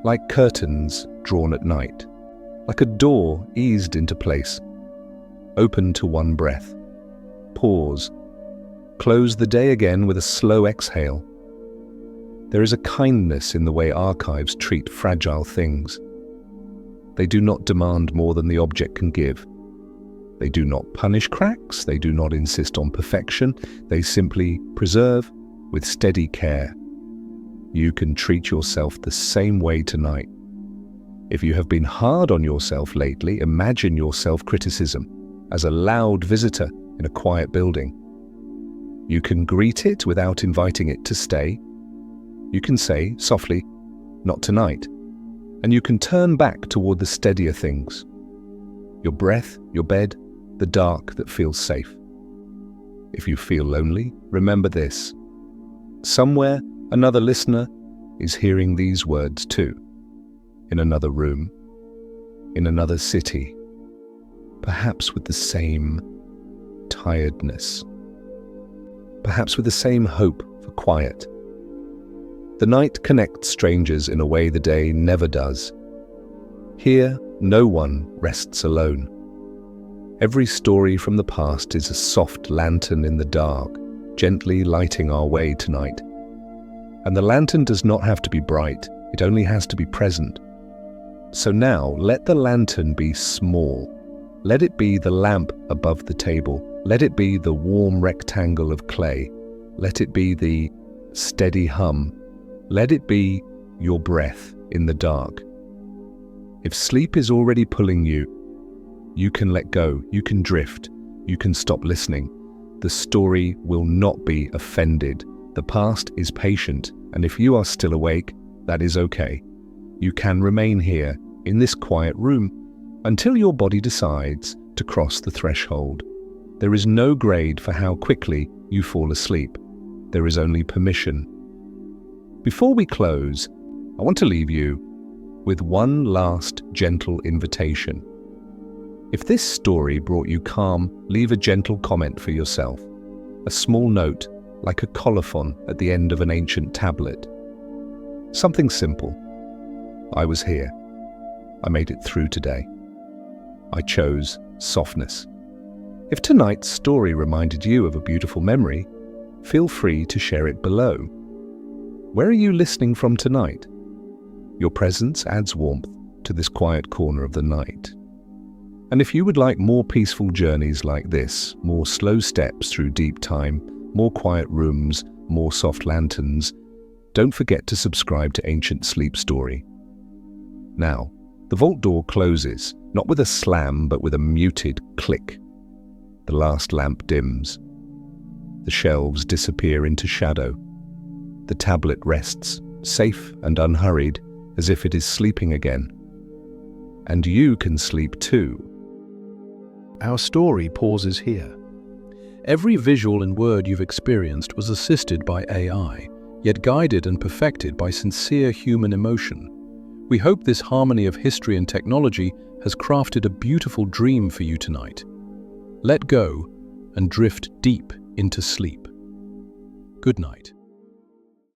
like curtains drawn at night, like a door eased into place. Open to one breath, pause, close the day again with a slow exhale. There is a kindness in the way archives treat fragile things. They do not demand more than the object can give. They do not punish cracks, they do not insist on perfection, they simply preserve with steady care. You can treat yourself the same way tonight. If you have been hard on yourself lately, imagine your self-criticism as a loud visitor in a quiet building. You can greet it without inviting it to stay. You can say softly, "Not tonight," and you can turn back toward the steadier things. Your breath, your bed, the dark that feels safe. If you feel lonely, remember this. Somewhere, another listener is hearing these words too. In another room, in another city, perhaps with the same tiredness, perhaps with the same hope for quiet. The night connects strangers in a way the day never does. Here, no one rests alone. Every story from the past is a soft lantern in the dark, gently lighting our way tonight. And the lantern does not have to be bright, it only has to be present. So now, let the lantern be small. Let it be the lamp above the table. Let it be the warm rectangle of clay. Let it be the steady hum. Let it be your breath in the dark. If sleep is already pulling you, you can let go, you can drift, you can stop listening. The story will not be offended. The past is patient, and if you are still awake, that is okay. You can remain here, in this quiet room, until your body decides to cross the threshold. There is no grade for how quickly you fall asleep. There is only permission. Before we close, I want to leave you with one last gentle invitation. If this story brought you calm, leave a gentle comment for yourself. A small note, like a colophon at the end of an ancient tablet. Something simple. I was here. I made it through today. I chose softness. If tonight's story reminded you of a beautiful memory, feel free to share it below. Where are you listening from tonight? Your presence adds warmth to this quiet corner of the night. And if you would like more peaceful journeys like this, more slow steps through deep time, more quiet rooms, more soft lanterns, don't forget to subscribe to Ancient Sleep Story. Now, the vault door closes, not with a slam, but with a muted click. The last lamp dims. The shelves disappear into shadow. The tablet rests, safe and unhurried, as if it is sleeping again. And you can sleep too. our story pauses here. Every visual and word you've experienced was assisted by AI, yet guided and perfected by sincere human emotion. We hope this harmony of history and technology has crafted a beautiful dream for you tonight. Let go and drift deep into sleep. Good night.